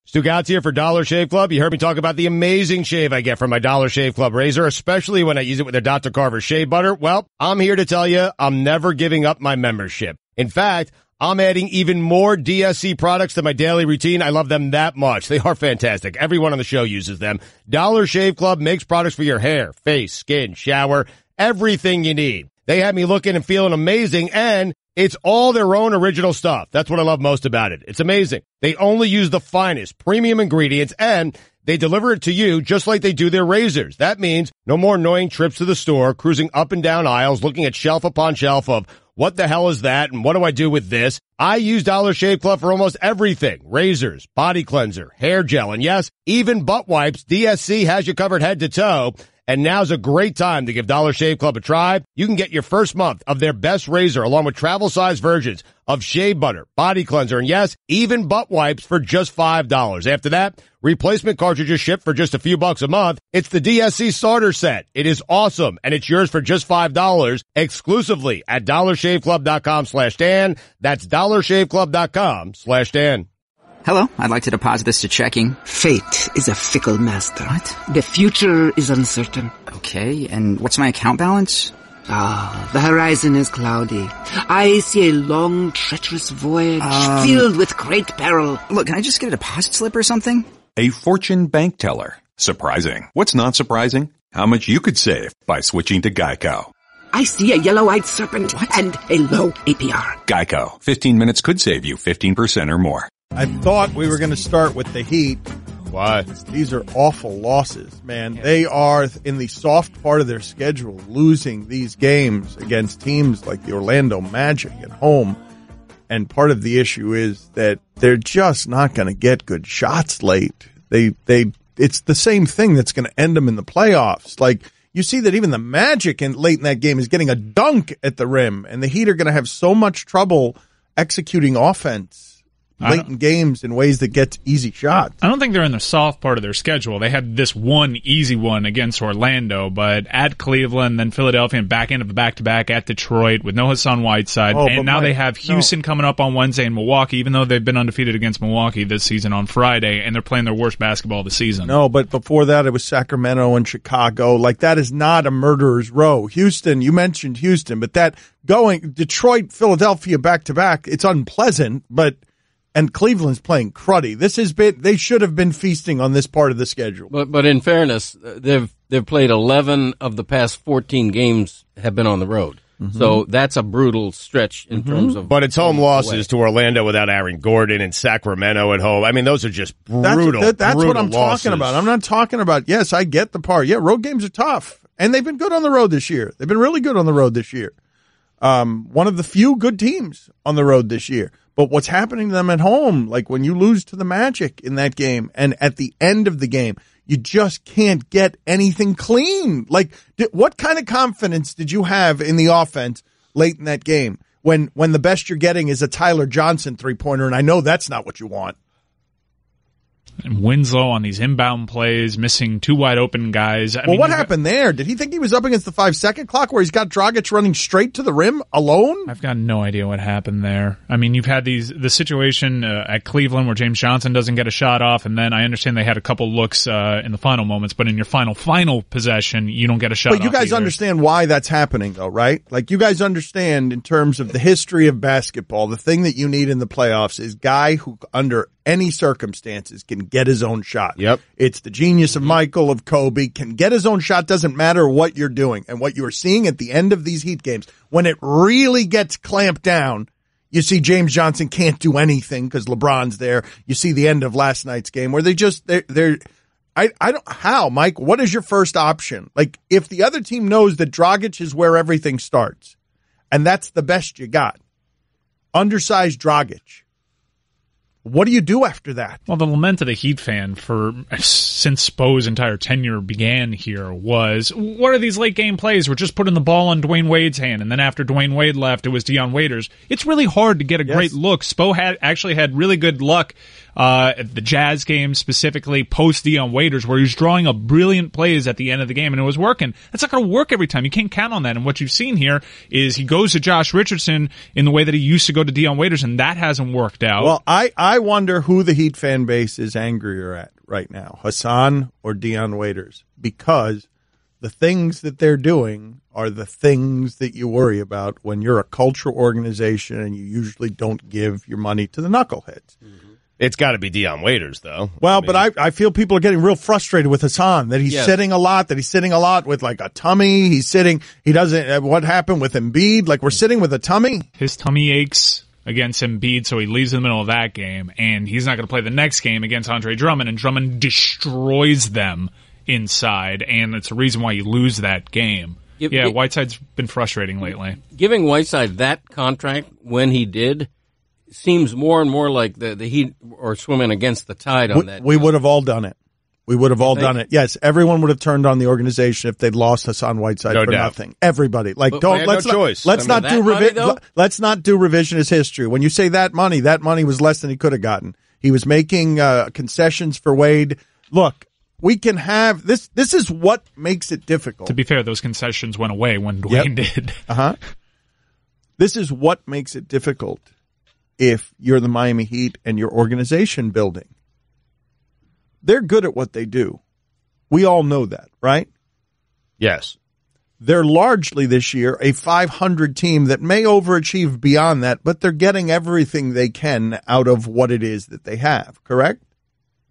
Stugotz here for Dollar Shave Club. You heard me talk about the amazing shave I get from my Dollar Shave Club razor, especially when I use it with their Dr. Carver shave butter. Well, I'm here to tell you I'm never giving up my membership. In fact, I'm adding even more DSC products to my daily routine. I love them that much. They are fantastic. Everyone on the show uses them. Dollar Shave Club makes products for your hair, face, skin, shower, everything you need. They have me looking and feeling amazing, and it's all their own original stuff. That's what I love most about it. It's amazing. They only use the finest premium ingredients, and they deliver it to you just like they do their razors. That means no more annoying trips to the store, cruising up and down aisles, looking at shelf upon shelf of what the hell is that and what do I do with this? I use Dollar Shave Club for almost everything. Razors, body cleanser, hair gel, and yes, even butt wipes. DSC has you covered head to toe. And now's a great time to give Dollar Shave Club a try. You can get your first month of their best razor along with travel-size versions of shave butter, body cleanser, and yes, even butt wipes for just $5. After that, replacement cartridges ship for just a few bucks a month. It's the DSC starter set. It is awesome, and it's yours for just $5 exclusively at dollarshaveclub.com/Dan. That's dollarshaveclub.com/Dan. Hello, I'd like to deposit this to checking. Fate is a fickle master. What? The future is uncertain. Okay, and what's my account balance? The horizon is cloudy. I see a long, treacherous voyage filled with great peril. Look, can I just get a deposit slip or something? A fortune bank teller. Surprising. What's not surprising? How much you could save by switching to Geico. I see a yellow-eyed serpent and a low APR. Geico. 15 minutes could save you 15% or more. I thought we were going to start with the Heat. Why? These are awful losses, man. They are in the soft part of their schedule, losing these games against teams like the Orlando Magic at home. And part of the issue is that they're just not going to get good shots late. It's the same thing that's going to end them in the playoffs. Like, you see that even the Magic late in that game is getting a dunk at the rim, and the Heat are going to have so much trouble executing offense late in games in ways that get easy shots. I don't think they're in the soft part of their schedule. They had this one easy one against Orlando, but at Cleveland, then Philadelphia, and back end of a back-to-back at Detroit with no Hassan Whiteside. And now they have Houston coming up on Wednesday and Milwaukee, even though they've been undefeated against Milwaukee this season on Friday, and they're playing their worst basketball of the season. No, but before that, it was Sacramento and Chicago. Like, that is not a murderer's row. Houston, you mentioned Houston, but that going Detroit, Philadelphia back-to-back, it's unpleasant, and Cleveland's playing cruddy. They should have been feasting on this part of the schedule. But in fairness, they've played 11 of the past 14 games have been on the road. Mm-hmm. So that's a brutal stretch in terms of. But it's home losses to Orlando without Aaron Gordon and Sacramento at home. I mean, those are just brutal. That's brutal what I'm losses. talking about. I'm not talking about. Yes, I get the part. Yeah, road games are tough, and they've been good on the road this year. They've been really good on the road this year. One of the few good teams on the road this year. But what's happening to them at home, like when you lose to the Magic in that game, and at the end of the game, you just can't get anything clean. Like, what kind of confidence did you have in the offense late in that game when the best you're getting is a Tyler Johnson three-pointer, and I know that's not what you want. And Winslow on these inbound plays, missing two wide open guys. I mean, what happened there? Did he think he was up against the 5-second clock where he's got Dragic running straight to the rim alone? I've got no idea what happened there. I mean, you've had the situation at Cleveland where James Johnson doesn't get a shot off, and then I understand they had a couple looks in the final moments, but in your final possession, you don't get a shot off. But you guys understand why that's happening, though, right? Like, you guys understand in terms of the history of basketball, the thing that you need in the playoffs is guy who, under any circumstances, can get his own shot. Yep. It's the genius of Michael, of Kobe, can get his own shot, doesn't matter what you're doing. And what you are seeing at the end of these Heat games, when it really gets clamped down, you see James Johnson can't do anything because LeBron's there. You see the end of last night's game where Mike, what is your first option? Like, if the other team knows that Dragic is where everything starts, and that's the best you got, undersized Dragic, what do you do after that? Well, the lament of the Heat fan since Spo's entire tenure began here was, what are these late game plays? We're just putting the ball on Dwayne Wade's hand, and then after Dwayne Wade left, it was Deion Waiters. It's really hard to get a great look. Spo actually had really good luck the Jazz game specifically, post Dion Waiters, where he's drawing up brilliant plays at the end of the game, and it was working. That's not going to work every time. You can't count on that. And what you've seen here is he goes to Josh Richardson in the way that he used to go to Dion Waiters, and that hasn't worked out. Well, I wonder who the Heat fan base is angrier at right now, Hassan or Dion Waiters, because the things that they're doing are the things that you worry about when you're a cultural organization and you usually don't give your money to the knuckleheads. Mm-hmm. It's got to be Dion Waiters, though. Well, but I feel people are getting real frustrated with Hassan, that he's sitting a lot with like a tummy. He doesn't, what happened with Embiid? Like, we're sitting with a tummy. His tummy aches against Embiid, so he leaves in the middle of that game, and he's not going to play the next game against Andre Drummond, and Drummond destroys them inside, and it's a reason why you lose that game. Whiteside's been frustrating lately. Giving Whiteside that contract when he did seems more and more like the Heat are swimming against the tide on that. We would have all done it. We would have all done it. Yes, everyone would have turned on the organization if they'd lost Hassan Whiteside for nothing. Everybody. Like, let's not do revisionist history. When you say that money was less than he could have gotten. He was making concessions for Wade. Look, we can have this. This is what makes it difficult. To be fair, those concessions went away when Dwayne did. This is what makes it difficult if you're the Miami Heat and your organization building. They're good at what they do. We all know that, right? Yes. They're largely this year a 500 team that may overachieve beyond that, but they're getting everything they can out of what it is that they have, correct?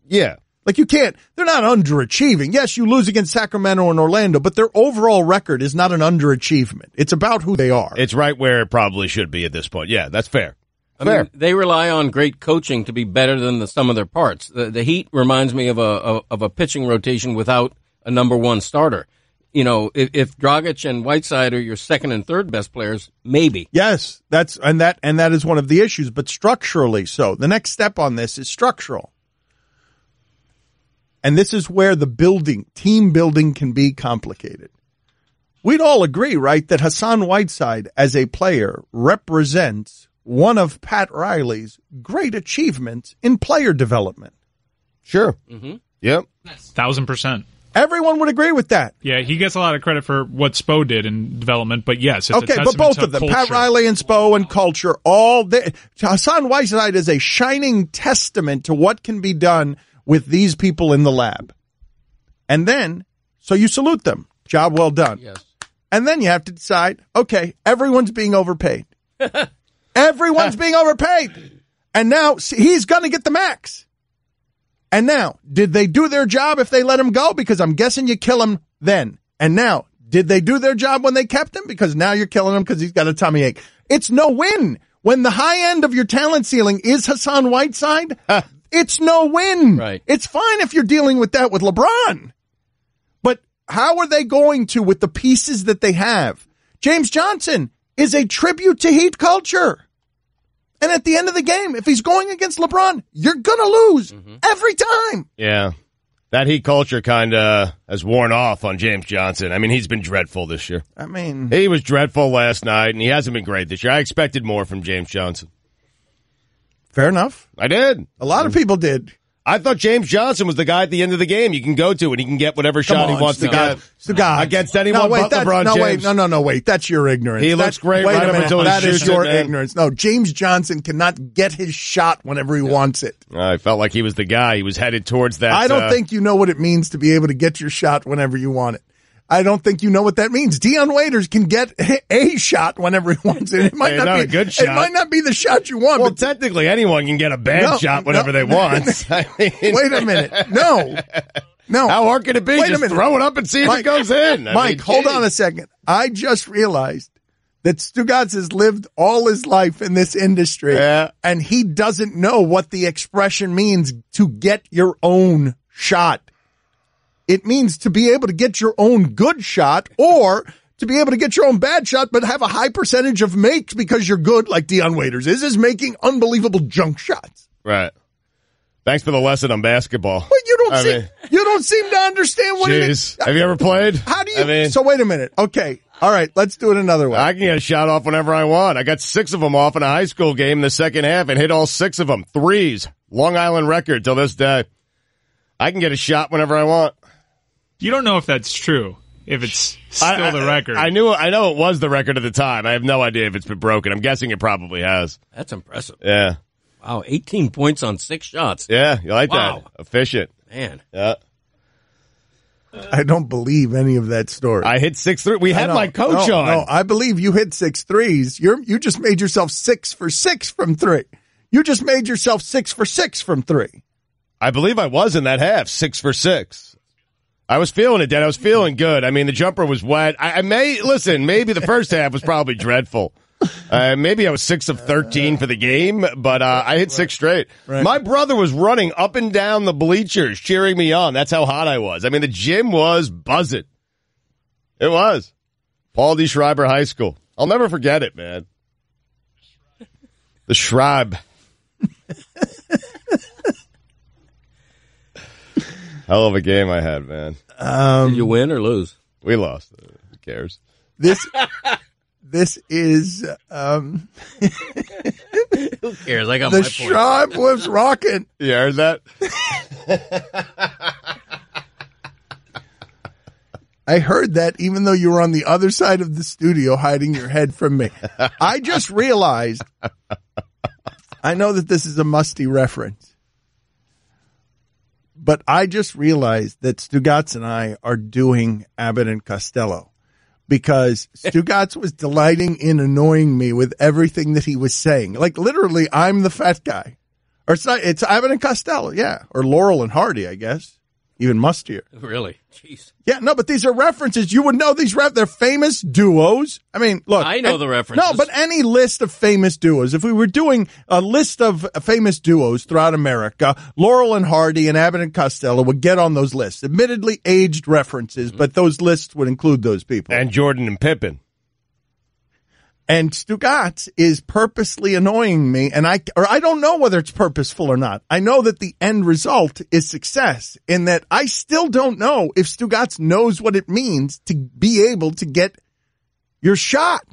Yeah. Like, they're not underachieving. Yes, you lose against Sacramento and Orlando, but their overall record is not an underachievement. It's about who they are. It's right where it probably should be at this point. Yeah, that's fair. I mean, they rely on great coaching to be better than the sum of their parts. The Heat reminds me of a pitching rotation without a number one starter. You know, if Dragic and Whiteside are your second and third best players, maybe. Yes, that is one of the issues, but structurally so. The next step on this is structural. And this is where the team building can be complicated. We'd all agree, right, that Hassan Whiteside as a player represents one of Pat Riley's great achievements in player development. Sure. Mm-hmm. Yep. 1,000%. Everyone would agree with that. Yeah, he gets a lot of credit for what Spo did in development, but yes, it's okay, a but both of them, culture. Pat Riley and Spo and culture, Hassan Whiteside is a shining testament to what can be done with these people in the lab. And then, so you salute them. Job well done. Yes. And then you have to decide, okay, everyone's being overpaid. Everyone's being overpaid. And now he's going to get the max. And now, did they do their job if they let him go? Because I'm guessing you kill him then. And now, did they do their job when they kept him? Because now you're killing him because he's got a tummy ache. It's no win. When the high end of your talent ceiling is Hassan Whiteside, it's no win. Right. It's fine if you're dealing with that with LeBron. But how are they going to with the pieces that they have? James Johnson is a tribute to Heat culture. And at the end of the game, if he's going against LeBron, you're going to lose every time. Yeah. That Heat culture kind of has worn off on James Johnson. I mean, he's been dreadful this year. I mean, he was dreadful last night, and he hasn't been great this year. I expected more from James Johnson. Fair enough. I did. A lot of people did. I thought James Johnson was the guy at the end of the game you can go to, and he can get whatever shot he wants to get against anyone but LeBron James. Wait. That's your ignorance. He looks great right up until he shoots it. That is your ignorance. No, James Johnson cannot get his shot whenever he wants it. I felt like he was the guy. He was headed towards that. I don't think you know what it means to be able to get your shot whenever you want it. I don't think you know what that means. Dion Waiters can get a shot whenever he wants it. It might not be a good shot. It might not be the shot you want. Well, technically, anyone can get a bad shot whenever they want. I mean, wait a minute. No. How hard can it be? Just throw it up and see if it goes in. Mike, hold on a second. I just realized that Stugotz has lived all his life in this industry, and he doesn't know what the expression means to get your own shot. It means to be able to get your own good shot or to be able to get your own bad shot but have a high percentage of makes because you're good like Dion Waiters is making unbelievable junk shots. Right. Thanks for the lesson on basketball. But you don't seem to understand what it is. Have you ever played? How do you? So wait a minute. Okay. All right. Let's do it another way. I can get a shot off whenever I want. I got 6 of them off in a high school game in the second half and hit all 6 of them. Threes. Long Island record till this day. I can get a shot whenever I want. You don't know if that's true, if it's still the record. I know it was the record at the time. I have no idea if it's been broken. I'm guessing it probably has. That's impressive. Yeah. Wow, 18 points on 6 shots. Yeah, you like that? Efficient. Man. Yeah. I don't believe any of that story. I hit 6 3. We had my coach on. No, I believe you hit 6 threes. You just made yourself 6 for 6 from 3. You just made yourself 6 for 6 from 3. I believe I was in that half, 6 for 6. I was feeling it, Dad. I was feeling good. I mean, the jumper was wet. Maybe the first half was probably dreadful. Maybe I was 6 of 13 for the game, but I hit 6 straight. Right. My brother was running up and down the bleachers, cheering me on. That's how hot I was. I mean, the gym was buzzing. It was. Paul D. Schreiber High School. I'll never forget it, man. The Schreiber. Hell of a game I had, man. Did you win or lose? We lost. Who cares? This is Who cares? I got the my Schreiber was rocking. You heard that? I heard that even though you were on the other side of the studio hiding your head from me. I just realized, I know that this is a musty reference, but I just realized that Stugotz and I are doing Abbott and Costello because Stugotz was delighting in annoying me with everything that he was saying. Like literally, I'm the fat guy. Or it's Abbott and Costello, yeah. Or Laurel and Hardy, I guess. Even mustier. Really? Jeez. Yeah, no, but these are references. You would know these they're famous duos. I mean, look. I know the references. No, but any list of famous duos. If we were doing a list of famous duos throughout America, Laurel and Hardy and Abbott and Costello would get on those lists. Admittedly aged references, but those lists would include those people. And Jordan and Pippen. And Stugotz is purposely annoying me, and I don't know whether it's purposeful or not. I know that the end result is success, in that I still don't know if Stugotz knows what it means to be able to get your shot.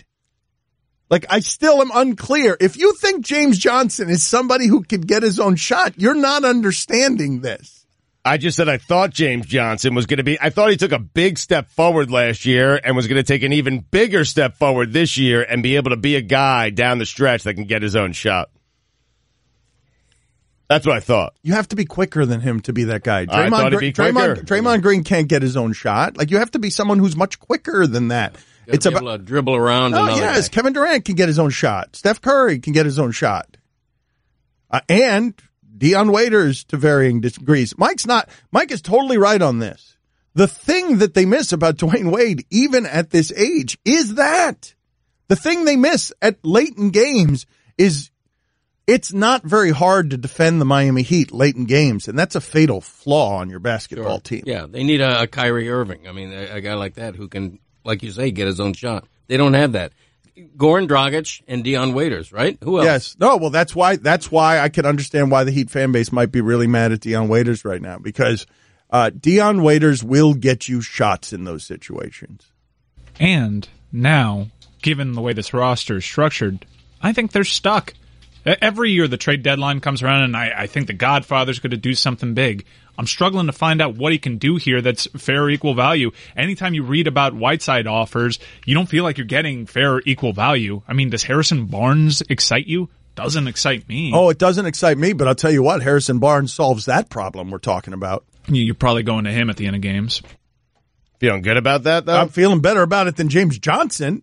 Like, I still am unclear. If you think James Johnson is somebody who could get his own shot, you're not understanding this. I just said I thought James Johnson was going to be – I thought he took a big step forward last year and was going to take an even bigger step forward this year and be able to be a guy down the stretch that can get his own shot. That's what I thought. You have to be quicker than him to be that guy. I thought he'd be quicker. Draymond Green can't get his own shot. Like, you have to be someone who's much quicker than that. It's about to dribble around. Oh, yes. Guy. Kevin Durant can get his own shot. Steph Curry can get his own shot. And Dion Waiters to varying degrees. Mike is totally right on this. The thing that they miss about Dwayne Wade, even at this age, is that the thing they miss at late in games is it's not very hard to defend the Miami Heat late in games, and that's a fatal flaw on your basketball team. Yeah, they need a Kyrie Irving. I mean, a guy like that who can, like you say, get his own shot. They don't have that. Goran Dragic and Dion Waiters, right? Who else? Yes. No, well, that's why I can understand why the Heat fan base might be really mad at Dion Waiters right now, because Dion Waiters will get you shots in those situations. And now, given the way this roster is structured, I think they're stuck. Every year the trade deadline comes around, and I think the Godfather's going to do something big. I'm struggling to find out what he can do here that's fair or equal value. Anytime you read about Whiteside offers, you don't feel like you're getting fair or equal value. I mean, does Harrison Barnes excite you? Doesn't excite me. Oh, it doesn't excite me, but I'll tell you what, Harrison Barnes solves that problem we're talking about. You're probably going to him at the end of games. Feeling good about that, though? I'm feeling better about it than James Johnson.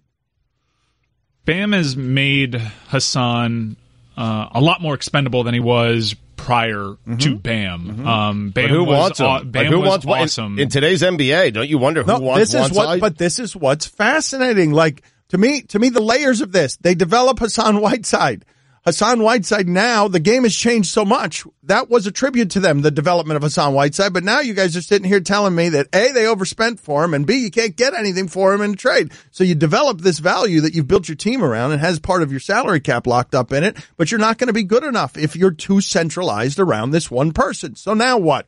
Bam has made Hassan a lot more expendable than he was prior to Bam. Bam but who wants him? Bam who was wants awesome. in today's NBA? Don't you wonder who wants one side? But this is what's fascinating. Like, to me, the layers of this, they develop Hassan Whiteside. Hassan Whiteside now, the game has changed so much. That was a tribute to them, the development of Hassan Whiteside. But now you guys are sitting here telling me that A, they overspent for him, and B, you can't get anything for him in a trade. So you develop this value that you've built your team around and has part of your salary cap locked up in it, but you're not going to be good enough if you're too centralized around this one person. So now what?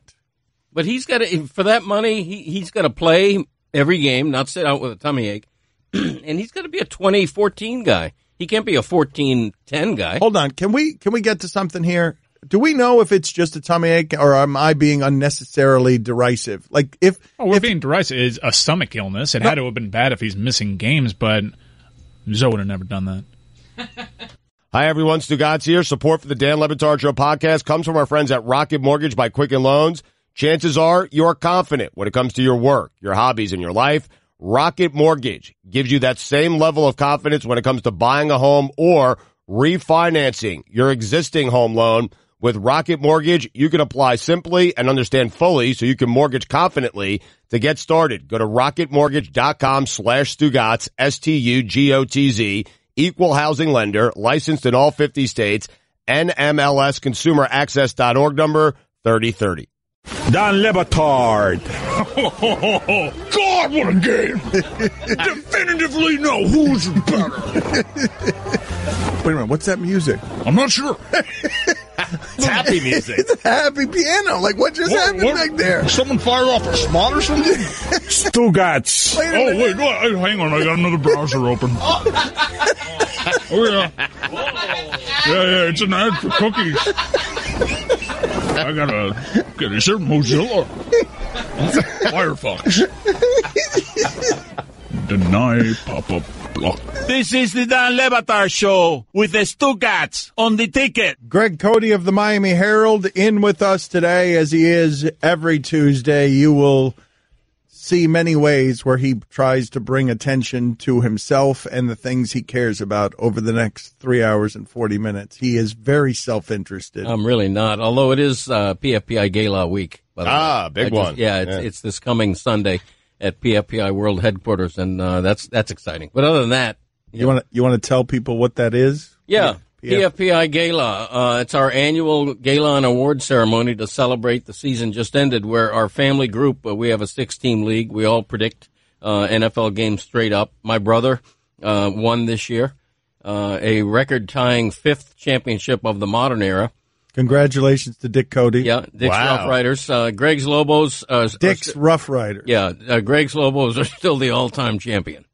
But he's got to, for that money, he's got to play every game, not sit out with a tummy ache, and he's got to be a 20-14 guy. He can't be a 14-10 guy. Hold on. Can we get to something here? Do we know if it's just a tummy ache, or am I being unnecessarily derisive? Like we're being derisive. It's a stomach illness. It had to have been bad if he's missing games, but Zoe would have never done that. Hi, everyone. Stugotz here. Support for the Dan Le Batard Show podcast comes from our friends at Rocket Mortgage by Quicken Loans. Chances are you're confident when it comes to your work, your hobbies, and your life. Rocket Mortgage gives you that same level of confidence when it comes to buying a home or refinancing your existing home loan. With Rocket Mortgage, you can apply simply and understand fully so you can mortgage confidently. To get started, go to rocketmortgage.com/Stugotz, STUGOTZ, equal housing lender, licensed in all 50 states, NMLSconsumeraccess.org number 3030. Dan Le Batard. God, what a game! Definitively know who's better. Wait a minute, what's that music? I'm not sure. It's happy music. It's happy piano. Like, what just happened back there? Someone fire off a spot or something? Stugotz. Wait, hang on. I got another browser open. Oh, yeah. Yeah, it's an ad for cookies. I gotta get a certain Mozilla. Firefox. Deny pop-up block. This is the Dan Le Batard Show with the Stugotz on the ticket. Greg Cote of the Miami Herald in with us today, as he is every Tuesday. You will see many ways where he tries to bring attention to himself and the things he cares about over the next 3 hours and 40 minutes. He is very self-interested. I'm really not, although it is PFPI Gala week. Big one. It's this coming Sunday at PFPI World Headquarters, and that's exciting. But other than that, you want to tell people what that is? Yeah. PFPI Gala. It's our annual gala and award ceremony to celebrate the season just ended, where our family group, we have a 6-team league. We all predict NFL games straight up. My brother won this year, a record-tying 5th championship of the modern era. Congratulations to Dick Cote. Yeah, Dick's Rough Riders. Greg's Lobos. Dick's Rough Riders. Yeah, Greg's Lobos are still the all-time champion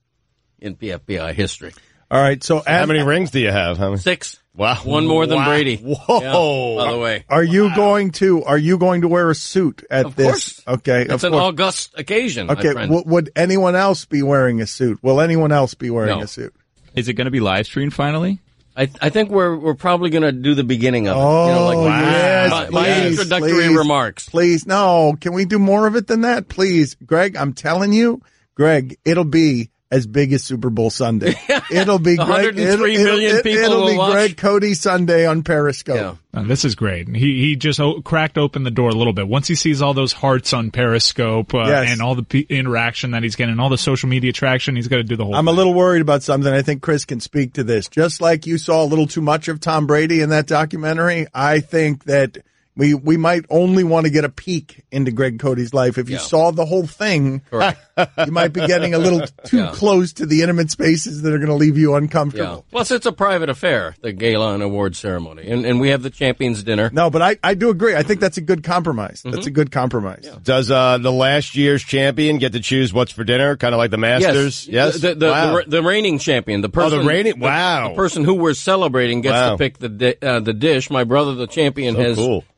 in PFPI history. All right, so how many rings do you have? 6. Wow, one more than Brady. Whoa! Yeah, by the way, are you going to wear a suit at this? Course. Okay, it's an august occasion. Okay, would anyone else be wearing a suit? Will anyone else be wearing a suit? Is it going to be live streamed finally? I think we're probably going to do the beginning of it. Oh, yes, my introductory remarks. Please, no. Can we do more of it than that, please, Greg? I'm telling you, Greg, it'll be as big as Super Bowl Sunday. It'll be 103 million people It'll be watch. Greg Cote Sunday on Periscope. Yeah. This is great. He just cracked open the door a little bit. Once he sees all those hearts on Periscope and all the interaction that he's getting, all the social media traction, he's got to do the whole thing. I'm a little worried about something. I think Chris can speak to this. Just like you saw a little too much of Tom Brady in that documentary, I think that we might only want to get a peek into Greg Cote's life. If you saw the whole thing, you might be getting a little too close to the intimate spaces that are going to leave you uncomfortable. Yeah. Plus, it's a private affair, the gala and award ceremony. And we have the champions dinner. No, but I do agree. I think that's a good compromise. Mm-hmm. That's a good compromise. Yeah. Does the last year's champion get to choose what's for dinner, kind of like the Masters? Yes. The reigning champion. The person, the person who we're celebrating gets to pick the dish. My brother, the champion,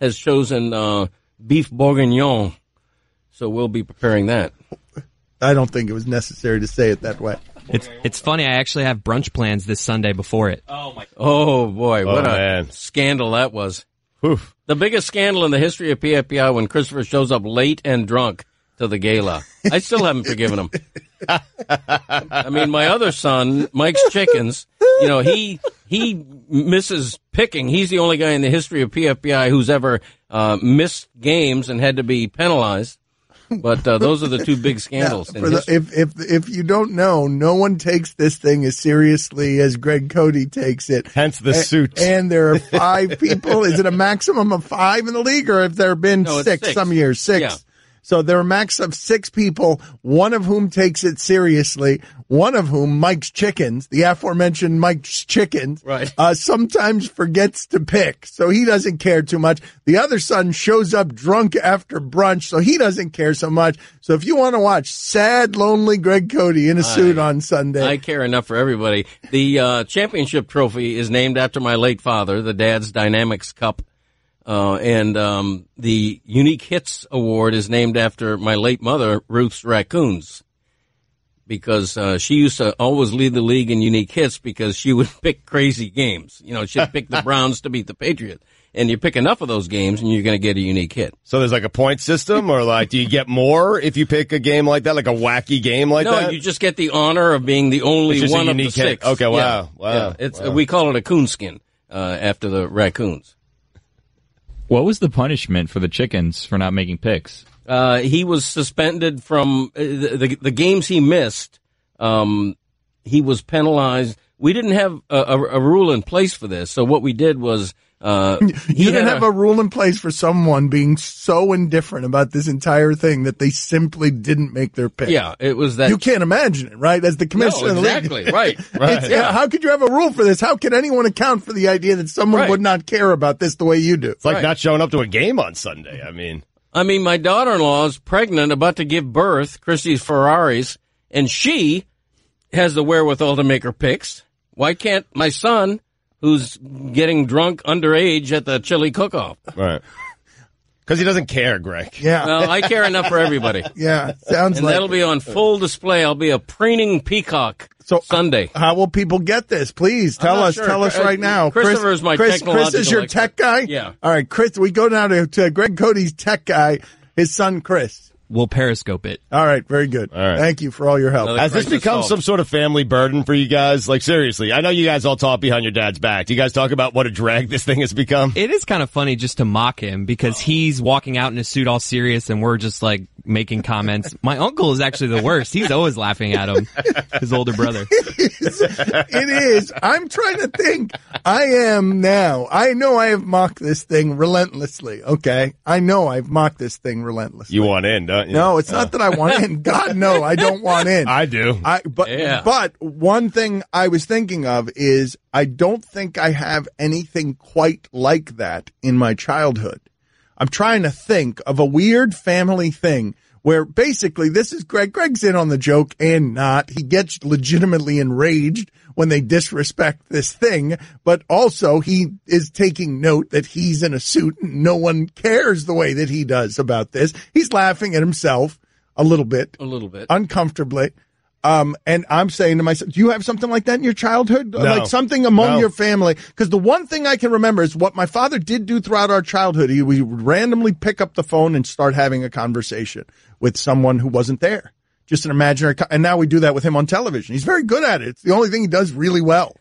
has chosen beef bourguignon, so we'll be preparing that. I don't think it was necessary to say it that way. It's funny. I actually have brunch plans this Sunday before it. Oh boy, what a scandal that was! Oof. The biggest scandal in the history of PFPI when Christopher shows up late and drunk to the gala. I still haven't forgiven him. I mean, my other son, Mike's Chickens, he misses picking. He's the only guy in the history of PFPI who's ever missed games and had to be penalized. But those are the two big scandals. If you don't know, no one takes this thing as seriously as Greg Cote takes it. Hence the suit. And there are 5 people. Is it a maximum of 5 in the league, or have there been 6 some years? 6. Yeah. So there are a max of 6 people, one of whom takes it seriously, one of whom, Mike's Chickens, the aforementioned Mike's Chickens, sometimes forgets to pick, so he doesn't care too much. The other son shows up drunk after brunch, so he doesn't care so much. So if you want to watch sad, lonely Greg Cote in a suit on Sunday. I care enough for everybody. The championship trophy is named after my late father, the Dad's Dynamics Cup. and the Unique Hits Award is named after my late mother, Ruth's Raccoons, because she used to always lead the league in unique hits because she would pick crazy games. You know, she'd pick the Browns to beat the Patriots. And you pick enough of those games and you're going to get a unique hit. So there's like a point system, or like do you get more if you pick a game like that, like a wacky game like that? No, you just get the honor of being the only one of the six. Okay, wow. Yeah. We call it a coonskin after the raccoons. What was the punishment for the chickens for not making picks? He was suspended from the games he missed. He was penalized. We didn't have a rule in place for this, so what we did was you didn't have a rule in place for someone being so indifferent about this entire thing that they simply didn't make their pick. Yeah, it was that. You can't imagine it, right? As the commissioner of the league. Exactly, right. Yeah. How could you have a rule for this? How can anyone account for the idea that someone would not care about this the way you do? It's like not showing up to a game on Sunday. I mean, my daughter-in-law is pregnant, about to give birth, Chrissy's Ferraris, and she has the wherewithal to make her picks. Why can't my son, who's getting drunk underage at the chili cook-off? Right. Because he doesn't care, Greg. Yeah. Well, I care enough for everybody. Yeah, sounds and like that'll be on full display. I'll be a preening peacock Sunday. How will people get this? Please tell us. Sure. Tell us right now. Christopher's my technological Chris is your tech guy? Yeah. All right, Chris, we go now to Greg Cote's tech guy, his son, Chris. We'll Periscope it. All right, very good. All right. Thank you for all your help. Has this become some sort of family burden for you guys? Like, seriously, I know you guys all talk behind your dad's back. Do you guys talk about what a drag this thing has become? It is kind of funny just to mock him because he's walking out in a suit all serious and we're just like making comments. My uncle is actually the worst. He's always laughing at him, his older brother. It is. I'm trying to think. I am now. I know I have mocked this thing relentlessly, okay? I know I've mocked this thing relentlessly. You want in, don't you? No, it's not that I want in. God, no, I don't want in. I do. But one thing I was thinking of is I don't think I have anything quite like that in my childhood. I'm trying to think of a weird family thing where basically this is Greg. Greg's in on the joke and not. He gets legitimately enraged when they disrespect this thing, but also he is taking note that he's in a suit and no one cares the way that he does about this. He's laughing at himself a little bit, uncomfortably. And I'm saying to myself, do you have something like that in your childhood? No. Like something among your family? Because the one thing I can remember is what my father did do throughout our childhood. We would randomly pick up the phone and start having a conversation with someone who wasn't there. Just an imaginary, and now we do that with him on television. He's very good at it. It's the only thing he does really well.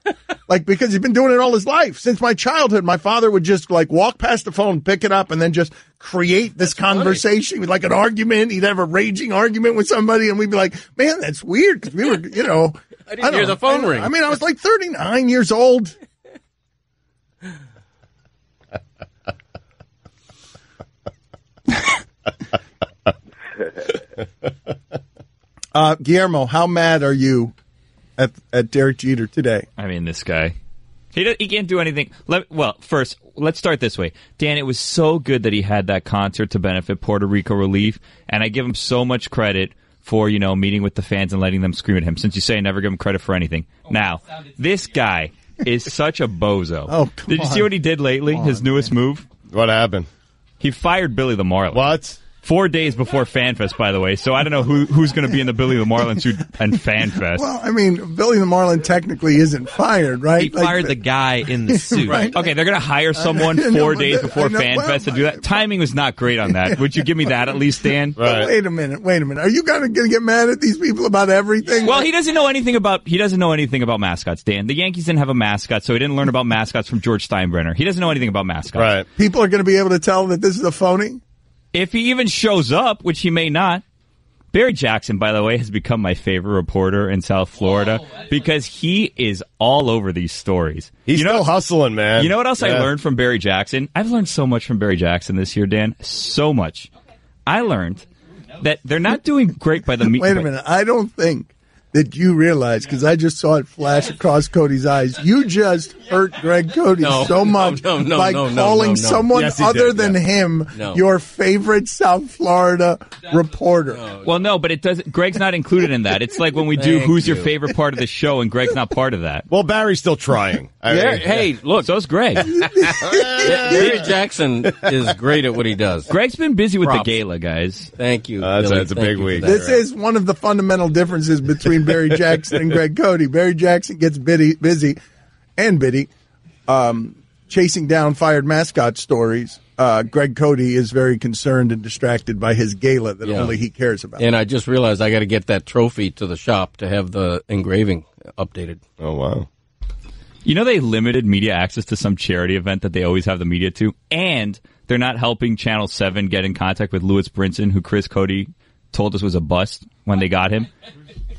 Like, because he's been doing it all his life. Since my childhood, my father would just like walk past the phone, pick it up, and then just create this conversation with like an argument. He'd have a raging argument with somebody, and we'd be like, man, that's weird. Because we were, I didn't hear the phone ring. I mean, I was like 39 years old. Guillermo, how mad are you at Derek Jeter today? I mean, this guy. He can't do anything. First, let's start this way. Dan, it was so good that he had that concert to benefit Puerto Rico relief, and I give him so much credit for, meeting with the fans and letting them scream at him, since you say I never give him credit for anything. Now, this guy is such a bozo. Oh, did you see what he did lately, his newest move? What happened? He fired Billy the Marlin. What? 4 days before FanFest, by the way, so I don't know who's going to be in the Billy the Marlin suit and FanFest. Well, I mean, Billy the Marlin technically isn't fired, right? He fired the guy in the suit. Right. Okay, they're going to hire someone 4 days before FanFest to do that. Timing was not great on that. Would you give me that at least, Dan? Right. Wait a minute. Are you going to get mad at these people about everything? Well, he doesn't know anything about mascots, Dan. The Yankees didn't have a mascot, so he didn't learn about mascots from George Steinbrenner. He doesn't know anything about mascots. Right. People are going to be able to tell that this is a phony? If he even shows up, which he may not. Barry Jackson, by the way, has become my favorite reporter in South Florida because he is all over these stories. He's still hustling, man. You know what else I learned from Barry Jackson? I've learned so much from Barry Jackson this year, Dan. So much. I learned that they're not doing great by the Wait a minute. I don't think that you realize, because I just saw it flash across Cody's eyes, you just hurt Greg Cote so much by calling someone other than him your favorite South Florida reporter. Well, no, but it doesn't. Greg's not included in that. It's like when we do who's your favorite part of the show, and Greg's not part of that. Well, Barry's still trying. Hey, look. So's Greg. Barry Jackson is great at what he does. Greg's been busy with the gala, guys. Thank you. That's a big week. This is one of the fundamental differences between Barry Jackson and Greg Cote. Barry Jackson gets busy chasing down fired mascot stories. Greg Cote is very concerned and distracted by his gala that only he cares about. And I just realized I got to get that trophy to the shop to have the engraving updated. Oh, wow. You know they limited media access to some charity event that they always have the media to, and they're not helping Channel 7 get in contact with Louis Brinson, who Chris Cote told us was a bust when they got him.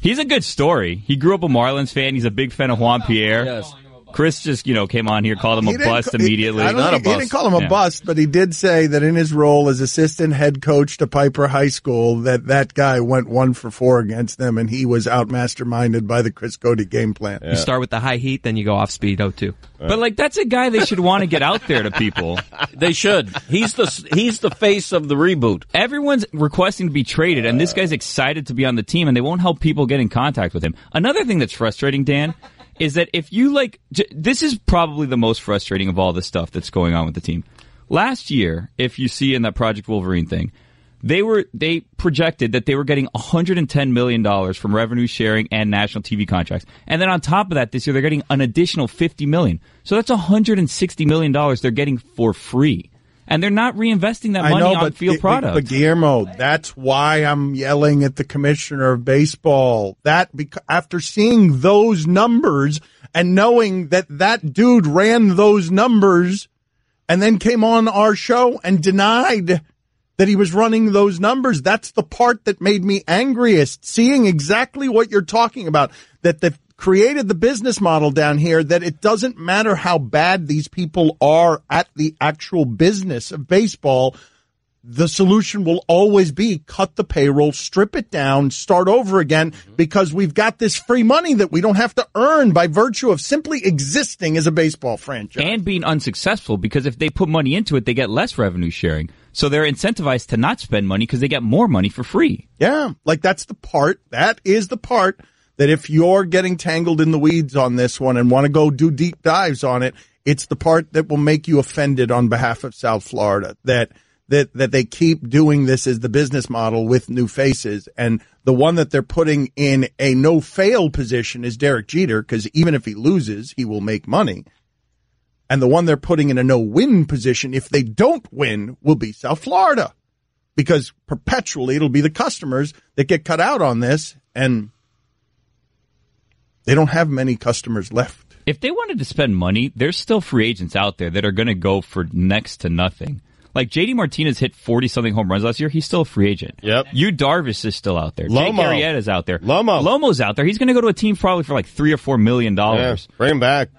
He's a good story. He grew up a Marlins fan. He's a big fan of Juan Pierre. Yes. Chris just, came on here, called him a bust immediately. He didn't call him a bust, but he did say that in his role as assistant head coach to Piper High School, that guy went 1 for 4 against them, and he was out masterminded by the Chris Cote game plan. You start with the high heat, then you go off speed 0-2. But that's a guy they should want to get out there to people. They should. He's the face of the reboot. Everyone's requesting to be traded, and this guy's excited to be on the team, and they won't help people get in contact with him. Another thing that's frustrating, Dan, is that if you this is probably the most frustrating of all the stuff that's going on with the team. Last year, if you see in that Project Wolverine thing, they projected that they were getting $110 million from revenue sharing and national TV contracts. And then on top of that, this year they're getting an additional $50 million. So that's $160 million they're getting for free. And they're not reinvesting that money on field products. But Guillermo, that's why I'm yelling at the commissioner of baseball. After seeing those numbers and knowing that dude ran those numbers and then came on our show and denied that he was running those numbers, that's the part that made me angriest. Seeing exactly what you're talking about, that they've created the business model down here that it doesn't matter how bad these people are at the actual business of baseball, the solution will always be cut the payroll, strip it down, start over again, because we've got this free money that we don't have to earn by virtue of simply existing as a baseball franchise. And being unsuccessful, because if they put money into it, they get less revenue sharing. So they're incentivized to not spend money because they get more money for free. Yeah, that is the part that if you're getting tangled in the weeds on this one and want to go do deep dives on it, it's the part that will make you offended on behalf of South Florida, that they keep doing this as the business model with new faces. And the one that they're putting in a no-fail position is Derek Jeter, because even if he loses, he will make money. And the one they're putting in a no-win position, if they don't win, will be South Florida, because perpetually it'll be the customers that get cut out on this, and they don't have many customers left. If they wanted to spend money, there's still free agents out there that are going to go for next to nothing. Like JD Martinez hit 40-something home runs last year. He's still a free agent. Yep. Yu Darvish is still out there. Lomo. Jake Arrieta's out there. Lomo's out there. He's going to go to a team probably for $3 or $4 million. Yeah, bring him back.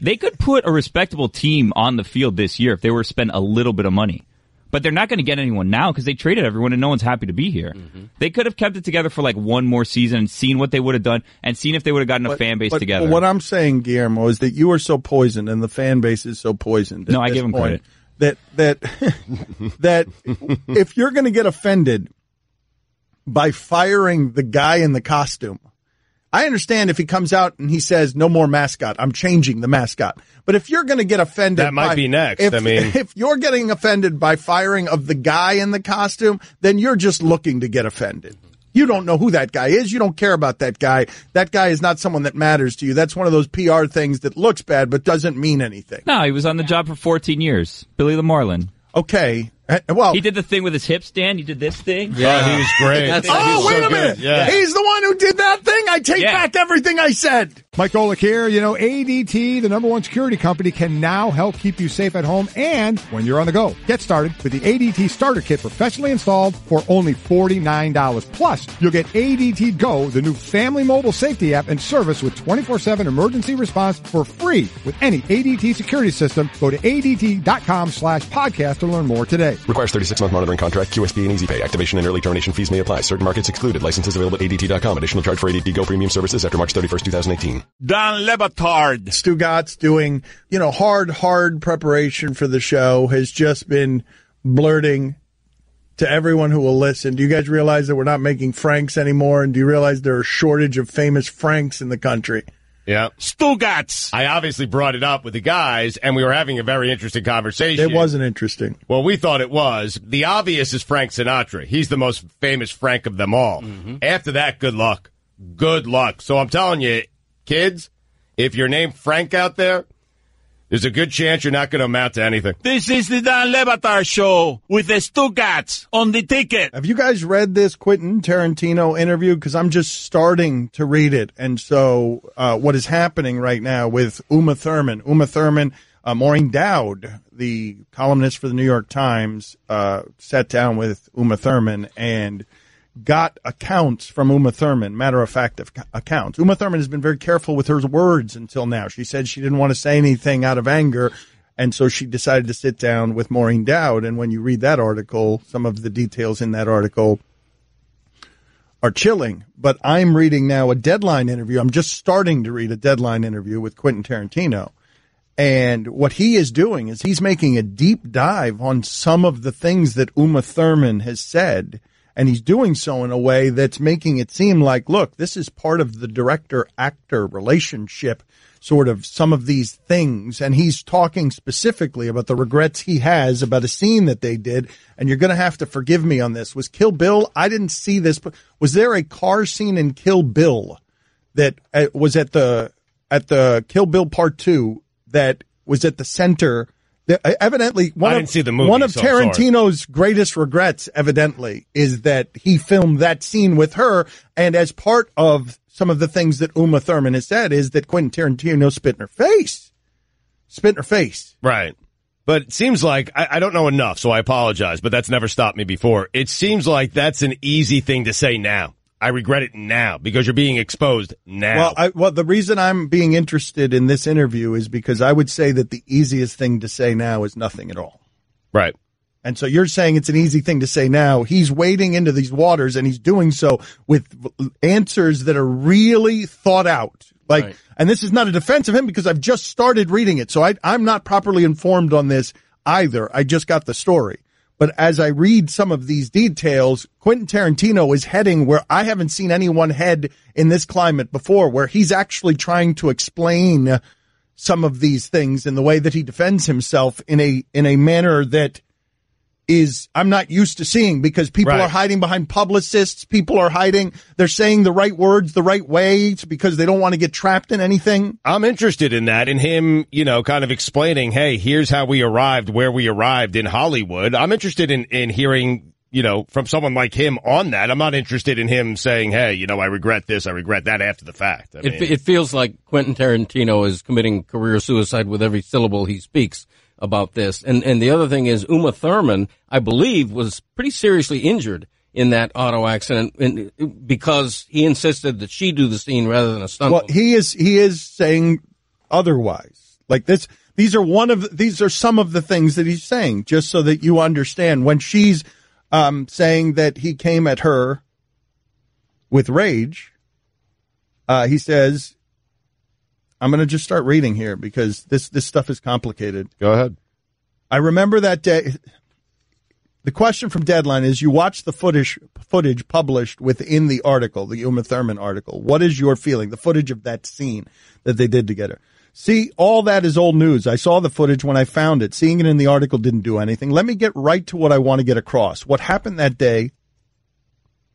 They could put a respectable team on the field this year if they were to spend a little bit of money. But they're not going to get anyone now because they traded everyone and no one's happy to be here. Mm-hmm. They could have kept it together for one more season and seen what they would have done and seen if they would have gotten a fan base together. But what I'm saying, Guillermo, is that you are so poisoned and the fan base is so poisoned. No, I give them credit. That if you're going to get offended by firing the guy in the costume, I understand if he comes out and he says, no more mascot, I'm changing the mascot. But if you're going to get offended... That might be next. If you're getting offended by firing of the guy in the costume, then you're just looking to get offended. You don't know who that guy is. You don't care about that guy. That guy is not someone that matters to you. That's one of those PR things that looks bad but doesn't mean anything. No, he was on the job for 14 years. Billy the Marlin. Okay. Well, he did the thing with his hips, Dan. He did this thing. Yeah, he was great. Wait a minute. Yeah. He's the one who did that thing? I take back everything I said. Mike Golick here. You know, ADT, the #1 security company, can now help keep you safe at home and when you're on the go. Get started with the ADT Starter Kit professionally installed for only $49. Plus, you'll get ADT Go, the new family mobile safety app and service with 24/7 emergency response for free with any ADT security system. Go to ADT.com/podcast to learn more today. Requires 36-month monitoring contract, QSP and EasyPay. Activation and early termination fees may apply. Certain markets excluded. Licenses available at ADT.com. Additional charge for ADT Go premium services after March 31st, 2018. Don Batard. Stugotz doing, hard preparation for the show has just been blurting to everyone who will listen. Do you guys realize that we're not making Franks anymore? And do you realize there are a shortage of famous Franks in the country? Yeah. Stugotz. I obviously brought it up with the guys, and we were having a very interesting conversation. It wasn't interesting. Well, we thought it was. The obvious is Frank Sinatra. He's the most famous Frank of them all. Mm-hmm. After that, good luck. Good luck. So I'm telling you, kids, if you're named Frank out there, there's a good chance you're not going to amount to anything. This is the Don Batard Show with the Stugotz on the ticket. Have you guys read this Quentin Tarantino interview? Because I'm just starting to read it. And so what is happening right now with Uma Thurman? Maureen Dowd, the columnist for the New York Times, sat down with Uma Thurman and got accounts from Uma Thurman, matter-of-fact accounts. Uma Thurman has been very careful with her words until now. She said she didn't want to say anything out of anger, and so she decided to sit down with Maureen Dowd. And when you read that article, some of the details in that article are chilling. But I'm reading now a Deadline interview. I'm just starting to read a Deadline interview with Quentin Tarantino. And what he is doing is he's making a deep dive on some of the things that Uma Thurman has said. And he's doing so in a way that's making it seem like, look, this is part of the director-actor relationship, sort of some of these things. And he's talking specifically about the regrets he has about a scene that they did. And you're going to have to forgive me on this. Was Kill Bill? I didn't see this. But was there a car scene in Kill Bill that was at the Kill Bill Part 2 that was at the center? Evidently, one of Tarantino's greatest regrets, evidently, is that he filmed that scene with her. And as part of some of the things that Uma Thurman has said is that Quentin Tarantino spit in her face. Right. But it seems like, I don't know enough, so I apologize, but that's never stopped me before. It seems like that's an easy thing to say now. I regret it now because you're being exposed now. Well, the reason I'm being interested in this interview is because I would say that the easiest thing to say now is nothing at all. Right. And so you're saying it's an easy thing to say now. He's wading into these waters, and he's doing so with answers that are really thought out. Right. And this is not a defense of him because I've just started reading it. So I'm not properly informed on this either. I just got the story. But as I read some of these details, Quentin Tarantino is heading where I haven't seen anyone head in this climate before, where he's actually trying to explain some of these things in the way that he defends himself in a manner that is I'm not used to seeing, because people are hiding behind publicists. People are hiding. They're saying the right words the right way because they don't want to get trapped in anything. I'm interested in that, in him, kind of explaining, hey, here's how we arrived where we arrived in Hollywood. I'm interested in hearing, from someone like him on that. I'm not interested in him saying, hey, I regret this, I regret that after the fact. It feels like Quentin Tarantino is committing career suicide with every syllable he speaks about this. And the other thing is Uma Thurman, I believe, was pretty seriously injured in that auto accident because he insisted that she do the scene rather than a stunt. Well, he is saying otherwise. Like this, these are some of the things that he's saying, just so that you understand. When she's saying that he came at her with rage, he says, I'm going to just start reading here because this stuff is complicated. Go ahead. I remember that day. The question from Deadline is, you watch the footage published within the article, the Uma Thurman article. What is your feeling? The footage of that scene that they did together. See, all that is old news. I saw the footage when I found it. Seeing it in the article didn't do anything. Let me get right to what I want to get across. What happened that day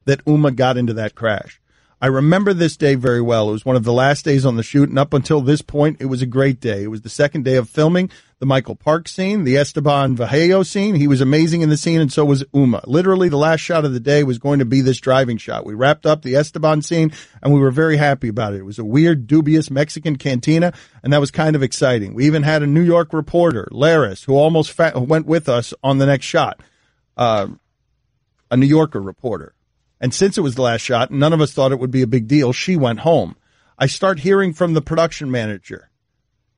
that Uma got into that crash? I remember this day very well. It was one of the last days on the shoot, and up until this point, it was a great day. It was the second day of filming. the Michael Park scene, the Esteban Vallejo scene. He was amazing in the scene, and so was Uma. Literally, the last shot of the day was going to be this driving shot. We wrapped up the Esteban scene, and we were very happy about it. It was a weird, dubious Mexican cantina, and that was kind of exciting. We even had a New York reporter, Laris, who almost went with us on the next shot, a New Yorker reporter. And since it was the last shot, none of us thought it would be a big deal. She went home. I start hearing from the production manager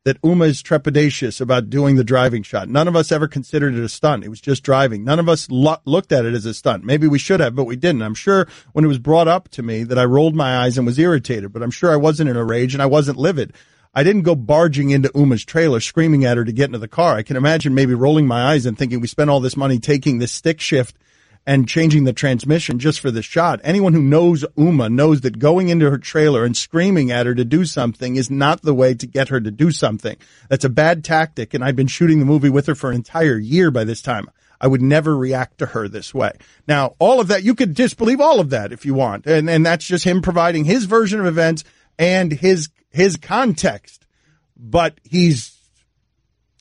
that Uma is trepidatious about doing the driving shot. None of us ever considered it a stunt. It was just driving. None of us looked at it as a stunt. Maybe we should have, but we didn't. I'm sure when it was brought up to me that I rolled my eyes and was irritated, but I'm sure I wasn't in a rage and I wasn't livid. I didn't go barging into Uma's trailer screaming at her to get into the car. I can imagine maybe rolling my eyes and thinking we spent all this money taking this stick shift and changing the transmission just for the shot. Anyone who knows Uma knows that going into her trailer and screaming at her to do something is not the way to get her to do something. That's a bad tactic, and I've been shooting the movie with her for an entire year by this time. I would never react to her this way. Now, all of that, you could disbelieve all of that if you want, and that's just him providing his version of events and his context. But he's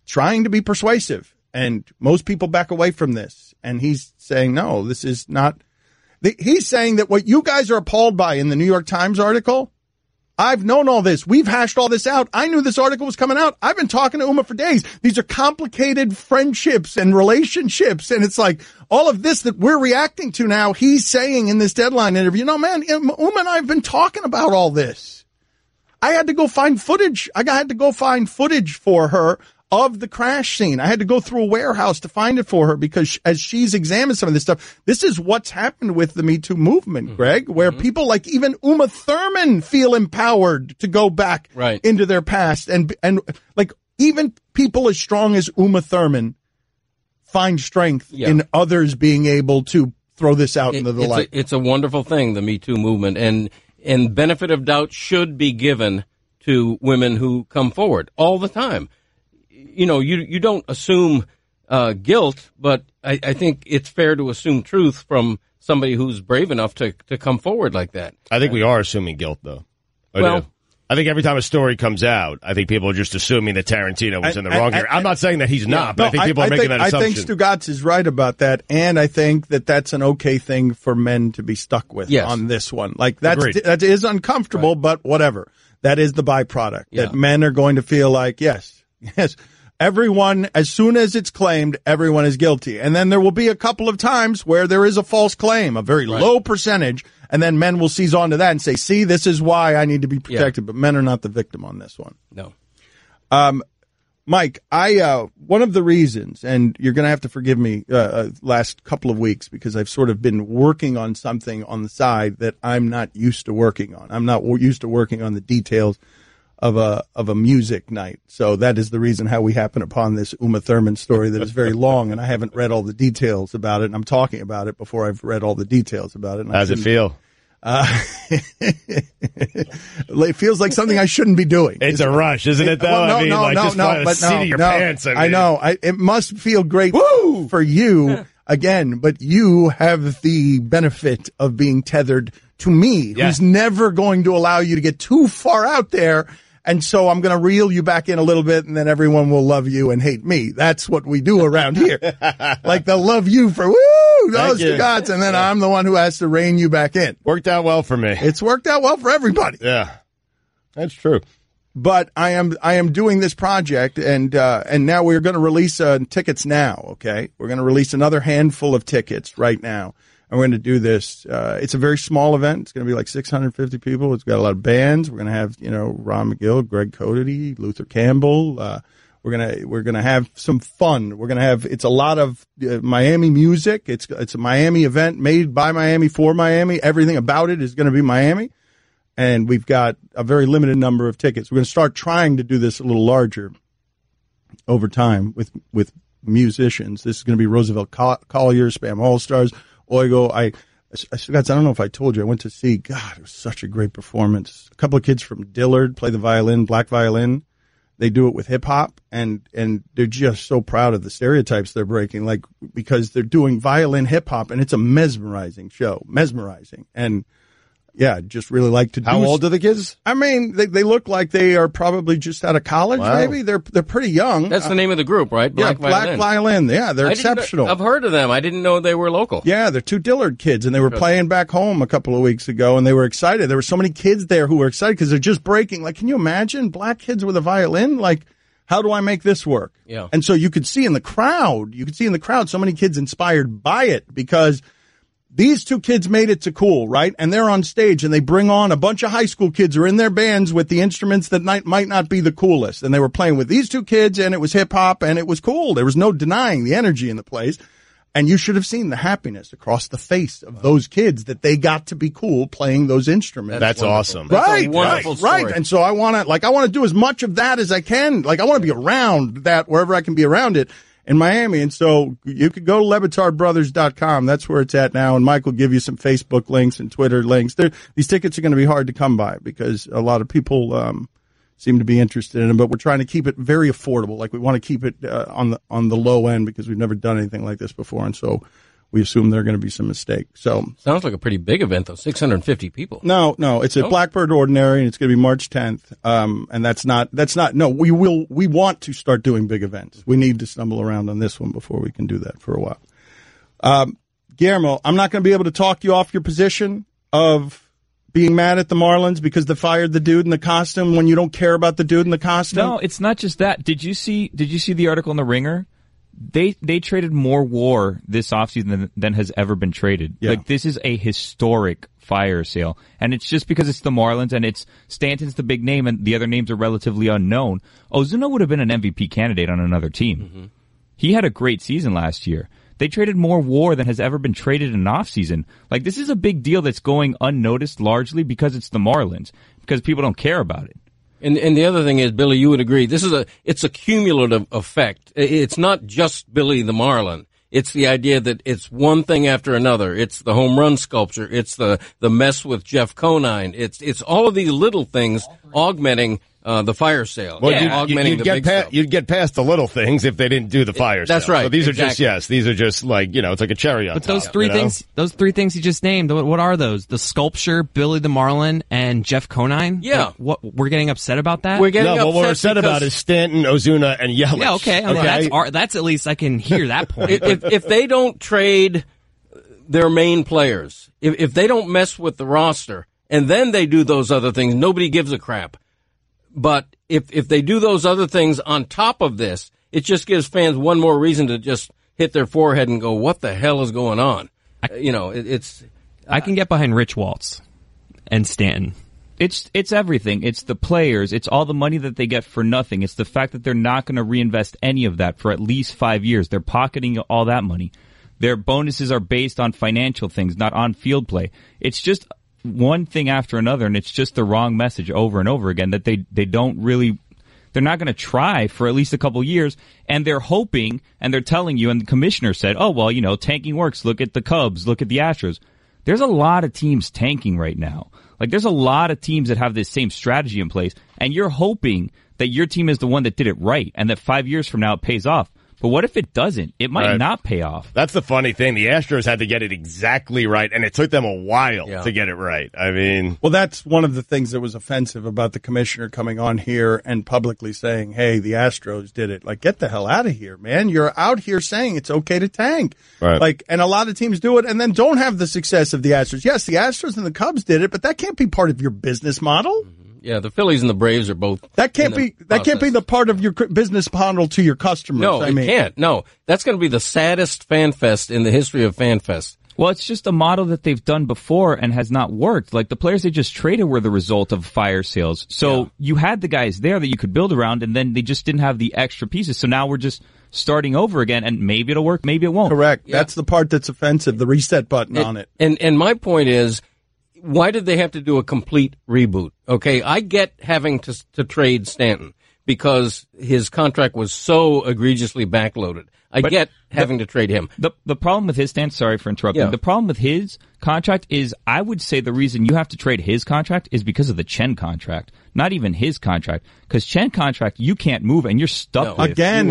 trying to be persuasive, and most people back away from this. And he's saying, no, this is not. He's saying that what you guys are appalled by in the New York Times article, I've known all this. We've hashed all this out. I knew this article was coming out. I've been talking to Uma for days. These are complicated friendships and relationships. And it's like all of this that we're reacting to now, he's saying in this Deadline interview, no, man, Uma and I have been talking about all this. I had to go find footage. I had to go find footage for her of the crash scene. I had to go through a warehouse to find it for her because as she's examined some of this stuff, this is what's happened with the Me Too movement, Greg, where people like even Uma Thurman feel empowered to go back into their past. And like even people as strong as Uma Thurman find strength in others being able to throw this out into the light. It's a wonderful thing, the Me Too movement. And benefit of doubt should be given to women who come forward all the time. You know, you don't assume guilt, but I think it's fair to assume truth from somebody who's brave enough to come forward like that. I think we are assuming guilt, though. I think every time a story comes out, I think people are just assuming that Tarantino was in the wrong here. I'm not saying that he's not, but I think people are making that assumption. I think Stugotz is right about that, and I think that that's an okay thing for men to be stuck with on this one. Like that is uncomfortable, but whatever. That is the byproduct. That men are going to feel like, yes. Everyone, as soon as it's claimed, everyone is guilty. And then there will be a couple of times where there is a false claim, a very low percentage, and then men will seize on to that and say, see, this is why I need to be protected. But men are not the victim on this one. No. Mike, one of the reasons, and you're going to have to forgive me, last couple of weeks, because I've sort of been working on something on the side that I'm not used to working on. I'm not used to working on the details of a music night. So that is the reason how we happen upon this Uma Thurman story that is very long, and I haven't read all the details about it, and I'm talking about it before I've read all the details about it. How's it feel? It feels like something I shouldn't be doing. It's a rush, isn't it, though? I know. It must feel great for you, again, but you have the benefit of being tethered to me, who's never going to allow you to get too far out there. And so I'm going to reel you back in a little bit, and then everyone will love you and hate me. That's what we do around here. Like they'll love you for those Stugotz, and then I'm the one who has to rein you back in. Worked out well for me. It's worked out well for everybody. Yeah, that's true. But I am doing this project, and now we're going to release tickets now. Okay, we're going to release another handful of tickets right now. And we're going to do this. It's a very small event. It's going to be like 650 people. It's got a lot of bands. We're going to have, Ron McGill, Greg Cote, Luther Campbell. We're going to have some fun. We're going to have, it's a lot of Miami music. It's a Miami event made by Miami for Miami. Everything about it is going to be Miami. And we've got a very limited number of tickets. We're going to start trying to do this a little larger over time with musicians. This is going to be Roosevelt Collier, Spam All-Stars, Oigo. I don't know if I told you, I went to see, God, it was such a great performance. A couple of kids from Dillard play the violin, black violin. They do it with hip hop, and they're just so proud of the stereotypes they're breaking, like, because they're doing violin hip hop, and it's a mesmerizing show, mesmerizing. And just really like to do. How old are the kids? I mean, they look like they are probably just out of college, maybe. They're pretty young. That's the name of the group, right? Black Violin. Yeah, they're exceptional. I've heard of them. I didn't know they were local. Yeah, they're two Dillard kids, and they were playing back home a couple of weeks ago, and they were excited. There were so many kids there who were excited because they're just breaking. Like, can you imagine black kids with a violin? Like, how do I make this work? Yeah. And so you could see in the crowd, so many kids inspired by it because these two kids made it to cool, right? And they're on stage and they bring on a bunch of high school kids who are in their bands with the instruments that might not be the coolest. And they were playing with these two kids and it was hip hop and it was cool. There was no denying the energy in the place. And you should have seen the happiness across the face of those kids that they got to be cool playing those instruments. That's awesome. Right, wonderful right. And so I want to do as much of that as I can. Like, I want to be around that wherever I can be around it in Miami. And so you could go to LeBatardBrothers.com. That's where it's at now. And Mike will give you some Facebook links and Twitter links. These tickets are going to be hard to come by because a lot of people, seem to be interested in them, but we're trying to keep it very affordable. Like, we want to keep it on the low end because we've never done anything like this before, and so we assume there are going to be some mistakes. So sounds like a pretty big event, though. 650 people. No, it's at Blackbird Ordinary, and it's going to be March 10th. And that's not. No, we want to start doing big events. We need to stumble around on this one before we can do that for a while. Guillermo, I'm not going to be able to talk you off your position of being mad at the Marlins because they fired the dude in the costume when you don't care about the dude in the costume? No, it's not just that. Did you see the article in the Ringer? They traded more WAR this offseason than has ever been traded. Yeah. Like, this is a historic fire sale. And it's just because it's the Marlins and it's Stanton's the big name and the other names are relatively unknown. Ozuna would have been an MVP candidate on another team. Mm-hmm. He had a great season last year. They traded more WAR than has ever been traded in an offseason. Like, this is a big deal that's going unnoticed largely because it's the Marlins, because people don't care about it. And the other thing is, Billy, you would agree, it's a cumulative effect. It's not just Billy the Marlin. It's the idea that it's one thing after another. It's the home run sculpture. It's the mess with Jeff Conine. It's all of these little things augmenting the fire sale. Well, you'd get past the little things if they didn't do the fire sale. That's right. So these are just like, it's like a cherry on top. But those three things you just named, what are those? The sculpture, Billy the Marlin, and Jeff Conine? Yeah. Like, what, we're getting upset about that? We're getting upset. What we're upset about is Stanton, Ozuna, and Yelich. Yeah, okay. I mean, that's at least I can hear that point. If they don't trade their main players, if they don't mess with the roster, and then they do those other things, nobody gives a crap. But if they do those other things on top of this, it just gives fans one more reason to just hit their forehead and go, what the hell is going on? I can get behind Rich Waltz and Stanton. It's everything. It's the players. It's all the money that they get for nothing. It's the fact that they're not going to reinvest any of that for at least 5 years. They're pocketing all that money. Their bonuses are based on financial things, not on field play. It's just one thing after another, and it's just the wrong message over and over again that they don't really, they're not going to try for at least a couple years, and they're hoping, and they're telling you, and the commissioner said, oh, well, tanking works. Look at the Cubs. Look at the Astros. There's a lot of teams tanking right now. Like, there's a lot of teams that have this same strategy in place, and you're hoping that your team is the one that did it right, and that 5 years from now it pays off. But what if it doesn't? It might not pay off. That's the funny thing. The Astros had to get it exactly right, and it took them a while to get it right. I mean... Well, that's one of the things that was offensive about the commissioner coming on here and publicly saying, hey, the Astros did it. Like, get the hell out of here, man. You're out here saying it's okay to tank. Right. Like, and a lot of teams do it and then don't have the success of the Astros. Yes, the Astros and the Cubs did it, but that can't be part of your business model. Mm-hmm. Yeah, the Phillies and the Braves are both. That can't be the part of your business model to your customers. No, it can't. No, that's going to be the saddest fan fest in the history of fan fest. Well, it's just a model that they've done before and has not worked. Like, the players they just traded were the result of fire sales. So you had the guys there that you could build around, and then they just didn't have the extra pieces. So now we're just starting over again, and maybe it'll work, maybe it won't. Correct. Yeah. That's the part that's offensive. The reset button on it. And my point is, why did they have to do a complete reboot? Okay, I get having to trade Stanton because his contract was so egregiously backloaded. I get having to trade him. The problem with his stance, sorry for interrupting, the problem with his contract is, I would say the reason you have to trade his contract is because of the Chen contract, not even his contract. Because Chen contract, you can't move and you're stuck with. Again,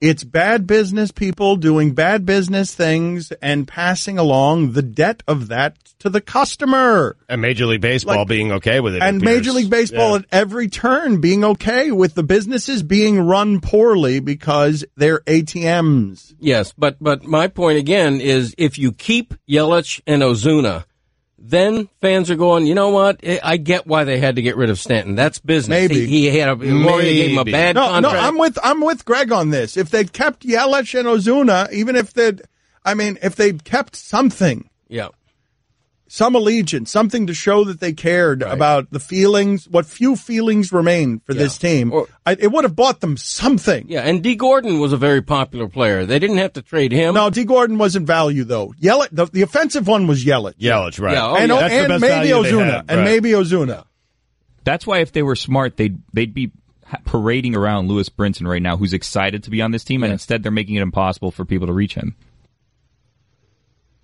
it's bad business people doing bad business things and passing along the debt of that to the customer. And Major League Baseball being okay with it. And Major League Baseball at every turn being okay with the businesses being run poorly because they're ATMs. Yes, but my point again is if you keep Yelich and Ozuna, then fans are going, you know what? I get why they had to get rid of Stanton. That's business. Maybe. He gave him a bad contract. No, I'm with Greg on this. If they'd kept Yelich and Ozuna, even if they'd kept something. Yeah. Some allegiance, something to show that they cared about the feelings, what few feelings remained for this team. It would have bought them something. Yeah, and D. Gordon was a very popular player. They didn't have to trade him. No, D. Gordon wasn't value, though. The offensive one was Yelich. Yelich, right. Yeah, and maybe Ozuna. And maybe Ozuna. That's why if they were smart, they'd be parading around Lewis Brinson right now, who's excited to be on this team, and instead they're making it impossible for people to reach him.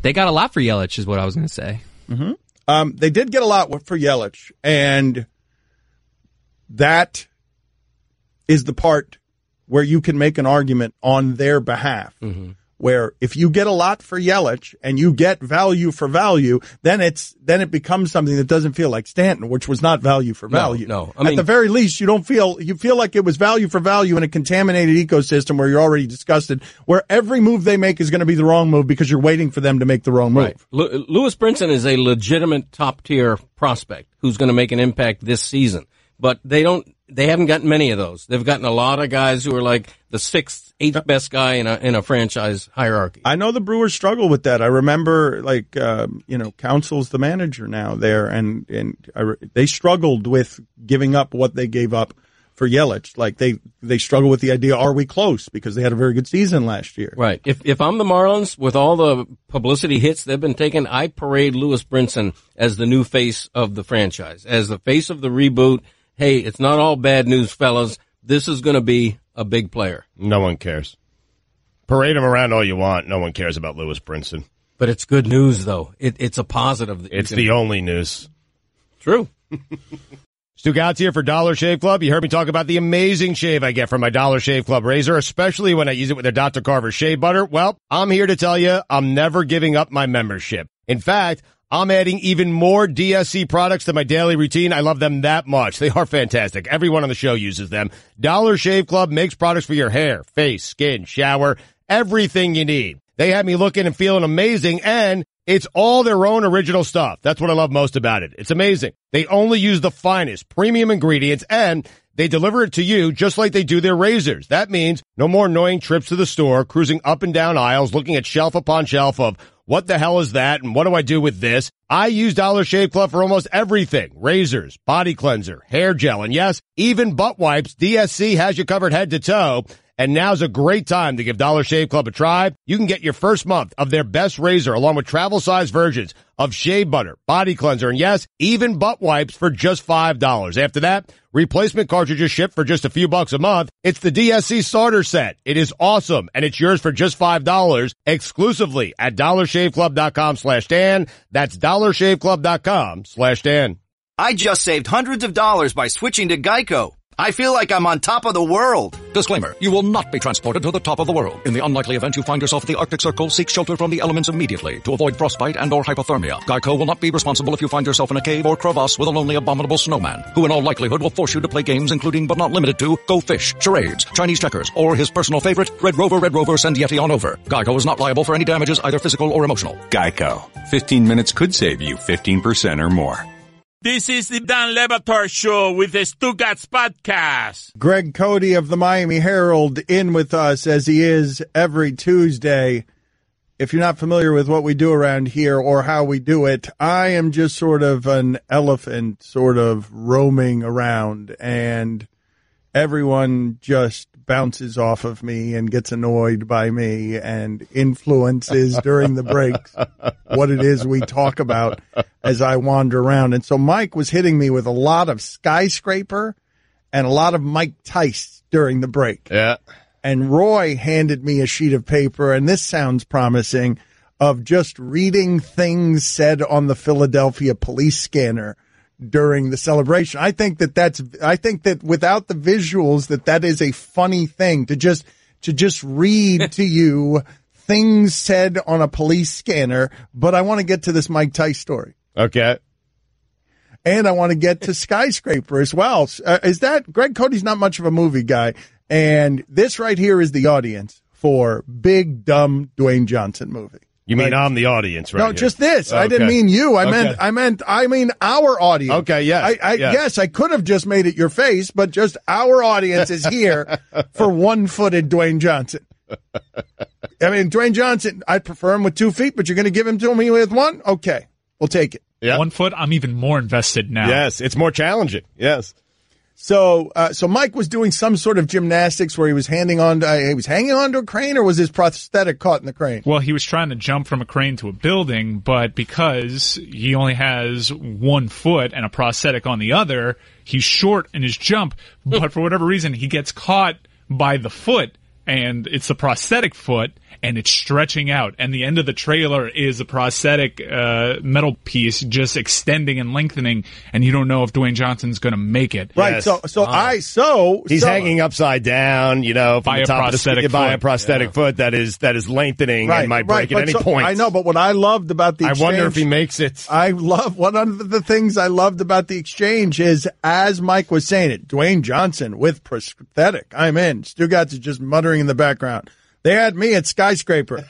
They got a lot for Yelich, is what I was going to say. Mm-hmm. They did get a lot for Yelich, and that is the part where you can make an argument on their behalf. Mm-hmm. Where if you get a lot for Yelich and you get value for value, then it becomes something that doesn't feel like Stanton, which was not value for value. No. At the very least, you feel like it was value for value in a contaminated ecosystem where you're already disgusted, where every move they make is going to be the wrong move because you're waiting for them to make the wrong move. Right. Lewis Brinson is a legitimate top tier prospect who's going to make an impact this season, but they haven't gotten many of those. They've gotten a lot of guys who are like the sixth, eighth best guy in a franchise hierarchy. I know the Brewers struggle with that. I remember, Council's the manager now there, and they struggled with giving up what they gave up for Yelich. Like they struggle with the idea, are we close? Because they had a very good season last year. Right. If I'm the Marlins, with all the publicity hits they've been taking, I parade Lewis Brinson as the new face of the franchise, as the face of the reboot. Hey, it's not all bad news, fellas. This is going to be a big player. No one cares. Parade him around all you want. No one cares about Lewis Brinson. But it's good news, though. It's a positive. It's the only news. True. Stugotz here for Dollar Shave Club. You heard me talk about the amazing shave I get from my Dollar Shave Club razor, especially when I use it with their Dr. Carver shave butter. Well, I'm here to tell you I'm never giving up my membership. In fact, I'm adding even more DSC products to my daily routine. I love them that much. They are fantastic. Everyone on the show uses them. Dollar Shave Club makes products for your hair, face, skin, shower, everything you need. They have me looking and feeling amazing, and it's all their own original stuff. That's what I love most about it. It's amazing. They only use the finest premium ingredients, and they deliver it to you just like they do their razors. That means no more annoying trips to the store, cruising up and down aisles, looking at shelf upon shelf of what the hell is that and what do I do with this? I use Dollar Shave Club for almost everything. Razors, body cleanser, hair gel, and yes, even butt wipes. DSC has you covered head to toe. And now's a great time to give Dollar Shave Club a try. You can get your first month of their best razor along with travel-size versions of shave butter, body cleanser, and yes, even butt wipes for just $5. After that, replacement cartridges ship for just a few bucks a month. It's the DSC starter set. It is awesome, and it's yours for just $5 exclusively at dollarshaveclub.com/Dan. That's dollarshaveclub.com/Dan. I just saved hundreds of dollars by switching to Geico. I feel like I'm on top of the world. Disclaimer, you will not be transported to the top of the world. In the unlikely event you find yourself at the Arctic Circle, seek shelter from the elements immediately to avoid frostbite and or hypothermia. Geico will not be responsible if you find yourself in a cave or crevasse with a lonely abominable snowman, who in all likelihood will force you to play games including but not limited to Go Fish, charades, Chinese checkers, or his personal favorite, Red Rover, send Yeti on over. Geico is not liable for any damages, either physical or emotional. Geico. 15 minutes could save you 15% or more. This is the Dan Le Batard Show with the Stugotz podcast. Greg Cote of the Miami Herald in with us as he is every Tuesday. If you're not familiar with what we do around here or how we do it, I am just sort of an elephant sort of roaming around, and everyone just bounces off of me and gets annoyed by me and influences during the breaks what it is we talk about as I wander around. And so Mike was hitting me with a lot of Skyscraper and a lot of Mike Tice during the break. Yeah. And Roy handed me a sheet of paper, and this sounds promising, of just reading things said on the Philadelphia police scanner during the celebration. I think that without the visuals, that is a funny thing to just read to you things said on a police scanner. But I want to get to this Mike Tice story. Okay. And I want to get to Skyscraper as well. Greg Cote's not much of a movie guy. And this right here is the audience for big, dumb Dwayne Johnson movie. You mean I'm the audience, right? No, here. just this. Okay. I didn't mean you. I Okay. mean our audience. Okay, yes. Yes, I could have just made it your face, but just our audience is here for one-footed Dwayne Johnson. I mean, Dwayne Johnson, I'd prefer him with 2 feet, but you're going to give him to me with one? Okay, we'll take it. Yeah. 1 foot, I'm even more invested now. Yes, it's more challenging. Yes. So Mike was doing some sort of gymnastics where he was hanging on to a crane, or was his prosthetic caught in the crane? Well, he was trying to jump from a crane to a building, but because he only has 1 foot and a prosthetic on the other, he's short in his jump. But for whatever reason, he gets caught by the foot, and it's the prosthetic foot, and it's stretching out. And the end of the trailer is a prosthetic metal piece just extending and lengthening, and you don't know if Dwayne Johnson's going to make it. Right. Yes. He's hanging upside down, from by the a top prosthetic of the, by foot. a prosthetic foot that is lengthening and might break at any point. I know, but what I loved about the exchange, I wonder if he makes it. One of the things I loved about the exchange is, as Mike was saying it, Dwayne Johnson with prosthetic. I'm in. Stugotz is just muttering in the background. They had me at Skyscraper.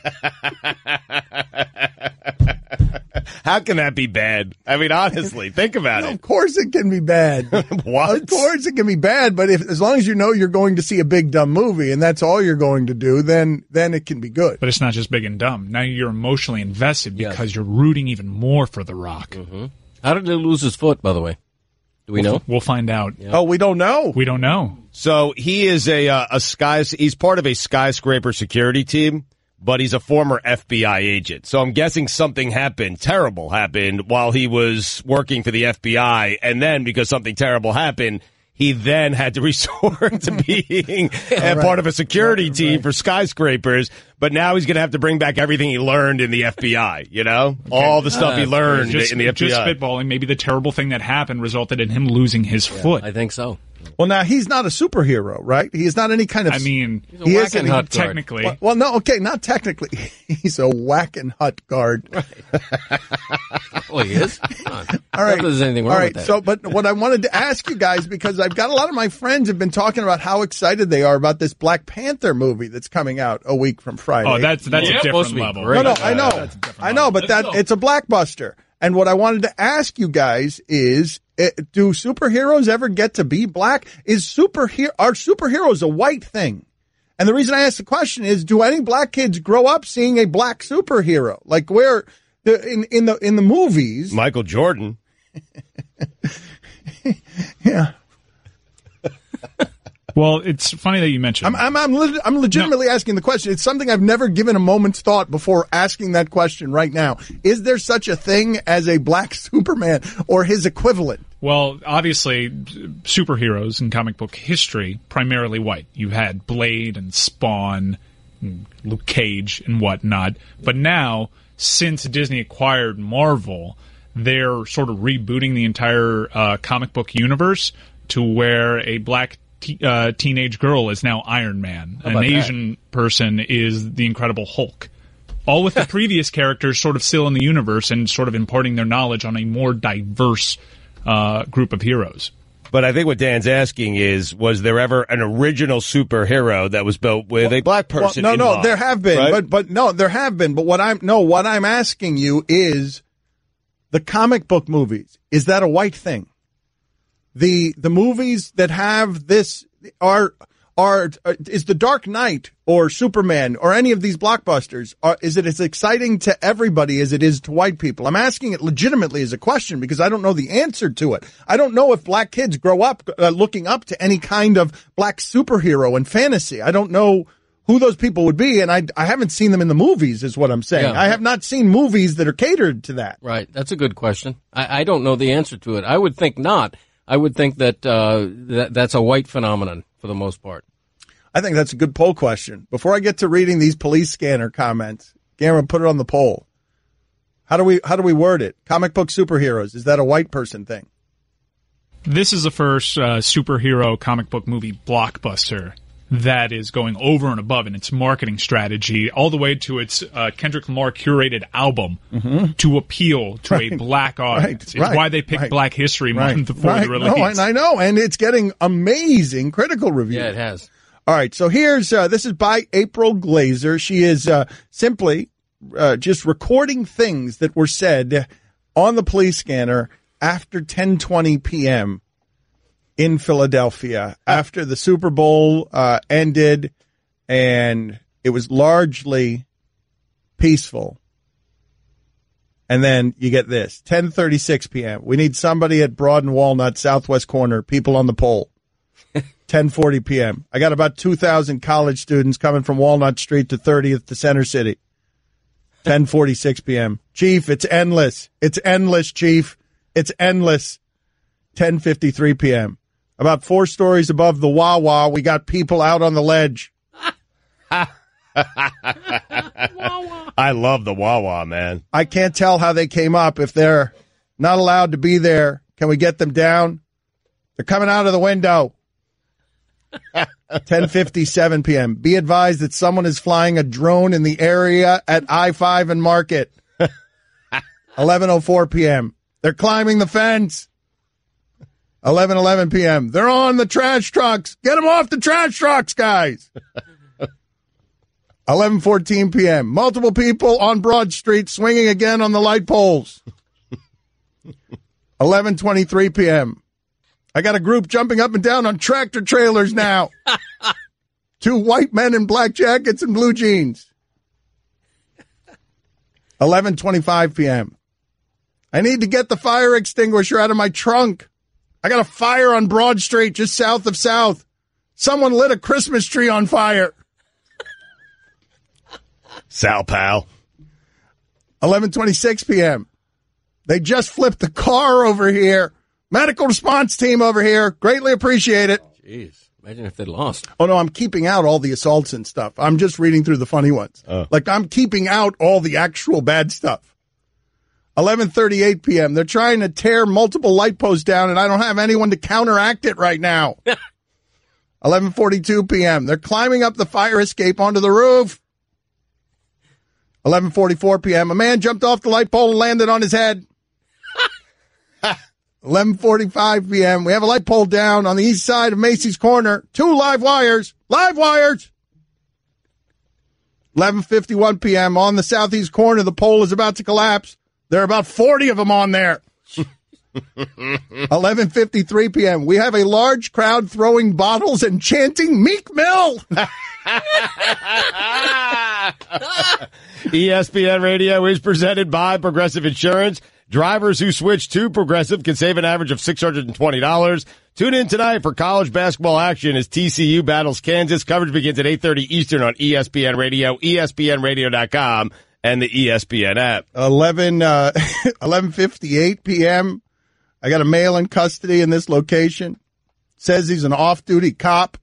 How can that be bad? I mean, honestly, think about it. Of course it can be bad. What? Of course it can be bad, but as long as you know you're going to see a big, dumb movie and that's all you're going to do, then it can be good. But it's not just big and dumb. Now you're emotionally invested because you're rooting even more for The Rock. Mm-hmm. How did he lose his foot, by the way? Do we know? We'll find out. Yeah. Oh, we don't know. We don't know. So he is he's part of a Skyscraper security team, but he's a former FBI agent. So I'm guessing something terrible happened while he was working for the FBI, and then because something terrible happened, he then had to resort to being part of a security team for Skyscrapers, but now he's going to have to bring back everything he learned in the FBI, all the stuff he learned in the FBI. Just spitballing, maybe the terrible thing that happened resulted in him losing his foot. I think so. Well, now, he's not a superhero, right? He is not any kind of... I mean, he is technically. Well, no, okay, not technically. He's a whack and hut guard. Right. Well, he is. All right. Not that there's anything wrong with that. So, but what I wanted to ask you guys, because I've got a lot of my friends have been talking about how excited they are about this Black Panther movie that's coming out a week from Friday. Oh, that's a different level. No, I know, but it's a blockbuster. And what I wanted to ask you guys is, do superheroes ever get to be black? Are superheroes a white thing? And the reason I ask the question is, do any black kids grow up seeing a black superhero? Like where in the movies? Michael Jordan. Yeah. Well, it's funny that you mentioned. I'm legitimately asking the question. It's something I've never given a moment's thought before asking that question right now. Is there such a thing as a black Superman or his equivalent? Well, obviously, superheroes in comic book history, primarily white. You've had Blade and Spawn, and Luke Cage and whatnot. But now, since Disney acquired Marvel, they're sort of rebooting the entire comic book universe to where a black teenage girl is now Iron Man. An Asian person is the Incredible Hulk. All with the previous characters sort of still in the universe and sort of imparting their knowledge on a more diverse group of heroes. But I think what Dan's asking is, was there ever an original superhero that was built with a black person? No, there have been, right? but there have been. But what I'm asking you is, the comic book movies, is that a white thing? The movies that have this is the Dark Knight or Superman or any of these blockbusters, is it as exciting to everybody as it is to white people? I'm asking it legitimately as a question because I don't know the answer to it. I don't know if black kids grow up looking up to any kind of black superhero in fantasy. I don't know who those people would be, and I haven't seen them in the movies, is what I'm saying. Yeah. I have not seen movies that are catered to that. Right. That's a good question. I don't know the answer to it. I would think not. I would think that that's a white phenomenon for the most part. I think that's a good poll question. Before I get to reading these police scanner comments, Gamera, put it on the poll. How do we word it? Comic book superheroes. Is that a white person thing? This is the first superhero comic book movie blockbuster that is going over and above in its marketing strategy, all the way to its Kendrick Lamar curated album to appeal to a black audience. It's why they picked Black History Month for the release. No, and I know, and it's getting amazing critical reviews. Yeah, it has. All right, so here's this is by April Glazer. She is simply just recording things that were said on the police scanner after 10:20 p.m. in Philadelphia after the Super Bowl ended, and it was largely peaceful. And then you get this, 10:36 p.m. We need somebody at Broad and Walnut, southwest corner, people on the pole. 10:40 p.m. I got about 2,000 college students coming from Walnut Street to 30th to Center City. 10:46 p.m. Chief, it's endless. It's endless, Chief. It's endless. 10:53 p.m. About 4 stories above the Wawa, we got people out on the ledge. I love the Wawa, man. I can't tell how they came up. If they're not allowed to be there, can we get them down? They're coming out of the window. 10:57 p.m. Be advised that someone is flying a drone in the area at I-5 and Market. 11:04 p.m. They're climbing the fence. 11:11 p.m. They're on the trash trucks. Get them off the trash trucks, guys. 11:14 p.m. Multiple people on Broad Street swinging again on the light poles. 11:23 p.m. I got a group jumping up and down on tractor trailers now. 2 white men in black jackets and blue jeans. 11:25 p.m. I need to get the fire extinguisher out of my trunk. I got a fire on Broad Street just south of South. Someone lit a Christmas tree on fire. Sal Pal. 11:26 p.m. They just flipped the car over here. Medical response team over here. Greatly appreciate it. Jeez. Imagine if they lost. Oh, no, I'm keeping out all the assaults and stuff. I'm just reading through the funny ones. Like, I'm keeping out all the actual bad stuff. 11:38 p.m. They're trying to tear multiple light posts down, and I don't have anyone to counteract it right now. 11:42 p.m. They're climbing up the fire escape onto the roof. 11:44 p.m. A man jumped off the light pole and landed on his head. 11:45 p.m. We have a light pole down on the east side of Macy's Corner. 2 live wires. Live wires. 11:51 p.m. On the southeast corner, the pole is about to collapse. There are about 40 of them on there. 11:53 p.m. We have a large crowd throwing bottles and chanting Meek Mill. ESPN Radio is presented by Progressive Insurance. Drivers who switch to Progressive can save an average of $620. Tune in tonight for college basketball action as TCU battles Kansas. Coverage begins at 8:30 Eastern on ESPN Radio, ESPNRadio.com, and the ESPN app. 11:58 p.m. I got a male in custody in this location. Says he's an off-duty cop.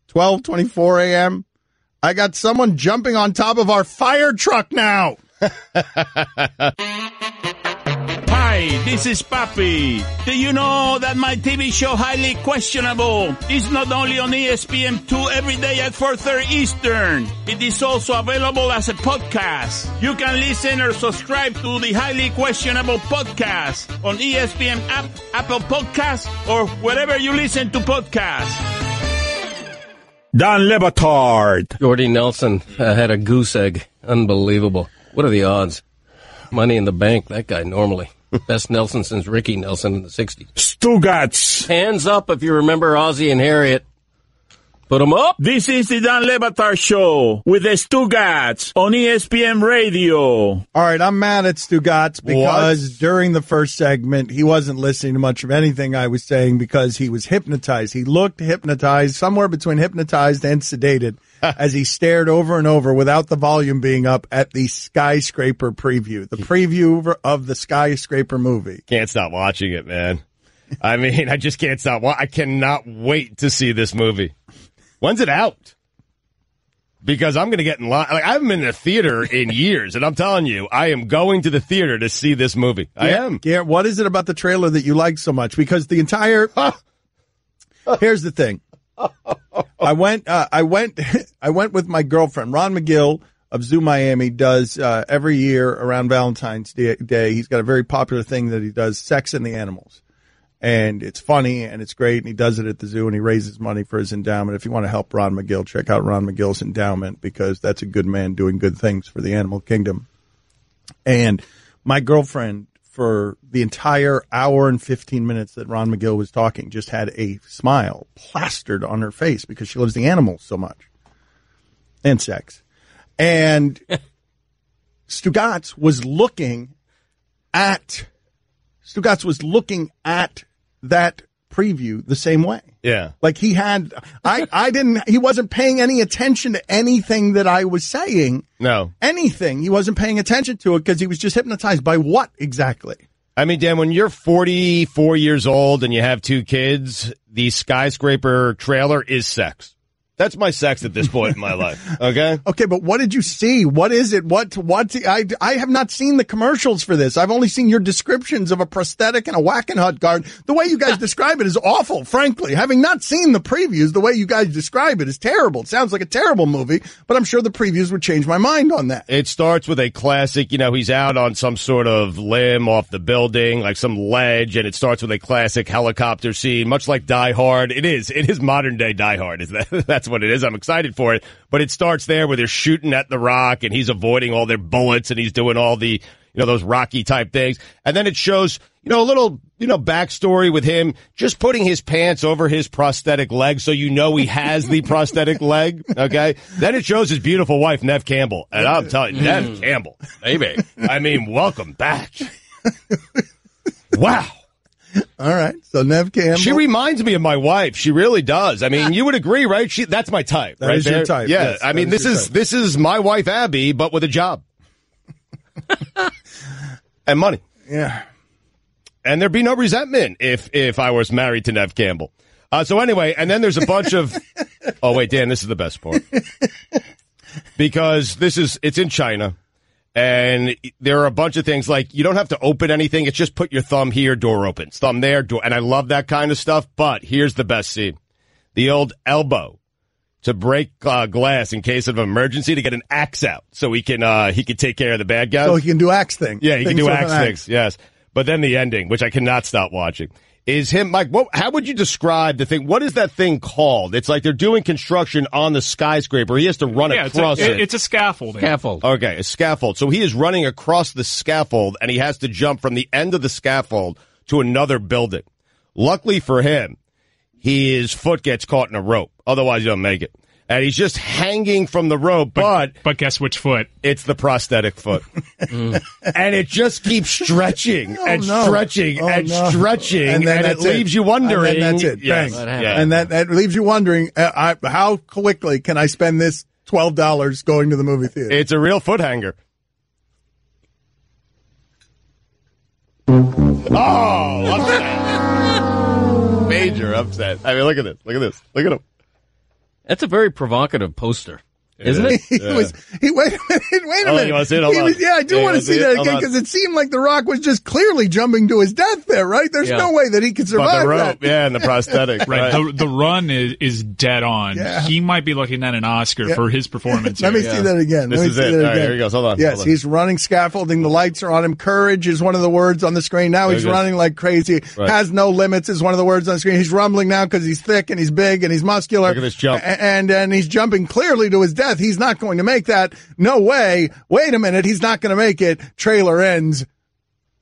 12:24 a.m. I got someone jumping on top of our fire truck now. Hi, this is Papi. Do you know that my TV show Highly Questionable is not only on ESPN2 every day at 4:30 Eastern, it is also available as a podcast. You can listen or subscribe to the Highly Questionable podcast on ESPN app, Apple Podcasts, or wherever you listen to podcasts. Don Batard. Jordy Nelson had a goose egg. Unbelievable. What are the odds? Money in the bank, that guy normally. Best Nelson since Ricky Nelson in the 60s. Stugotz. Hands up if you remember Ozzie and Harriet. Put them up. This is the Don Batard Show with the Stugotz on ESPN Radio. All right, I'm mad at Stugotz because during the first segment, he wasn't listening to much of anything I was saying because he was hypnotized. He looked hypnotized, somewhere between hypnotized and sedated, as he stared over and over without the volume being up at the Skyscraper preview, the preview of the Skyscraper movie. Can't stop watching it, man. I mean, I just can't stop. I cannot wait to see this movie. When's it out? because I'm going to get in line. Like, I haven't been in a theater in years, and I'm telling you, I am going to the theater to see this movie. I am. Garrett, what is it about the trailer that you like so much? Because the entire here's the thing. I went with my girlfriend. Ron McGill of Zoo Miami does every year around Valentine's Day. He's got a very popular thing that he does, Sex and the Animals. And it's funny and it's great, and he does it at the zoo, and he raises money for his endowment. If you want to help Ron McGill, check out Ron McGill's endowment, because that's a good man doing good things for the animal kingdom. And my girlfriend, for the entire hour and 15 minutes that Ron McGill was talking, just had a smile plastered on her face because she loves the animals so much. And sex. And Stugotz was looking at that preview the same way. Yeah. Like he wasn't paying any attention to anything that I was saying. No. Anything. He wasn't paying attention to it because he was just hypnotized by what exactly? I mean, Dan, when you're 44 years old and you have 2 kids, the Skyscraper trailer is sex. That's my sex at this point in my life. Okay. Okay, but what did you see? What is it? I have not seen the commercials for this. I've only seen your descriptions of a prosthetic and a Whack-and-Hut guard. The way you guys describe it is awful, frankly. Having not seen the previews, the way you guys describe it is terrible. It sounds like a terrible movie, but I'm sure the previews would change my mind on that. It starts with a classic, he's out on some sort of limb off the building, like some ledge, and it starts with a classic helicopter scene, much like Die Hard. It is modern day Die Hard. That's what it is. I'm excited for it. But it starts there where they're shooting at the Rock and he's avoiding all their bullets and he's doing all the, those Rocky type things. And then it shows, a little, backstory with him just putting his pants over his prosthetic leg so he has the prosthetic leg. Okay. Then it shows his beautiful wife, Neve Campbell. And I'm telling you, Neve Campbell, baby. I mean, welcome back. Wow. All right. So Neve Campbell. She reminds me of my wife. She really does. I mean, you would agree, right? That's my type. That right is there. your type. Yeah. Yes, I mean, this is my wife, Abby, but with a job. And money. Yeah. And there'd be no resentment if I was married to Neve Campbell. So anyway, and then there's a bunch of, oh wait, Dan, this is the best part. Because it's in China. And there are a bunch of things like you don't have to open anything. It's just put your thumb here, door opens. Thumb there, door. And I love that kind of stuff. But here's the best scene. The old elbow to break glass in case of emergency to get an axe out so he can take care of the bad guys. So he can do axe things. Yeah, he can do axe things. Yes. But then the ending, which I cannot stop watching, is him, Mike, how would you describe the thing? What is that thing called? It's like they're doing construction on the skyscraper. He has to run across it. It's a scaffold. Scaffold. Okay, a scaffold. So he is running across the scaffold, and he has to jump from the end of the scaffold to another building. Luckily for him, his foot gets caught in a rope. Otherwise, he don't make it. And he's just hanging from the rope, but guess which foot? It's the prosthetic foot. And it just keeps stretching and stretching and stretching, and it leaves you wondering. And then that's it. Yes. And that leaves you wondering, how quickly can I spend this $12 going to the movie theater? It's a real foot hanger. Oh, upset. Major upset. I mean, look at this. Look at this. Look at him. That's a very provocative poster, isn't it? Wait a minute. You want to see it? Hold on. I do want to see that again because it seemed like The Rock was just clearly jumping to his death there, right? There's no way that he could survive the rope, that. Yeah, and the prosthetic. Right. The run is dead on. Yeah. He might be looking at an Oscar for his performance. Let me see that again. This is it. All right, here he goes. Hold on. Yes, hold on. he's running scaffolding. The lights are on him. Courage is one of the words on the screen. Now he's running like crazy. Right. Has no limits is one of the words on the screen. He's rumbling now because he's thick and he's big and he's muscular. Look at this jump. And he's jumping clearly to his death. He's not going to make that. No way. Wait a minute. He's not going to make it. Trailer ends.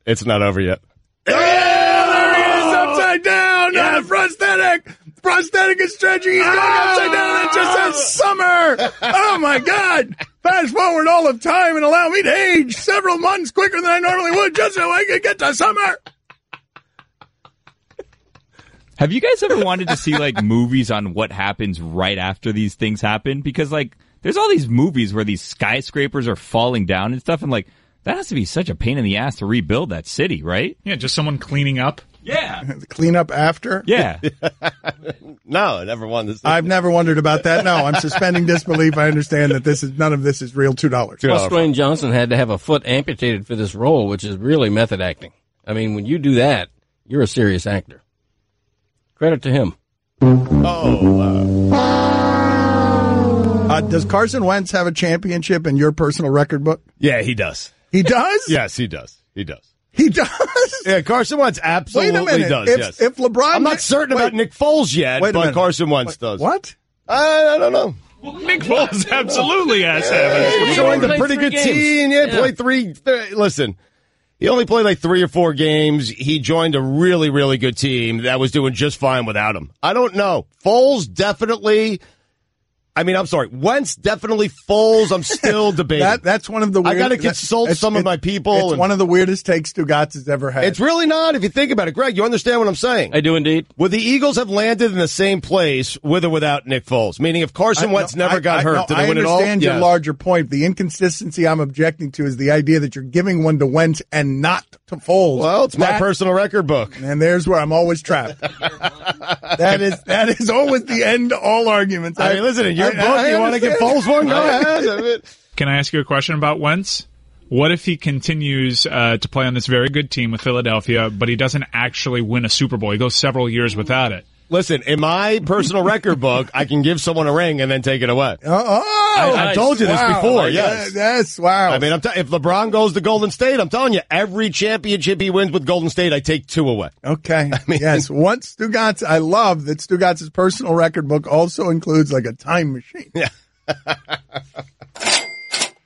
It's not over yet. Oh, there he is, upside down. Yes. Prosthetic. Prosthetic is stretching. He's going upside down. It just says summer. Oh, my God. Fast forward all of time and allow me to age several months quicker than I normally would just so I can get to summer. Have you guys ever wanted to see, like, movies on what happens right after these things happen? Because, like, there's all these movies where these skyscrapers are falling down and stuff, and, like, that has to be such a pain in the ass to rebuild that city, right? Yeah, just someone cleaning up. Yeah. Clean up after? Yeah. No, I never won this. I've never wondered about that. No, I'm suspending disbelief. I understand that none of this is real $2. Plus, Dwayne Johnson had to have a foot amputated for this role, which is really method acting. I mean, when you do that, you're a serious actor. Credit to him. Does Carson Wentz have a championship in your personal record book? Yeah, he does. He does? Yes, he does. He does. He does? Yeah, Carson Wentz absolutely does, yes. If LeBron... I'm not certain about Nick Foles yet, but Carson Wentz does. What? I don't know. Nick Foles absolutely has to. He joined a pretty good team. Yeah, played three. Listen, he only played like 3 or 4 games. He joined a really, really good team that was doing just fine without him. I don't know. Foles definitely... I'm sorry. Wentz definitely. Foles, I'm still debating. That's one of the weird... I got to consult some of my people. It's one of the weirdest takes Stugotz has ever had. It's really not, if you think about it. Greg, you understand what I'm saying? I do indeed. Would the Eagles have landed in the same place with or without Nick Foles? Meaning if Carson Wentz never got hurt, did they win it all? I understand your larger point. The inconsistency I'm objecting to is the idea that you're giving one to Wentz and not to Foles. Well, it's my personal record book. And there's where I'm always trapped. That is always the end to all arguments. I mean, listen, in your book, you want to give Foles one? Go ahead. Can I ask you a question about Wentz? What if he continues to play on this very good team with Philadelphia, but he doesn't actually win a Super Bowl? He goes several years without it. Listen, in my personal record book, I can give someone a ring and then take it away. I told you this before, yes. Yes, wow. I mean, if LeBron goes to Golden State, I'm telling you, every championship he wins with Golden State, I take 2 away. Okay. Yes, once Stugotz, I love that Stugotz's personal record book also includes like a time machine. Yeah.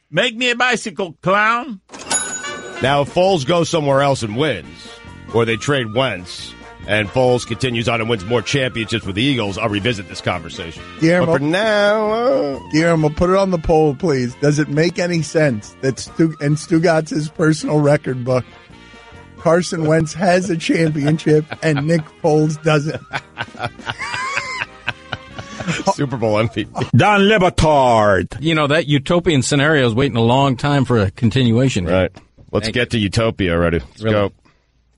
Make me a bicycle, clown. Now, if Foles goes somewhere else and wins, or they trade Wentz, and Foles continues on and wins more championships with the Eagles, I'll revisit this conversation. Guillermo, but for now... Guillermo, put it on the poll, please. Does it make any sense that in Stugotz's personal record book, Carson Wentz has a championship and Nick Foles doesn't? Super Bowl MVP. Don Le Batard. You know, that utopian scenario is waiting a long time for a continuation. Right. Let's get to Utopia already. Let's go.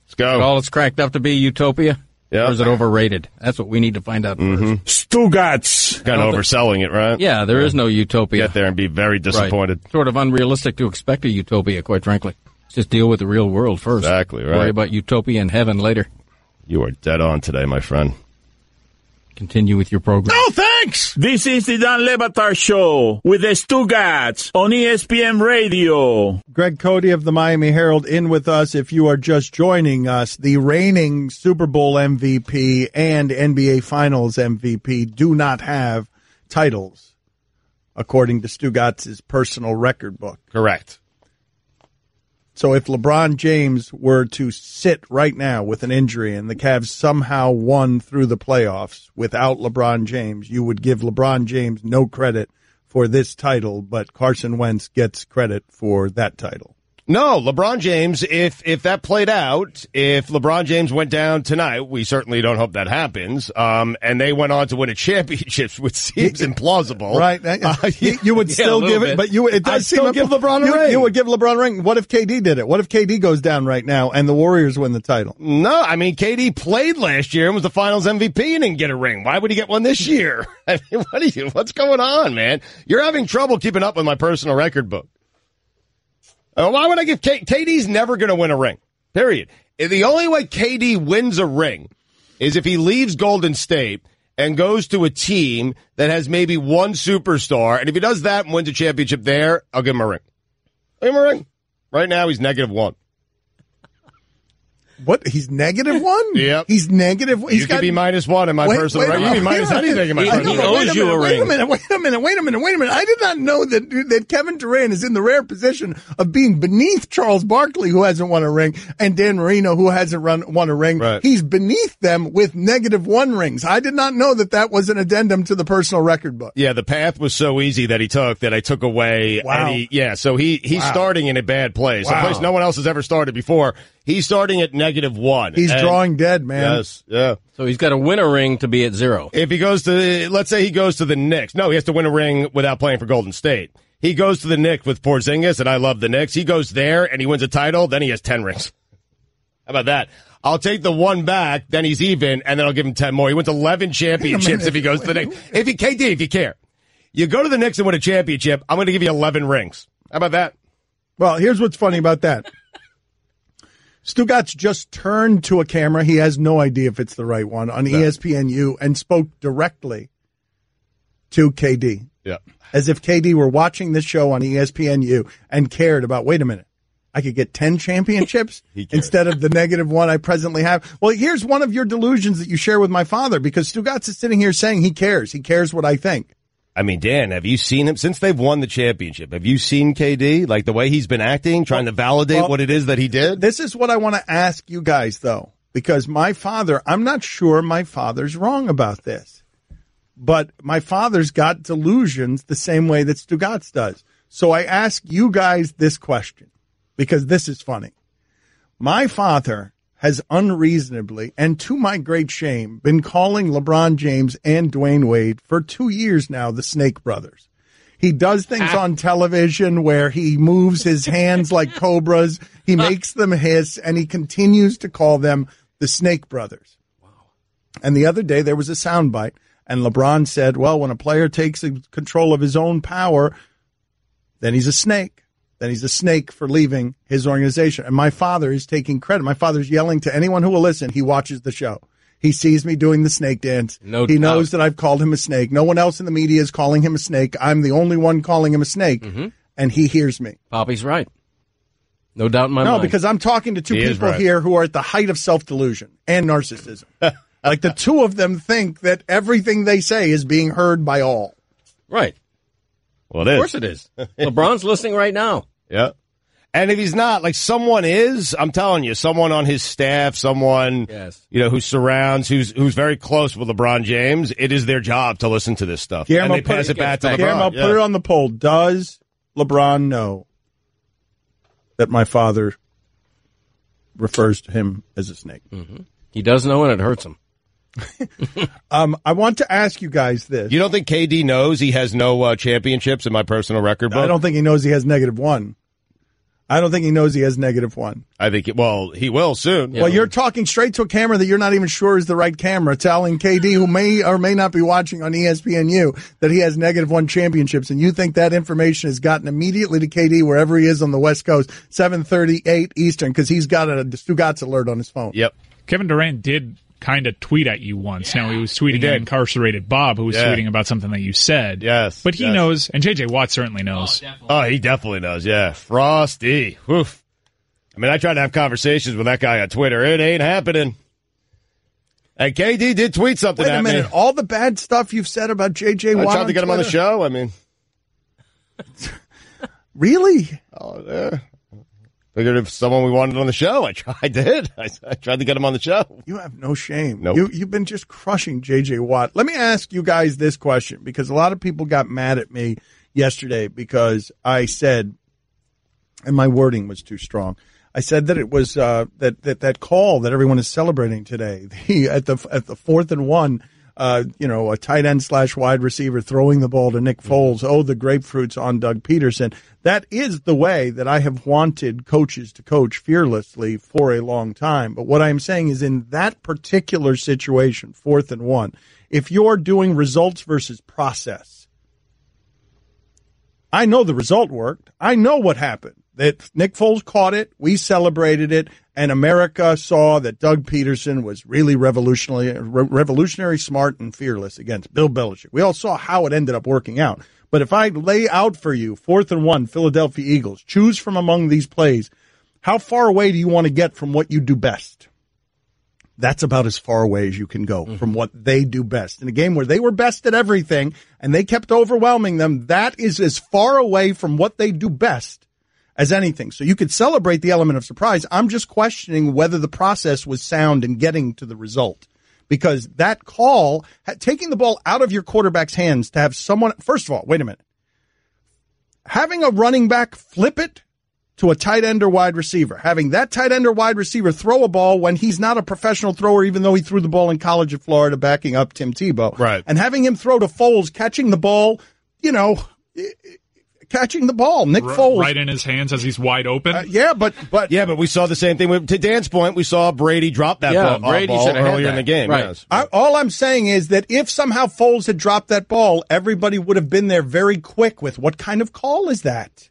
Let's go. All it's cracked up to be Utopia? Yeah. Or is it overrated? That's what we need to find out first. Stugotz. Kind of overselling it, right? Yeah, there is no Utopia. Get there and be very disappointed. Right. Sort of unrealistic to expect a Utopia, quite frankly. Just deal with the real world first. Exactly, right. Worry about Utopia and heaven later. You are dead on today, my friend. Continue with your program. No, thanks! This is the Don Le Batard Show with the Stugotz on ESPN Radio. Greg Cote of the Miami Herald in with us. If you are just joining us, the reigning Super Bowl MVP and NBA Finals MVP do not have titles, according to Stugotz's personal record book. Correct. So if LeBron James were to sit right now with an injury and the Cavs somehow won through the playoffs without LeBron James, you would give LeBron James no credit for this title, but Carson Wentz gets credit for that title. No, LeBron James, if that played out, if LeBron James went down tonight, we certainly don't hope that happens, and they went on to win a championship, which seems implausible. Right. You would still give it, but it does seem give LeBron a ring. You would give LeBron a ring. What if KD did it? What if KD goes down right now and the Warriors win the title? No, I mean, KD played last year and was the finals MVP and didn't get a ring. Why would he get one this year? I mean, what's going on, man? You're having trouble keeping up with my personal record book. Why would I give KD's never going to win a ring, period. The only way KD wins a ring is if he leaves Golden State and goes to a team that has maybe one superstar, and if he does that and wins a championship there, I'll give him a ring. I'll give him a ring. Right now, he's -1. What? He's -1? Yep. He's negative. You could be -1 in my personal record. You can be minus anything in my personal record. He owes you a ring. Wait a minute. I did not know that Kevin Durant is in the rare position of being beneath Charles Barkley, who hasn't won a ring, and Dan Marino, who hasn't won a ring. Right. He's beneath them with -1 rings. I did not know that was an addendum to the personal record book. Yeah, the path was so easy that he took that I took away. Wow. And so he's starting in a bad place, a place no one else has ever started before. He's starting at -1. He's drawing dead, man. Yes, yeah. So he's got to win a ring to be at 0. If he goes to, let's say he goes to the Knicks. No, he has to win a ring without playing for Golden State. He goes to the Knicks with Porzingis, and I love the Knicks. He goes there and he wins a title, then he has 10 rings. How about that? I'll take the one back, then he's even, and then I'll give him 10 more. He wins 11 championships if he goes to the Knicks. KD, if you care. You go to the Knicks and win a championship, I'm going to give you 11 rings. How about that? Well, here's what's funny about that. Stugotz just turned to a camera. He has no idea if it's the right one on ESPNU and spoke directly to KD. Yeah. As if KD were watching this show on ESPNU and cared about, wait a minute, I could get 10 championships instead of the -1 I presently have. Well, here's one of your delusions that you share with my father, because Stugotz is sitting here saying he cares. He cares what I think. I mean, Dan, have you seen him since they've won the championship? Have you seen KD, like the way he's been acting, trying to validate what it is that he did? This is what I want to ask you guys, though, because my father, I'm not sure my father's wrong about this, but my father's got delusions the same way that Stugotz does. So I ask you guys this question, because this is funny. My father has unreasonably, and to my great shame, been calling LeBron James and Dwayne Wade for 2 years now the Snake Brothers. He does things on television where he moves his hands like cobras, he makes them hiss, and he continues to call them the Snake Brothers. Wow. And the other day there was a soundbite, and LeBron said, well, when a player takes control of his own power, then he's a snake. Then he's a snake for leaving his organization. And my father is taking credit. My father's yelling to anyone who will listen. He watches the show. He sees me doing the snake dance. He knows that I've called him a snake. No one else in the media is calling him a snake. I'm the only one calling him a snake. Mm-hmm. And he hears me. Poppy's right. No doubt in my mind. No, because I'm talking to two people here who are at the height of self-delusion and narcissism. Like the two of them think that everything they say is being heard by all. Right. Well, it is. Of course it is. LeBron's listening right now. Yeah. And if he's not, like someone is, I'm telling you, someone on his staff, someone, who surrounds, who's very close with LeBron James, it is their job to listen to this stuff. Guillermo, and they pass it back to LeBron. Guillermo, put it on the poll. Does LeBron know that my father refers to him as a snake? Mm-hmm. He does know, and it hurts him. I want to ask you guys this. You don't think KD knows he has no championships in my personal record book? I don't think he knows he has -1. I don't think he knows he has -1. I think, he will soon. Well, you're talking straight to a camera that you're not even sure is the right camera, telling KD, who may or may not be watching on ESPNU, that he has -1 championships, and you think that information has gotten immediately to KD wherever he is on the West Coast, 7:38 Eastern, because he's got a Stugotz alert on his phone. Yep. Kevin Durant did kind of tweet at you once. Now, he was tweeting at incarcerated Bob, who was tweeting about something that you said. Yes. But he knows, and J.J. Watt certainly knows. He definitely knows, yeah. Frosty. Woof. I mean, I tried to have conversations with that guy on Twitter. It ain't happening. And KD did tweet something at me. Wait a minute. All the bad stuff you've said about J.J. Watt I tried to get him on the show. I mean. Really? Oh, yeah. Figured if someone we wanted on the show, I did. I tried to get him on the show. You have no shame. Nope. You've been just crushing J.J. Watt. Let me ask you guys this question, because a lot of people got mad at me yesterday because I said, and my wording was too strong, I said that it was that call that everyone is celebrating today, at the 4th and 1, a tight end / wide receiver throwing the ball to Nick Foles. Oh, the grapefruits on Doug Peterson. That is the way that I have wanted coaches to coach fearlessly for a long time. But what I'm saying is, in that particular situation, 4th and 1, if you're doing results versus process, I know the result worked. I know what happened. That Nick Foles caught it, we celebrated it, and America saw that Doug Peterson was really revolutionary, smart, and fearless against Bill Belichick. We all saw how it ended up working out. But if I lay out for you 4th and 1, Philadelphia Eagles, choose from among these plays, how far away do you want to get from what you do best? That's about as far away as you can go from what they do best. In a game where they were best at everything and they kept overwhelming them, that is as far away from what they do best as anything. So you could celebrate the element of surprise. I'm just questioning whether the process was sound in getting to the result. Because that call, taking the ball out of your quarterback's hands to have someone, first of all, wait a minute. Having a running back flip it to a tight end or wide receiver, having that tight end or wide receiver throw a ball when he's not a professional thrower, even though he threw the ball in college at Florida backing up Tim Tebow. Right. And having him throw to Foles, catching the ball, catching the ball. Nick Foles. Right in his hands as he's wide open. But we saw the same thing. To Dan's point, we saw Brady drop that ball earlier in the game. Right. Yes. All I'm saying is that if somehow Foles had dropped that ball, everybody would have been there very quick with what kind of call is that?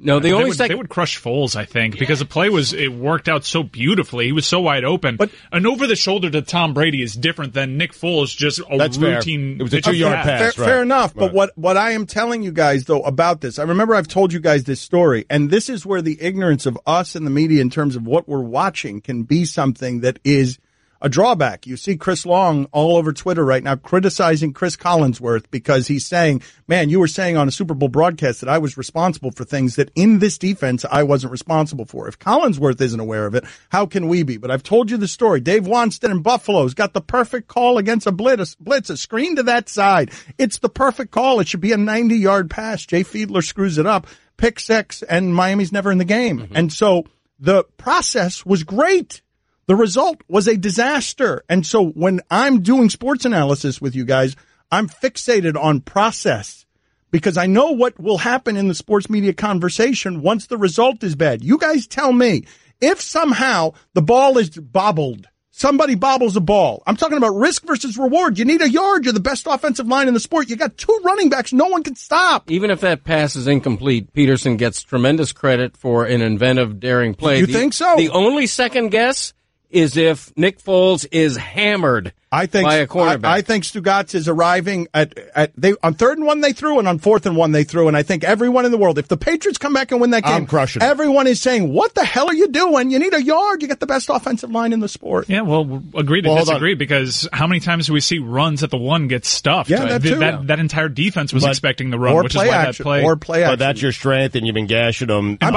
No, they would crush Foles, I think, because the play worked out so beautifully. He was so wide open. But an over the shoulder to Tom Brady is different than Nick Foles, just a routine. Fair. It was a 2-yard pass. Fair enough. Right. But what I am telling you guys though about this, I remember I've told you guys this story, and this is where the ignorance of us and the media in terms of what we're watching can be something that is a drawback. You see Chris Long all over Twitter right now criticizing Chris Collinsworth because he's saying, man, you were saying on a Super Bowl broadcast that I was responsible for things that in this defense I wasn't responsible for. If Collinsworth isn't aware of it, how can we be? But I've told you the story. Dave Wannstedt in Buffalo's got the perfect call against a blitz, a screen to that side. It's the perfect call. It should be a 90-yard pass. Jay Fiedler screws it up, pick 6, and Miami's never in the game. Mm-hmm. And so the process was great. The result was a disaster. And so when I'm doing sports analysis with you guys, I'm fixated on process because I know what will happen in the sports media conversation once the result is bad. You guys tell me if somehow the ball is bobbled, somebody bobbles a ball. I'm talking about risk versus reward. You need a yard. You're the best offensive line in the sport. You got 2 running backs. No one can stop. Even if that pass is incomplete, Peterson gets tremendous credit for an inventive, daring play. You think so? The only second guess is if Nick Foles is hammered by a cornerback. I think Stugotz is arriving on 3rd and 1 they threw, and on 4th and 1 they threw, and I think everyone in the world, if the Patriots come back and win that game, I'm crushing it. Everyone is saying, what the hell are you doing? You need a yard. You got the best offensive line in the sport. Yeah, well, agree to disagree, because how many times do we see runs at the 1 get stuffed? Yeah, that entire defense was expecting the run, which is why that play. Or play action. But that's your strength, and you've been gashing them. And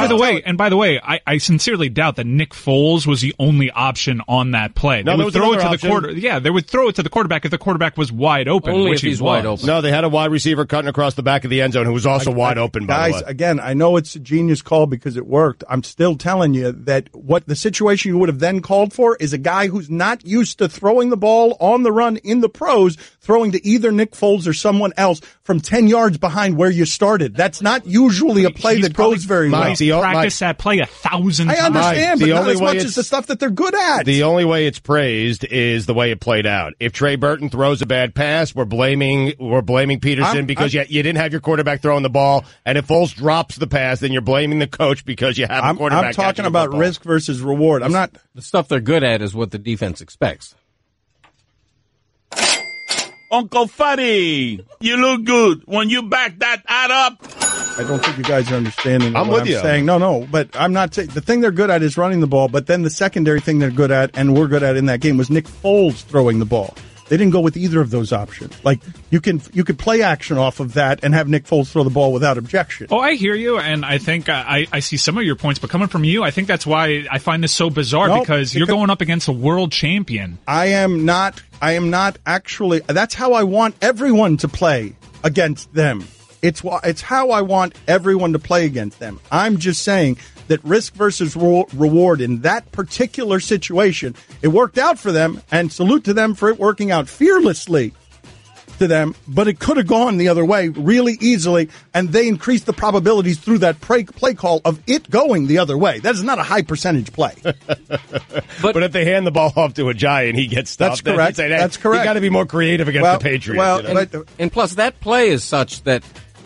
by the way, I sincerely doubt that Nick Foles was the only option on that play. No, they would throw it to the quarter. Yeah, they would throw it to the quarterback if the quarterback was wide open. Only which if he's wide open. No, they had a wide receiver cutting across the back of the end zone who was also wide open, by the way. Guys, again, I know it's a genius call because it worked. I'm still telling you that what the situation you would have then called for is a guy who's not used to throwing the ball on the run in the pros, throwing to either Nick Foles or someone else from 10 yards behind where you started. That's not usually a play that goes very well. He's practiced that play 1,000 times. I understand, but not as much as the stuff that they're good at. The only way it's praised is the way it played out. If Trey Burton throws a bad pass, we're blaming Peterson because you didn't have your quarterback throwing the ball. And if Foles drops the pass, then you're blaming the coach because you have a quarterback. I'm talking about risk versus reward. I'm not. The stuff they're good at is what the defense expects. Uncle Fuddy, you look good. When you back that ad up. I don't think you guys are understanding I'm what with I'm you. saying. No, but I'm not saying the thing they're good at is running the ball, but then the secondary thing they're good at and we're good at in that game was Nick Foles throwing the ball. They didn't go with either of those options. Like you could play action off of that and have Nick Foles throw the ball without objection. Oh, I hear you, and I think I see some of your points, but coming from you, I think that's why I find this so bizarre because you're going up against a world champion. I am not actually. That's how I want everyone to play against them. It's how I want everyone to play against them. I'm just saying that risk versus reward in that particular situation, it worked out for them, and salute to them for it working out fearlessly to them, but it could have gone the other way really easily, and they increased the probabilities through that play call of it going the other way. That is not a high percentage play. but if they hand the ball off to a giant, he gets stopped. That's correct. That's correct. You got to be more creative against the Patriots. And plus, that play is such that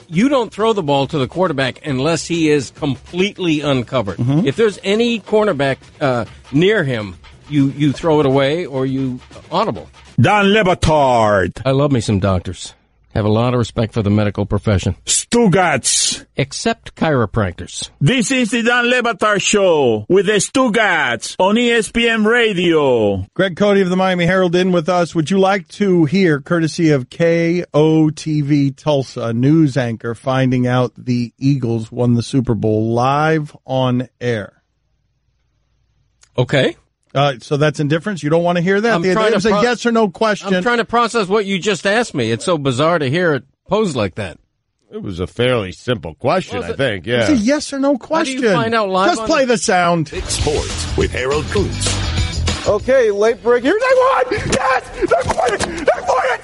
you don't throw the ball to the quarterback unless he is completely uncovered. Mm-hmm. If there's any cornerback near him, you throw it away or you audible. Don Batard. I love me some doctors. Have a lot of respect for the medical profession. Stugotz. Except chiropractors. This is the Don Batard Show with the Stugotz on ESPN Radio. Greg Cote of the Miami Herald in with us. Would you like to hear, courtesy of KOTV Tulsa, news anchor finding out the Eagles won the Super Bowl live on air? Okay. So that's indifference? You don't want to hear that? It was a yes or no question. I'm trying to process what you just asked me. It's so bizarre to hear it posed like that. It was a fairly simple question, I think. Yeah. It's a yes or no question. How do you find out live? Just play the sound. It's sports with Harold Kuntz. Okay, late break. Here they won! Yes! They won it! They won it!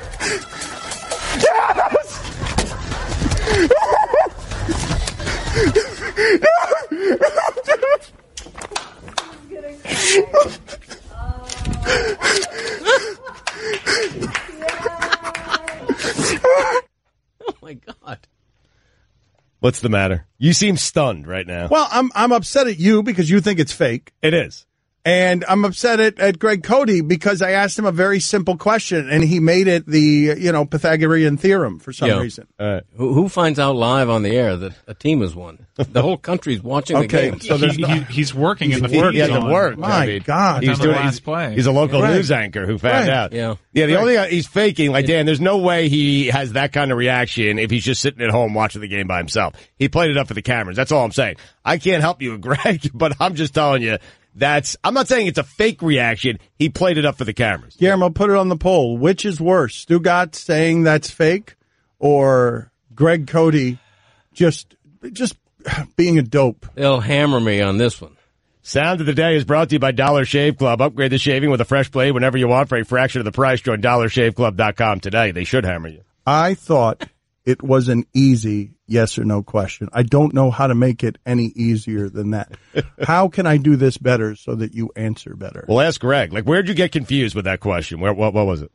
Yes! Oh my God. What's the matter? You seem stunned right now. Well, I'm upset at you because you think it's fake. It is. And I'm upset at Greg Cote because I asked him a very simple question and he made it the, Pythagorean theorem for some reason. Who finds out live on the air that a team has won? The whole country's watching the game. So he's working in the work. He had to work. My God. He's a local news anchor who found out. Yeah. Yeah, the only he's faking, like Dan, there's no way he has that kind of reaction if he's just sitting at home watching the game by himself. He played it up for the cameras. That's all I'm saying. I can't help you, Greg, but I'm just telling you. I'm not saying it's a fake reaction. He played it up for the cameras. Guillermo, put it on the poll. Which is worse, Stugotz saying that's fake or Greg Cote just being a dope? They'll hammer me on this one. Sound of the Day is brought to you by Dollar Shave Club. Upgrade the shaving with a fresh blade whenever you want for a fraction of the price. Join DollarShaveClub.com today. They should hammer you. I thought it was an easy yes or no question. I don't know how to make it any easier than that. How can I do this better so that you answer better? Well, ask Greg. Like, where'd you get confused with that question? What was it?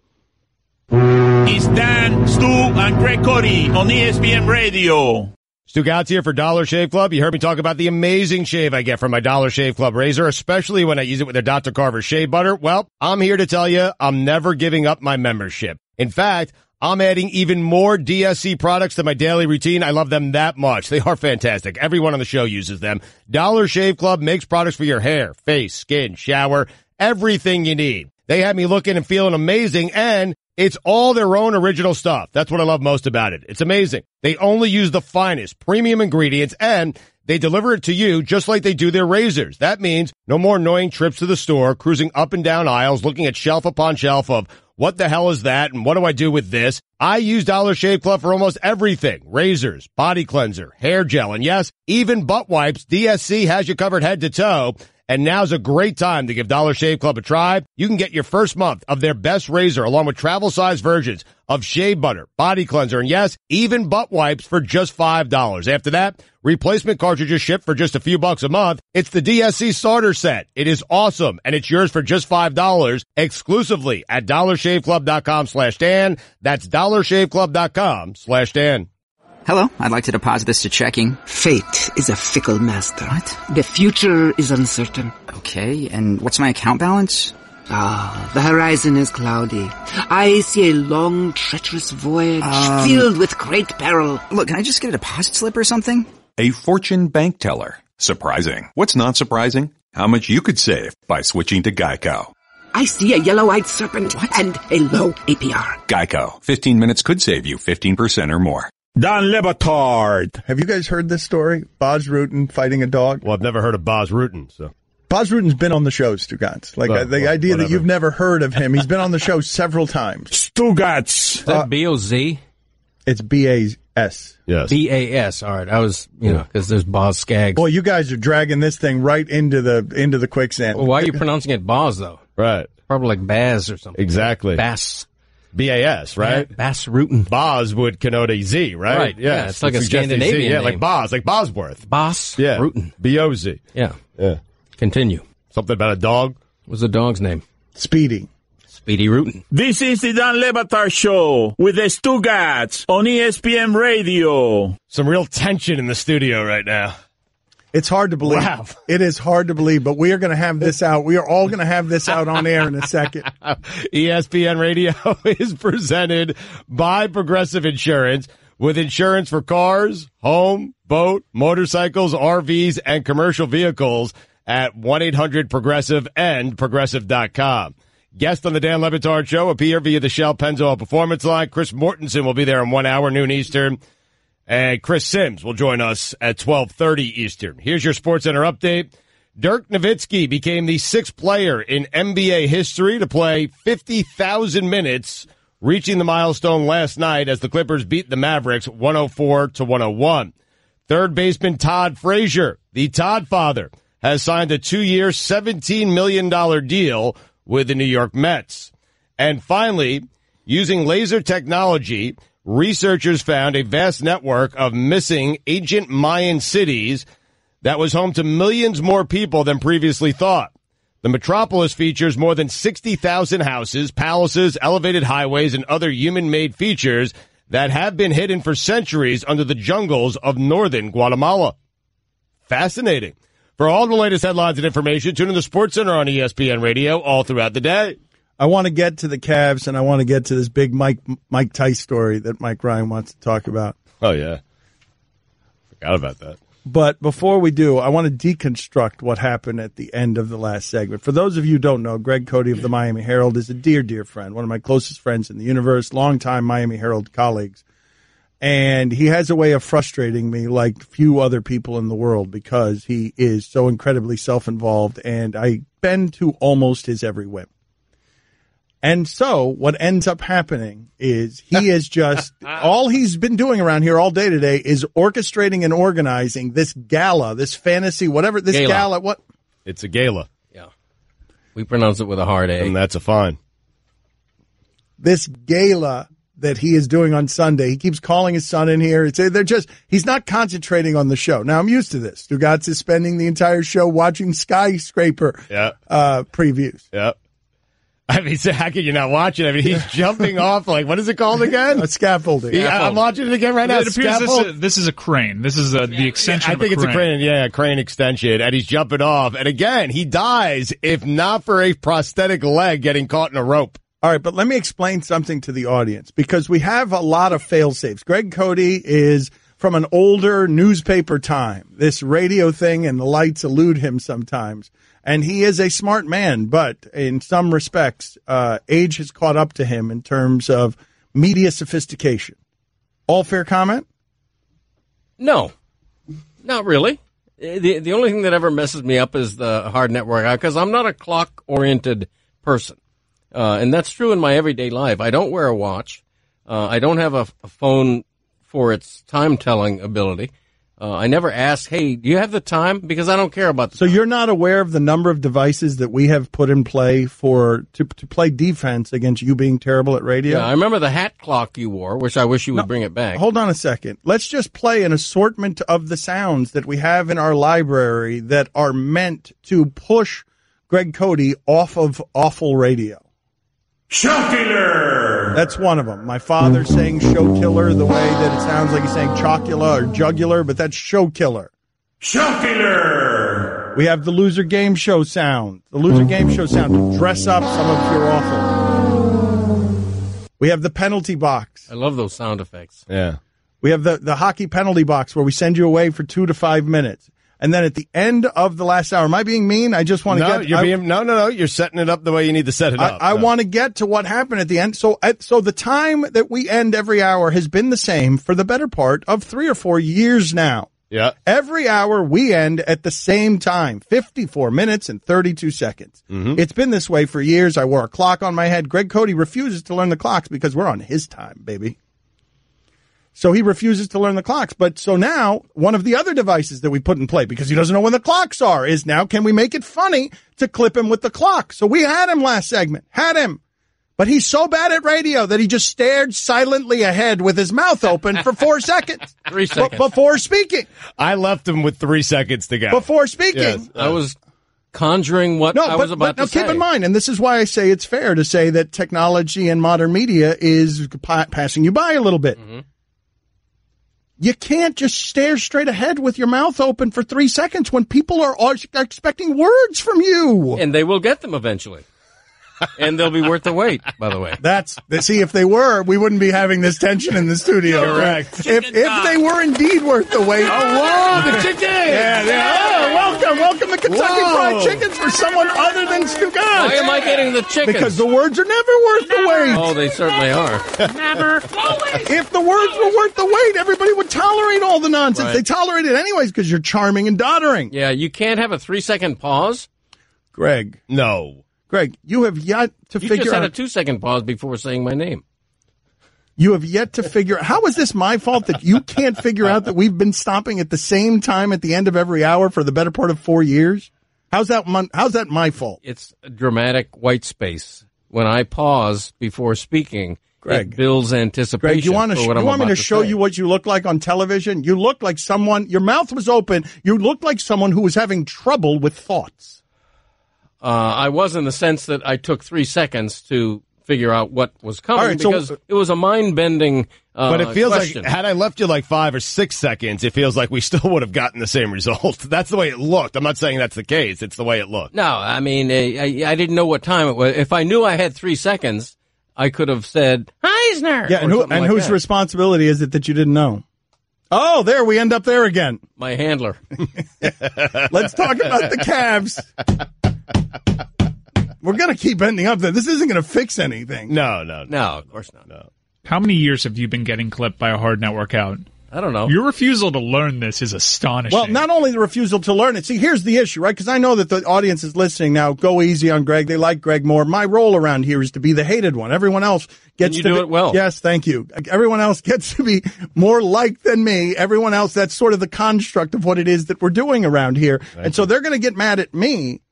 It's Dan, Stu, and Greg Cote on ESPN Radio. Stugotz here for Dollar Shave Club. You heard me talk about the amazing shave I get from my Dollar Shave Club razor, especially when I use it with their Dr. Carver shave butter. Well, I'm here to tell you I'm never giving up my membership. In fact, I'm adding even more DSC products to my daily routine. I love them that much. They are fantastic. Everyone on the show uses them. Dollar Shave Club makes products for your hair, face, skin, shower, everything you need. They have me looking and feeling amazing, and it's all their own original stuff. That's what I love most about it. It's amazing. They only use the finest premium ingredients, and they deliver it to you just like they do their razors. That means no more annoying trips to the store, cruising up and down aisles, looking at shelf upon shelf of what the hell is that and what do I do with this? I use Dollar Shave Club for almost everything. Razors, body cleanser, hair gel, and yes, even butt wipes. DSC has you covered head to toe. And now's a great time to give Dollar Shave Club a try. You can get your first month of their best razor along with travel-size versions of shave butter, body cleanser, and yes, even butt wipes for just $5. After that, replacement cartridges ship for just a few bucks a month. It's the DSC starter set. It is awesome, and it's yours for just $5 exclusively at DollarShaveClub.com/Dan. That's DollarShaveClub.com/Dan. Hello, I'd like to deposit this to checking. Fate is a fickle master. What? The future is uncertain. Okay, and what's my account balance? The horizon is cloudy. I see a long, treacherous voyage filled with great peril. Look, can I just get a deposit slip or something? A fortune bank teller. Surprising. What's not surprising? How much you could save by switching to Geico. I see a yellow-eyed serpent and a low APR. Geico. 15 minutes could save you 15% or more. Don Batard. Have you guys heard this story? Bas Rutten fighting a dog? Well, I've never heard of Bas Rutten, so. Bas Rutten's been on the show, Stugotz. Like, the idea whatever. that you've never heard of him. He's been on the show several times. Stugotz. Is that B-O-Z? It's B-A-S. Yes. B-A-S. All right. I was, because there's Boz Skaggs. Boy, you guys are dragging this thing right into the quicksand. Well, why are you pronouncing it Boz, though? Right. Probably like Baz or something. Exactly. Bass. B-A-S, right? Bas Rutten. Bas would connote a Z, right? Right. Yeah, it's like a Scandinavian Z. Yeah, name. like Bos, like Bosworth. Bas Rutten. B-O-Z. Yeah. Yeah. Continue. Something about a dog? What's the dog's name? Speedy. Speedy Rutten. This is the Dan Le Batard Show with the Stugotz on ESPN Radio. Some real tension in the studio right now. It's hard to believe. Wow. It is hard to believe, but we are going to have this out. We are all going to have this out on air in a second. ESPN Radio is presented by Progressive Insurance, with insurance for cars, home, boat, motorcycles, RVs, and commercial vehicles at 1-800-PROGRESSIVE and Progressive.com. Guest on the Dan Le Batard Show appear via the Shell Pennzoil Performance Line. Chris Mortensen will be there in 1 hour, noon Eastern. And Chris Sims will join us at 12:30 Eastern. Here's your SportsCenter update. Dirk Nowitzki became the 6th player in NBA history to play 50,000 minutes, reaching the milestone last night as the Clippers beat the Mavericks 104-101. Third baseman Todd Frazier, the Todd father, has signed a 2-year, $17 million deal with the New York Mets. And finally, using laser technology, researchers found a vast network of missing ancient Mayan cities that was home to millions more people than previously thought. The metropolis features more than 60,000 houses, palaces, elevated highways, and other human-made features that have been hidden for centuries under the jungles of northern Guatemala. Fascinating. For all the latest headlines and information, tune in to SportsCenter on ESPN Radio all throughout the day. I want to get to the Cavs, and I want to get to this big Mike Tice story that Mike Ryan wants to talk about. Oh, yeah. Forgot about that. But before we do, I want to deconstruct what happened at the end of the last segment. For those of you who don't know, Greg Cote of the Miami Herald is a dear, dear friend, one of my closest friends in the universe, longtime Miami Herald colleagues. And he has a way of frustrating me like few other people in the world because he is so incredibly self-involved, and I bend to almost his every whim. And so what ends up happening is he is just all he's been doing around here all day today is orchestrating and organizing this gala, this fantasy, whatever, this gala. What? It's a gala. Yeah. We pronounce it with a hard A. And that's a fine. This gala that he is doing on Sunday. He keeps calling his son in here. He's not concentrating on the show. Now, I'm used to this. Stugotz is spending the entire show watching Skyscraper previews. Yeah. I mean, so how can you not watch it? I mean, he's jumping off, like, what is it called again? Scaffolding. Yeah, I'm watching it again right now. It appears this is a crane. This is the extension of a crane. I think it's a crane, a crane extension, and he's jumping off. And again, he dies if not for a prosthetic leg getting caught in a rope. All right, but let me explain something to the audience, because we have a lot of fail-safes. Greg Cote is from an older newspaper time. This radio thing and the lights elude him sometimes. And he is a smart man, but in some respects, age has caught up to him in terms of media sophistication. All fair comment? No, not really. The only thing that ever messes me up is the hard network, because I'm not a clock-oriented person. And that's true in my everyday life. I don't wear a watch. I don't have a phone for its time-telling ability. I never ask, hey, do you have the time? Because I don't care about the time. So you're not aware of the number of devices that we have put in play to play defense against you being terrible at radio? Yeah, I remember the hat clock you wore, which I wish you would bring it back. Hold on a second. Let's just play an assortment of the sounds that we have in our library that are meant to push Greg Cote off of awful radio. Show killer! That's one of them. My father saying show killer the way that it sounds like he's saying chocula or jugular, but that's show killer. Show killer! We have the loser game show sound. The loser game show sound to dress up some of your awful. We have the penalty box. I love those sound effects. Yeah. We have the hockey penalty box where we send you away for 2 to 5 minutes. And then at the end of the last hour, am I being mean? I just want to get... No. You're setting it up the way you need to set it up. I want to get to what happened at the end. So the time that we end every hour has been the same for the better part of 3 or 4 years now. Yeah. Every hour we end at the same time, 54 minutes and 32 seconds. Mm-hmm. It's been this way for years. I wore a clock on my head. Greg Cote refuses to learn the clocks because we're on his time, baby. So he refuses to learn the clocks. But so now one of the other devices that we put in play, because he doesn't know when the clocks are, is now can we make it funny to clip him with the clock? So we had him last segment. Had him. But he's so bad at radio that he just stared silently ahead with his mouth open for 4 seconds. 3 seconds. Before speaking. I left him with 3 seconds to go. Before speaking. Yes. I was conjuring what I was about to say. Keep in mind, and this is why I say it's fair to say that technology and modern media is passing you by a little bit. Mm-hmm. You can't just stare straight ahead with your mouth open for 3 seconds when people are expecting words from you. And they will get them eventually. And they'll be worth the wait, by the way. See, if they were, we wouldn't be having this tension in the studio. Correct. If they were indeed worth the wait. Oh, whoa, the chicken! Yeah. Oh, welcome to Kentucky Fried Chickens for someone other than Stugotz. Why am I getting the chickens? Because the words are never worth the wait. Oh, they certainly are. Never. If the words were worth the wait, everybody would tolerate all the nonsense. Right. They tolerate it anyways because you're charming and doddering. Yeah, you can't have a 3-second pause. Greg. No. Greg, you have yet to figure out... You just had a 2-second pause before saying my name. You have yet to figure... How is this my fault that you can't figure out that we've been stopping at the same time at the end of every hour for the better part of 4 years? How's that my fault? It's a dramatic white space. When I pause before speaking, Greg. It builds anticipation. Greg, you want me to show you what you look like on television? You look like someone, your mouth was open. You look like someone who was having trouble with thoughts. I was in the sense that I took 3 seconds to figure out what was coming because it was a mind-bending but it feels question. like, had I left you like 5 or 6 seconds, it feels like we still would have gotten the same result. That's the way it looked. I'm not saying that's the case. It's the way it looked. No, I mean, I didn't know what time it was. If I knew I had 3 seconds, I could have said, Eisner! Yeah, and whose responsibility is it that you didn't know? Oh, there, we end up there again. My handler. Let's talk about the Cavs. We're going to keep ending up there. This isn't going to fix anything. No, of course not. No. How many years have you been getting clipped by a hard network out? I don't know. Your refusal to learn this is astonishing. Well, not only the refusal to learn it. See, here's the issue, right? Because I know that the audience is listening now. Go easy on Greg. They like Greg more. My role around here is to be the hated one. Everyone else gets to do it well. Yes, thank you. Everyone else gets to be more liked than me. Everyone else, that's sort of the construct of what it is that we're doing around here. And so they're going to get mad at me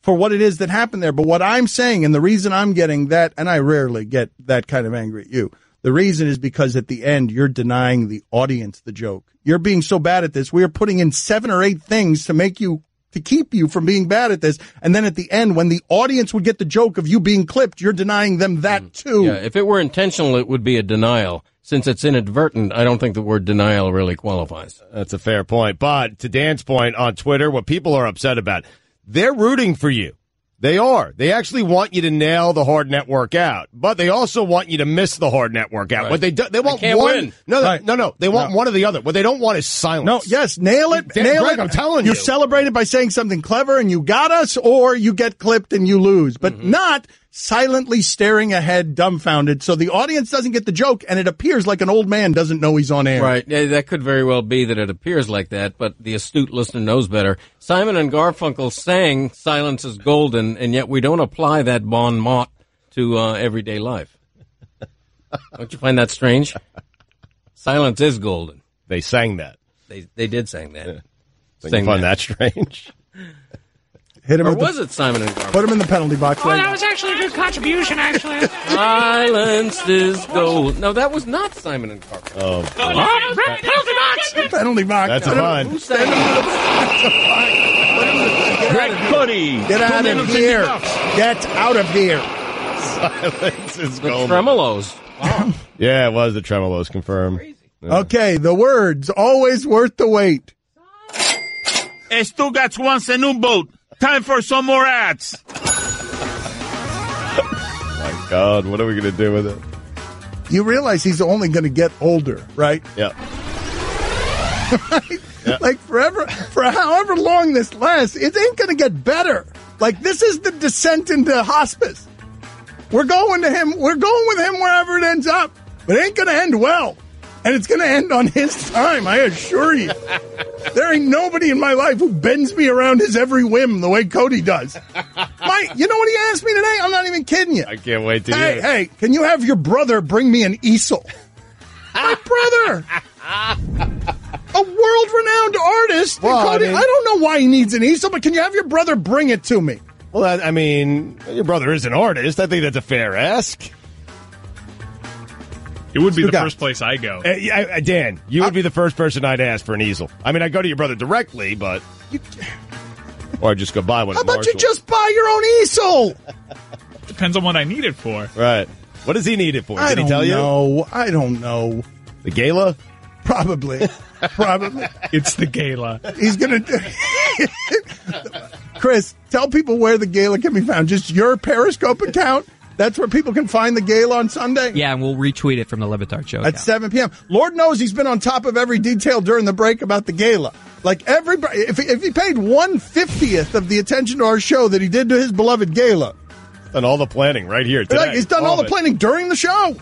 for what it is that happened there. But what I'm saying, and the reason I'm getting that, and I rarely get that kind of angry at you, the reason is because at the end, you're denying the audience the joke. You're being so bad at this. We are putting in 7 or 8 things to keep you from being bad at this. And then at the end, when the audience would get the joke of you being clipped, you're denying them that too. Yeah, if it were intentional, it would be a denial. Since it's inadvertent, I don't think the word denial really qualifies. That's a fair point. But to Dan's point on Twitter, what people are upset about, they're rooting for you. They are. They actually want you to nail the hard network out, but they also want you to miss the hard network out. Right. What they want one. Win. No. They want one or the other. What they don't want is silence. No, yes, nail it. Nail Greg, it. I'm telling you. You celebrate it by saying something clever and you got us, or you get clipped and you lose, but not silently staring ahead, dumbfounded, so the audience doesn't get the joke and it appears like an old man doesn't know he's on air. Right. Yeah, that could very well be that it appears like that, but the astute listener knows better. Simon and Garfunkel sang "Silence is Golden," and yet we don't apply that bon mot to everyday life. Don't you find that strange? Silence is golden. They sang that. They did sing that. Yeah. So you find that strange? Hit him or was it Simon and Garfunkel? Put him in the penalty box. Oh, that was actually a good contribution, actually. Silence is gold. No, that was not Simon and Garfunkel. Oh, penalty box. Penalty box. That's a fun. Who sang it? Greg Cote. Get out of here. Get out of here. Silence is The golden. tremolos. Wow. Yeah, it was the tremolos confirmed. Yeah. Okay, the words always worth the wait. Stugotz wants a new boat. Time for some more ads. My God, what are we going to do with it? You realize he's only going to get older, right? Yeah. Right? Yeah. Like forever, for however long this lasts, it ain't going to get better. Like this is the descent into hospice. We're going to him. We're going with him wherever it ends up. But it ain't going to end well. And it's going to end on his time, I assure you. There ain't nobody in my life who bends me around his every whim the way Cody does. You know what he asked me today? I'm not even kidding you. I can't wait to hear it. Hey, can you have your brother bring me an easel? My brother! A world-renowned artist. Well, Cody, I don't know why he needs an easel, but can you have your brother bring it to me? Well, I mean, your brother is an artist. I think that's a fair ask. It would be the first place I go. Dan, you would be the first person I'd ask for an easel. I mean, I'd go to your brother directly, but... Or I'd just go buy one How at about Marshall. you just buy your own easel? Depends on what I need it for. Right. What does he need it for? Did he tell you? I don't know. The gala? Probably. It's the gala. He's going to... Chris, tell people where the gala can be found. Just your Periscope account. That's where people can find the gala on Sunday? Yeah, and we'll retweet it from the Batard Show at 7 p.m. Lord knows he's been on top of every detail during the break about the gala. Like everybody, if he paid 1/50th of the attention to our show that he did to his beloved gala. Done all the planning right here today. Like he's done all the planning during the show.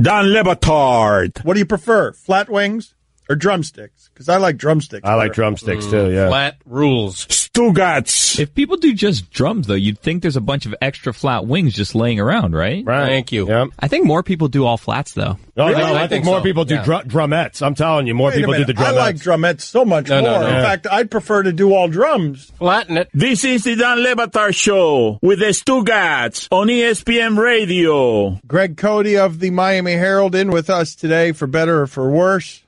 Don Le Batard. What do you prefer, flat wings Or drumsticks, because I like drumsticks. I like drumsticks too, yeah. Flat rules. Stugotz. If people do just drums, though, you'd think there's a bunch of extra flat wings just laying around, right? Right. Thank you. Yep. I think more people do all flats, though. No, Really? I think more people do drumettes. I'm telling you, more people do the drumettes. I like drumettes so much more. No. In fact, I'd prefer to do all drums. Flatten it. This is the Dan Le Batard Show with the Stugotz on ESPN Radio. Greg Cote of the Miami Herald in with us today for better or for worse.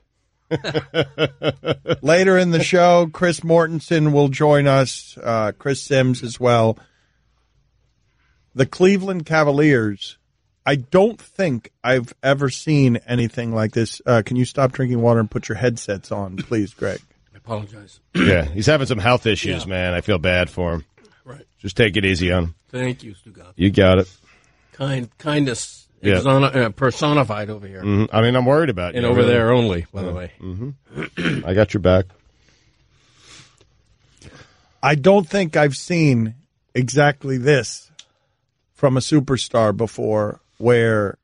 Later in the show, Chris Mortensen will join us, Chris Sims as well. The Cleveland Cavaliers, I don't think I've ever seen anything like this. Can you stop drinking water and put your headsets on, please, Greg? I apologize. Yeah, he's having some health issues, man. I feel bad for him. Right. Just take it easy on him. Thank you, Stugotz. You got it. Kindness personified over here. Mm-hmm. I mean, I'm worried about you. And over really. there only, by the way. Mm-hmm. I got your back. I don't think I've seen exactly this from a superstar before, where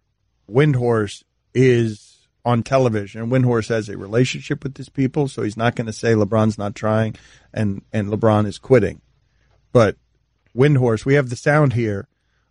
Windhorst is on television. And Windhorst has a relationship with these people, so he's not going to say LeBron's not trying and LeBron is quitting. But Windhorst, we have the sound here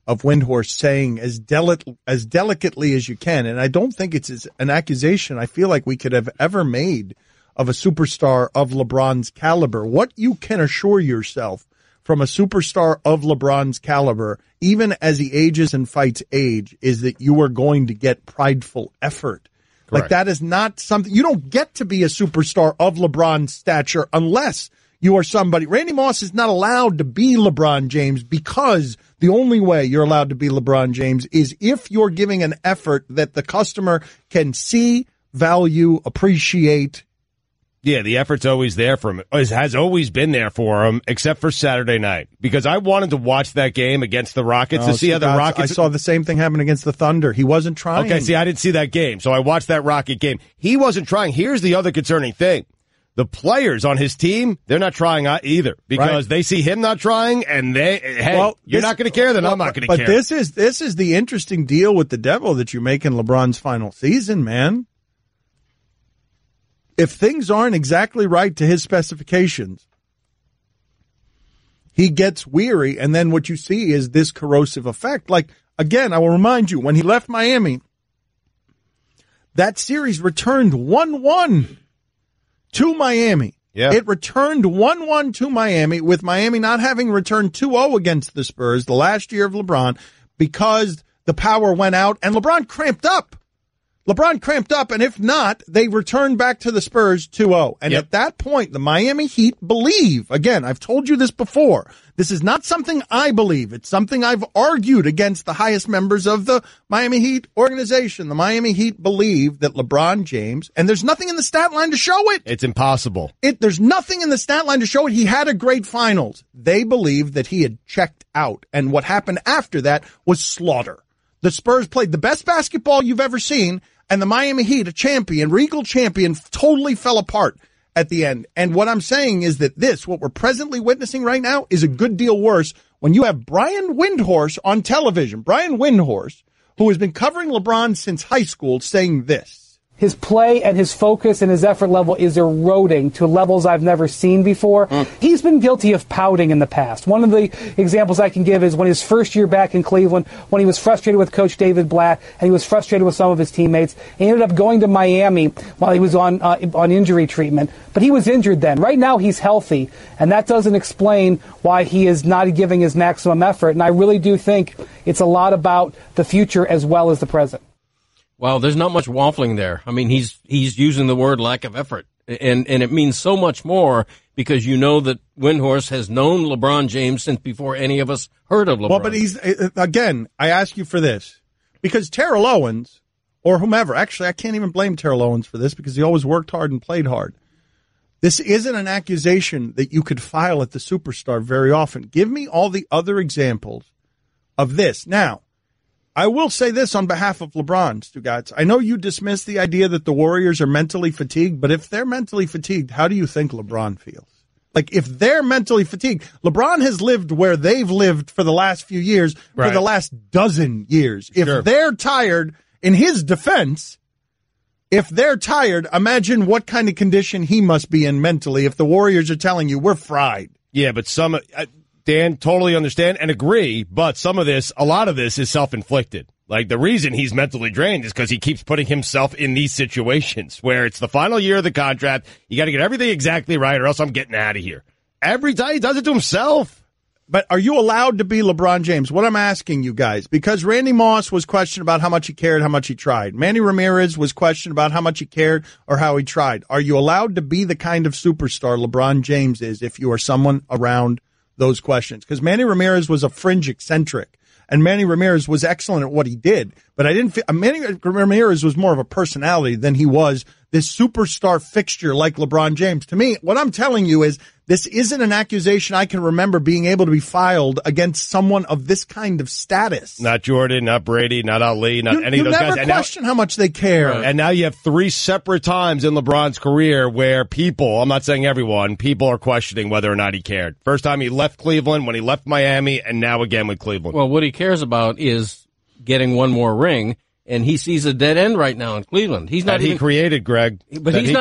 of Windhorst saying as delicately as you can, and I don't think it's an accusation I feel like we could have ever made of a superstar of LeBron's caliber. What you can assure yourself from a superstar of LeBron's caliber, even as he ages and fights age, is that you are going to get prideful effort. Correct. Like, that is not something, you don't get to be a superstar of LeBron's stature unless you are somebody. Randy Moss is not allowed to be LeBron James, because the only way you're allowed to be LeBron James is if you're giving an effort that the customer can see, value, appreciate. Yeah, the effort's always there for him. Has always been there for him, except for Saturday night. Because I wanted to watch that game against the Rockets to see how the Rockets... I saw the same thing happen against the Thunder. He wasn't trying. Okay, see, I didn't see that game, so I watched that Rocket game. He wasn't trying. Here's the other concerning thing. The players on his team, they're not trying either, because they see him not trying, and you're not going to care, then I'm not going to care. But this is the interesting deal with the devil that you make in LeBron's final season, man. If things aren't exactly right to his specifications, he gets weary, and then what you see is this corrosive effect. Like, again, I will remind you, when he left Miami, that series returned 1-1 to Miami. Yeah. It returned 1-1 to Miami, with Miami not having returned 2-0 against the Spurs the last year of LeBron, because the power went out and LeBron cramped up. And if not, they returned back to the Spurs 2-0. And at that point, the Miami Heat believe, again, I've told you this before, this is not something I believe. It's something I've argued against the highest members of the Miami Heat organization. The Miami Heat believe that LeBron James, and there's nothing in the stat line to show it. It's impossible. There's nothing in the stat line to show it. He had a great finals. They believe that he had checked out. And what happened after that was slaughter. The Spurs played the best basketball you've ever seen, and the Miami Heat, a champion, regal champion, totally fell apart at the end. And what I'm saying is that what we're presently witnessing right now, is a good deal worse when you have Brian Windhorst on television. Brian Windhorst, who has been covering LeBron since high school, saying this. His play and his focus and his effort level is eroding to levels I've never seen before. He's been guilty of pouting in the past. One of the examples I can give is when his first year back in Cleveland, when he was frustrated with Coach David Blatt and he was frustrated with some of his teammates. He ended up going to Miami while he was on injury treatment. But he was injured then. Right now he's healthy, and that doesn't explain why he is not giving his maximum effort. And I really do think it's a lot about the future as well as the present. Well, there's not much waffling there. I mean, he's using the word lack of effort, and it means so much more, because you know that Windhorst has known LeBron James since before any of us heard of LeBron. Well, but again, I ask you for this, because Terrell Owens, or whomever, actually I can't even blame Terrell Owens for this, because he always worked hard and played hard. This isn't an accusation that you could file at the superstar very often. Give me all the other examples of this. Now, I will say this on behalf of LeBron, Stugotz. I know you dismiss the idea that the Warriors are mentally fatigued, but if they're mentally fatigued, how do you think LeBron feels? Like, if they're mentally fatigued, LeBron has lived where they've lived for the last few years, for the last dozen years. If they're tired, in his defense, If they're tired, imagine what kind of condition he must be in mentally if the Warriors are telling you we're fried. Yeah, but Dan, totally understand and agree, but a lot of this is self-inflicted. Like, the reason he's mentally drained is because he keeps putting himself in these situations where it's the final year of the contract. You got to get everything exactly right or else I'm getting out of here. Every time he does it to himself. But are you allowed to be LeBron James? What I'm asking you guys, because Randy Moss was questioned about how much he cared, how much he tried. Manny Ramirez was questioned about how much he cared or how he tried. Are you allowed to be the kind of superstar LeBron James is if you are someone around those questions? Because Manny Ramirez was a fringe eccentric, and Manny Ramirez was excellent at what he did. But Manny Ramirez was more of a personality than he was this superstar fixture like LeBron James. To me, what I'm telling you is this isn't an accusation I can remember being able to be filed against someone of this kind of status. Not Jordan, not Brady, not Ali, not any of those guys. You never question how much they care. And now you have 3 separate times in LeBron's career where people, I'm not saying everyone, people are questioning whether or not he cared. First time he left Cleveland, when he left Miami, and now again with Cleveland. Well, what he cares about is getting one more ring. And he sees a dead end right now in Cleveland. He's not he created, Greg. But he's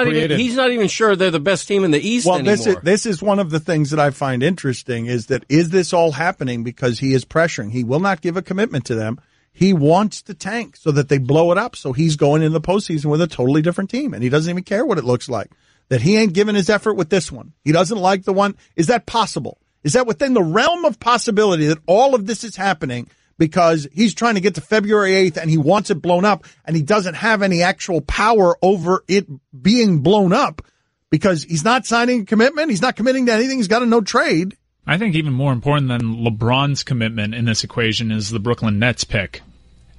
not even sure they're the best team in the East anymore. This is one of the things that I find interesting is this all happening because he is pressuring. He will not give a commitment to them. He wants to tank so that they blow it up. So he's going in the postseason with a totally different team, and he doesn't even care what it looks like. That he ain't giving his effort with this one. He doesn't like the one. Is that possible? Is that within the realm of possibility that all of this is happening because he's trying to get to February 8th and he wants it blown up and he doesn't have any actual power over it being blown up because he's not signing a commitment. He's not committing to anything. He's got a no trade. I think even more important than LeBron's commitment in this equation is the Brooklyn Nets pick.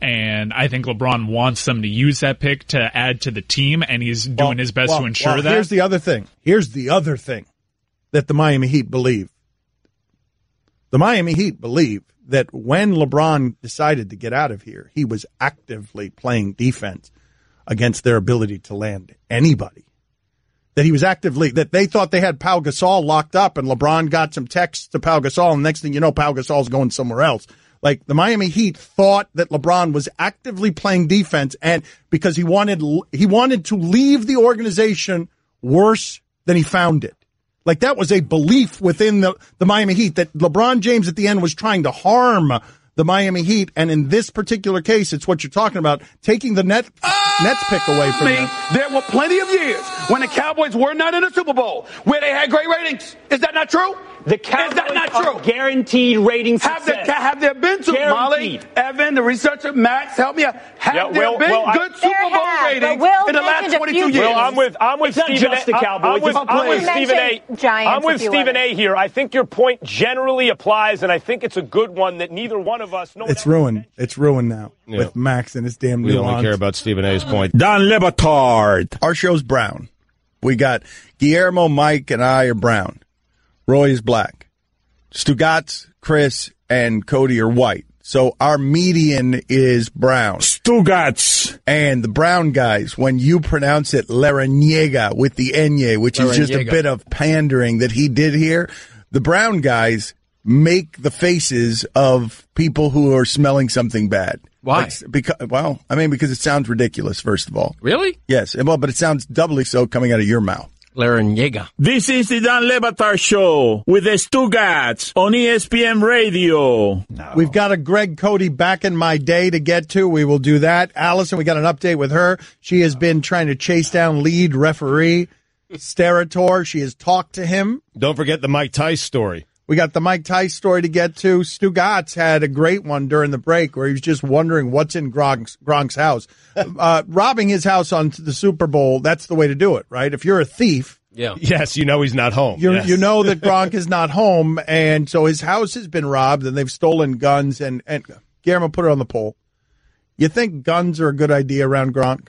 And I think LeBron wants them to use that pick to add to the team, and he's doing his best to ensure that. Here's the other thing. That the Miami Heat believe. The Miami Heat believe that when LeBron decided to get out of here, he was actively playing defense against their ability to land anybody. That they thought they had Pau Gasol locked up, and LeBron got some texts to Pau Gasol, and next thing you know, Pau Gasol's going somewhere else. Like, the Miami Heat thought that LeBron was actively playing defense, and because he wanted to leave the organization worse than he found it. Like, that was a belief within the Miami Heat that LeBron James at the end was trying to harm the Miami Heat. And in this particular case, it's what you're talking about, taking the Nets pick away from them. There were plenty of years when the Cowboys were not in the Super Bowl where they had great ratings. Is that not true? The Cowboys are guaranteed rating success. Have there been some, Molly, Evan, the researcher, Max, help me out. Have there been good Super Bowl ratings in the last 22 years? Well, I'm with Stephen A. I'm with Stephen A. here. I think your point generally applies, and I think it's a good one that neither one of us know. It's ruined. It's ruined now with Max and his damn We only care about Stephen A.'s point. Don Le Batard. Our show's brown. We got Guillermo, Mike, and I are brown. Roy is black. Stugotz, Chris, and Cody are white. So our median is brown. Stugotz. And the brown guys, when you pronounce it Laraniega with the Enye, which is just a bit of pandering that he did here, the brown guys make the faces of people who are smelling something bad. Why? Because it sounds ridiculous, first of all. Really? Yes. Well, but it sounds doubly so coming out of your mouth. Laraniega. This is the Dan Le Batard Show with the Stugotz on ESPN Radio. No. We've got a Greg Cote back in my day to get to. We will do that. Allison, we got an update with her. She has been trying to chase down lead referee Sterator. She has talked to him. Don't forget the Mike Tice story. We got the Mike Tice story to get to. Stugotz had a great one during the break where he was just wondering what's in Gronk's house. Robbing his house on the Super Bowl, that's the way to do it, right? If you're a thief. Yeah. Yes, you know he's not home. You know that Gronk is not home, and so his house has been robbed, and they've stolen guns. And Guillermo, put it on the poll. You think guns are a good idea around Gronk?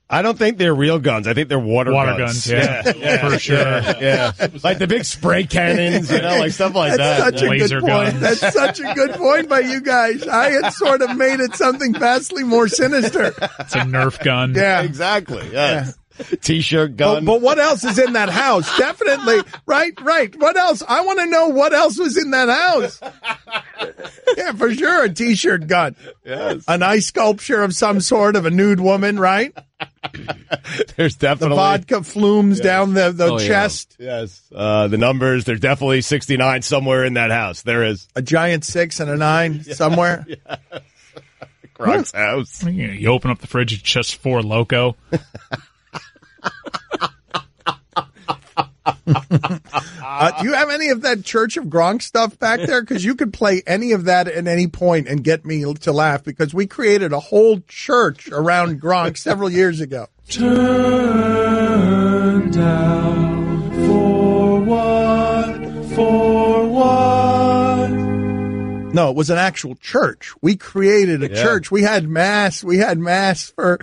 I don't think they're real guns. I think they're water guns. Yeah, for sure. Yeah. Like the big spray cannons, like stuff like that. Such a good point. That's such a good point by you guys. I had sort of made it something vastly more sinister. It's a Nerf gun. Yeah. Exactly. Yes. Yeah. T-shirt gun. But what else is in that house? Definitely. Right. What else? I want to know what else was in that house. Yeah, for sure, a T-shirt gun. Yes. A nice sculpture of some sort of a nude woman, right? There's definitely the vodka flumes down the chest. Yeah. Yes. The numbers, there's definitely 69 somewhere in that house. There is. A giant 6 and a 9 somewhere. Yes. Gronk's house. You open up the fridge, it's just 4 Loco. Do you have any of that Church of Gronk stuff back there? Because you could play any of that at any point and get me to laugh, because we created a whole church around Gronk several years ago. Turn down for what? For what? No, it was an actual church. We created a church. We had mass. We had mass for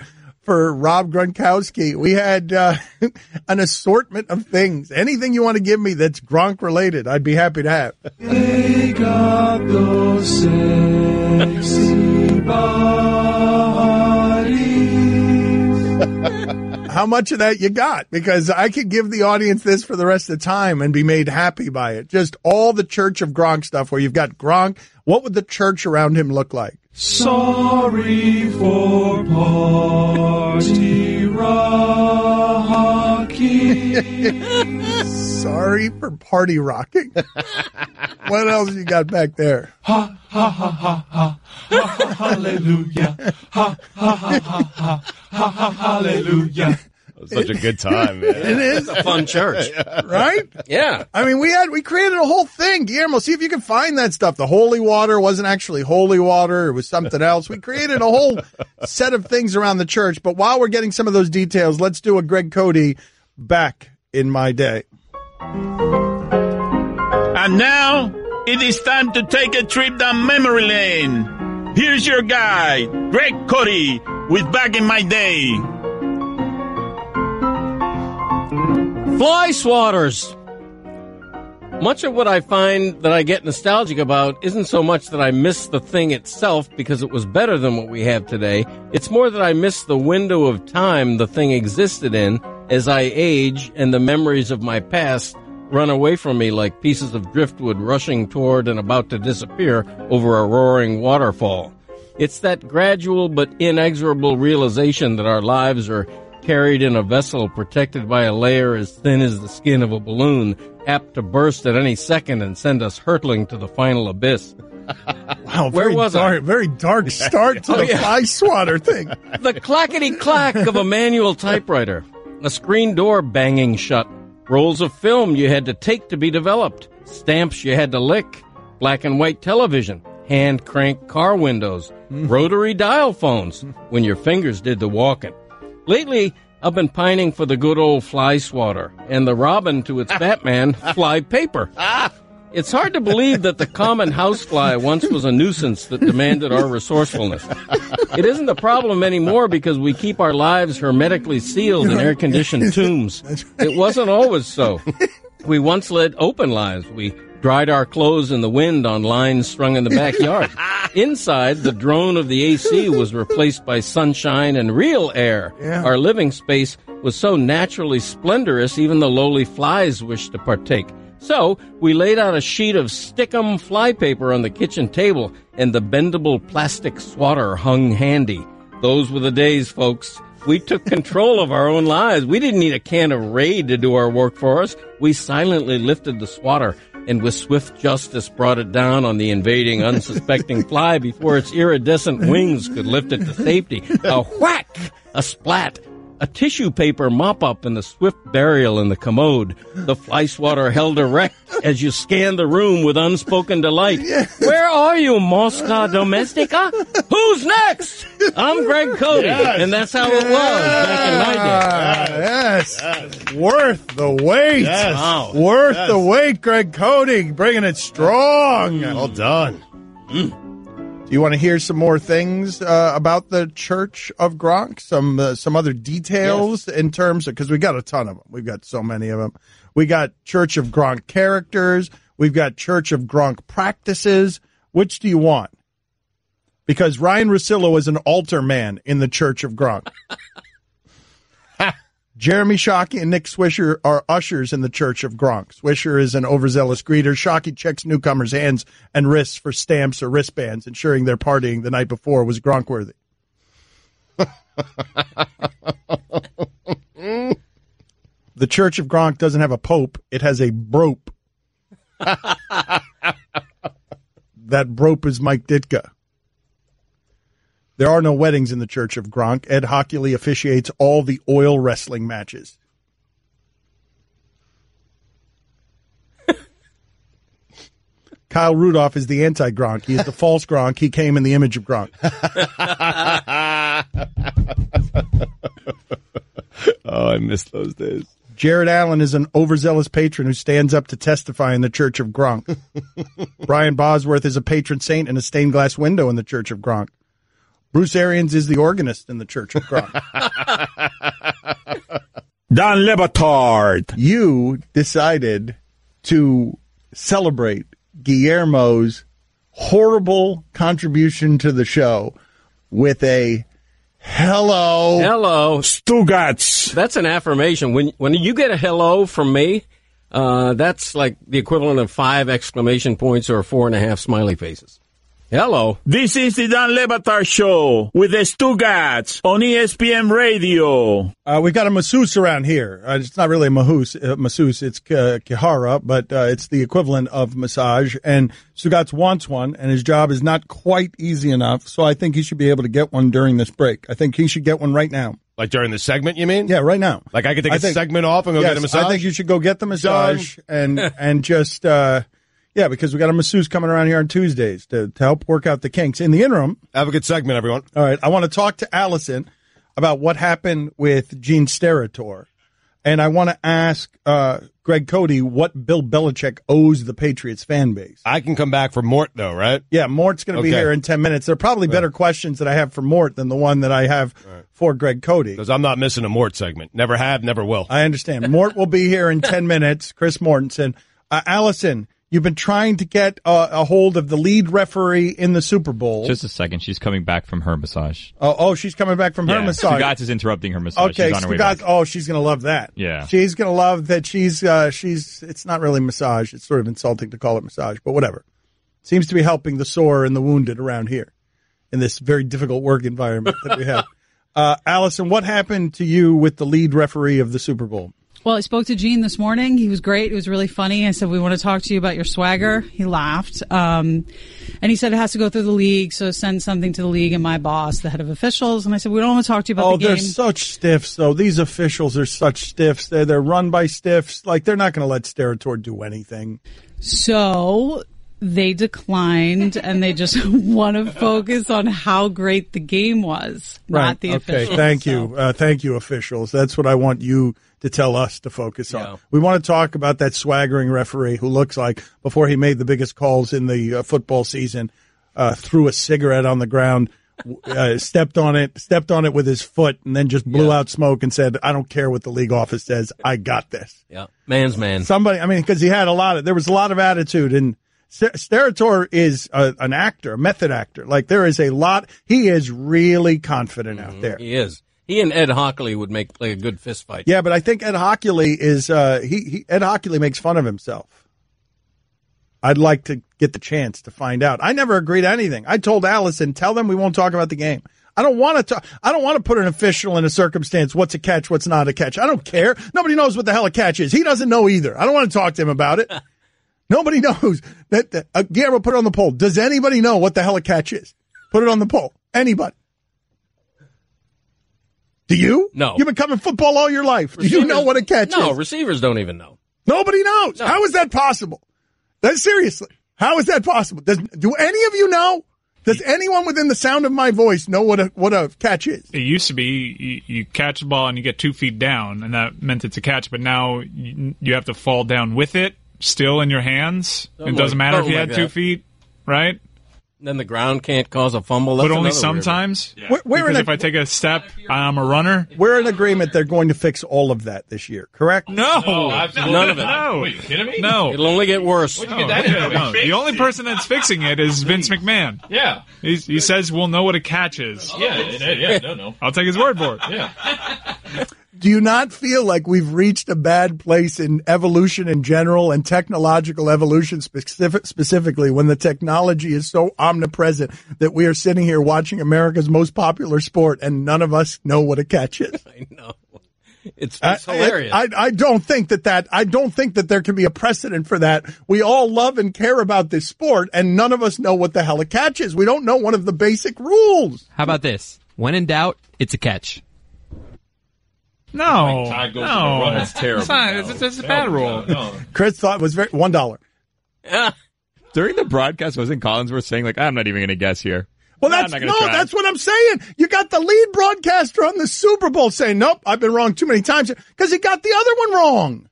Rob Gronkowski. We had an assortment of things. Anything you want to give me that's Gronk related, I'd be happy to have. They got those sexy bodies. How much of that you got? Because I could give the audience this for the rest of the time and be made happy by it. Just all the Church of Gronk stuff where you've got Gronk. What would the church around him look like? Sorry for party rocking. Sorry for party rocking. What else you got back there? Ha ha ha ha ha ha hallelujah. Ha ha ha ha ha ha hallelujah. Such a good time, man. It is. It's a fun church. Right? Yeah. I mean, we created a whole thing. Guillermo, see if you can find that stuff. The holy water wasn't actually holy water. It was something else. We created a whole set of things around the church. But while we're getting some of those details, let's do a Greg Cote back in my day. And now, it is time to take a trip down memory lane. Here's your guy, Greg Cote, with Back in My Day. Fly swatters. Much of what I find that I get nostalgic about isn't so much that I miss the thing itself because it was better than what we have today. It's more that I miss the window of time the thing existed in as I age and the memories of my past run away from me like pieces of driftwood rushing toward and about to disappear over a roaring waterfall. It's that gradual but inexorable realization that our lives are carried in a vessel protected by a layer as thin as the skin of a balloon, apt to burst at any second and send us hurtling to the final abyss. Wow, very dark start to the fly swatter thing. The clackety-clack of a manual typewriter, a screen door banging shut, rolls of film you had to take to be developed, stamps you had to lick, black and white television, hand-crank car windows, rotary dial phones when your fingers did the walking. Lately, I've been pining for the good old fly swatter and the Robin to its Batman fly paper. It's hard to believe that the common housefly once was a nuisance that demanded our resourcefulness. It isn't a problem anymore because we keep our lives hermetically sealed in air-conditioned tombs. It wasn't always so. We once led open lives. We dried our clothes in the wind on lines strung in the backyard. Inside, the drone of the AC was replaced by sunshine and real air. Yeah. Our living space was so naturally splendorous, even the lowly flies wished to partake. So, we laid out a sheet of stick-em flypaper on the kitchen table, and the bendable plastic swatter hung handy. Those were the days, folks. We took control of our own lives. We didn't need a can of Raid to do our work for us. We silently lifted the swatter, and with swift justice brought it down on the invading, unsuspecting fly before its iridescent wings could lift it to safety. A whack! A splat! A tissue paper mop-up and the swift burial in the commode. The fly swatter held erect as you scanned the room with unspoken delight. Where are you, Mosca Domestica? Who's next? I'm Greg Cote, and that's how it was back in my day. Yes. Worth the wait. Yes. Wow. Worth the wait, Greg Cote, bringing it strong. Well done. Do you want to hear some more things about the Church of Gronk? Some other details in terms of, because we got a ton of them. We've got so many of them. We got Church of Gronk characters. We've got Church of Gronk practices. Which do you want? Because Ryan Russillo is an altar man in the Church of Gronk. Jeremy Shockey and Nick Swisher are ushers in the Church of Gronk. Swisher is an overzealous greeter. Shockey checks newcomers' hands and wrists for stamps or wristbands, ensuring their partying the night before was Gronk-worthy. The Church of Gronk doesn't have a pope. It has a brope. That brope is Mike Ditka. There are no weddings in the Church of Gronk. Ed Hockley officiates all the oil wrestling matches. Kyle Rudolph is the anti-Gronk. He is the false Gronk. He came in the image of Gronk. Oh, I miss those days. Jared Allen is an overzealous patron who stands up to testify in the Church of Gronk. Brian Bosworth is a patron saint in a stained glass window in the Church of Gronk. Bruce Arians is the organist in the Church of Gronk. Don Batard. You decided to celebrate Guillermo's horrible contribution to the show with a hello. Hello. Stugotz. That's an affirmation. When you get a hello from me, that's like the equivalent of 5 exclamation points or 4.5 smiley faces. Hello. This is the Don Le Batard Show with the Stugotz on ESPN Radio. We've got a masseuse around here. It's not really a masseuse. It's Kihara, but it's the equivalent of massage. And Stugotz wants one, and his job is not quite easy enough, so I think he should be able to get one during this break. I think he should get one right now. Like during the segment, you mean? Yeah, right now. Like I could take a segment off and go get a massage? I think you should go get the massage and just... yeah, because we got a masseuse coming around here on Tuesdays to help work out the kinks. In the interim, have a good segment, everyone. All right, I want to talk to Allison about what happened with Gene Steratore, and I want to ask Greg Cote what Bill Belichick owes the Patriots fan base. I can come back for Mort, though, right? Yeah, Mort's going to be here in 10 minutes. There are probably better questions that I have for Mort than the one that I have for Greg Cote. Because I'm not missing a Mort segment. Never have, never will. I understand. Mort will be here in 10 minutes. Chris Mortensen. Allison, you've been trying to get a hold of the lead referee in the Super Bowl. Just a second. She's coming back from her massage. Oh, she's coming back from her massage. Stugotz is interrupting her massage. Okay, she's on her way back. Oh, she's going to love that. Yeah. She's going to love that she's, it's not really massage. It's sort of insulting to call it massage, but whatever. Seems to be helping the sore and the wounded around here in this very difficult work environment that we have. Allison, what happened to you with the lead referee of the Super Bowl? Well, I spoke to Gene this morning. He was great. It was really funny. I said, we want to talk to you about your swagger. He laughed. And he said it has to go through the league, so send something to the league and my boss, the head of officials. And I said, we don't want to talk to you about the game. Oh, they're such stiffs, though. These officials are such stiffs. They're run by stiffs. Like, they're not going to let Steratore do anything. So they declined, and they just want to focus on how great the game was, not the officials. Okay, thank you. Thank you, officials. That's what I want you to tell us to focus on. We want to talk about that swaggering referee who looks like, before he made the biggest calls in the football season, threw a cigarette on the ground, stepped on it with his foot, and then just blew out smoke and said, I don't care what the league office says, I got this. Yeah, man's man. Somebody, I mean, because there was a lot of attitude, and Steratore is an actor, a method actor. Like, there is a lot, he is really confident out there. He is. He and Ed Hockley would play a good fist fight. Yeah, but I think Ed Hockley is Ed Hockley makes fun of himself. I'd like to get the chance to find out. I never agreed to anything. I told Allison, tell them we won't talk about the game. I don't want to put an official in a circumstance. What's a catch? What's not a catch? I don't care. Nobody knows what the hell a catch is. He doesn't know either. I don't want to talk to him about it. Nobody knows that. Guillermo, put it on the poll. Does anybody know what the hell a catch is? Put it on the poll. Anybody? Do you? No. You've been covering football all your life. Do you know what a catch is? No, receivers don't even know. Nobody knows. No. How is that possible? Seriously, how is that possible? Do any of you know? Does anyone within the sound of my voice know what a catch is? It used to be you catch the ball and you get 2 feet down, and that meant it's a catch. But now you have to fall down with it still in your hands. It doesn't matter if you had 2 feet, right? Then the ground can't cause a fumble. But only sometimes? Yeah. Because if I take a step, I'm a runner? We're in agreement they're going to fix all of that this year, correct? No. Absolutely. None of it. No. Wait, you kidding me? No. It'll only get worse. What'd you get that No. The only person that's fixing it is Vince McMahon. Yeah. He says we'll know what a catch is. Yeah, no. I'll take his word for it. Yeah. Do you not feel like we've reached a bad place in evolution in general and technological evolution specifically when the technology is so omnipresent that we are sitting here watching America's most popular sport and none of us know what a catch is? I know. It's hilarious. I don't think that there can be a precedent for that. We all love and care about this sport, and none of us know what the hell a catch is. We don't know one of the basic rules. How about this? When in doubt, it's a catch. No, That's terrible. It's a bad rule. No. Chris thought it was $1. During the broadcast, wasn't Collinsworth saying, like, I'm not even going to guess here? Well, that's what I'm saying. You got the lead broadcaster on the Super Bowl saying, nope, I've been wrong too many times because he got the other one wrong.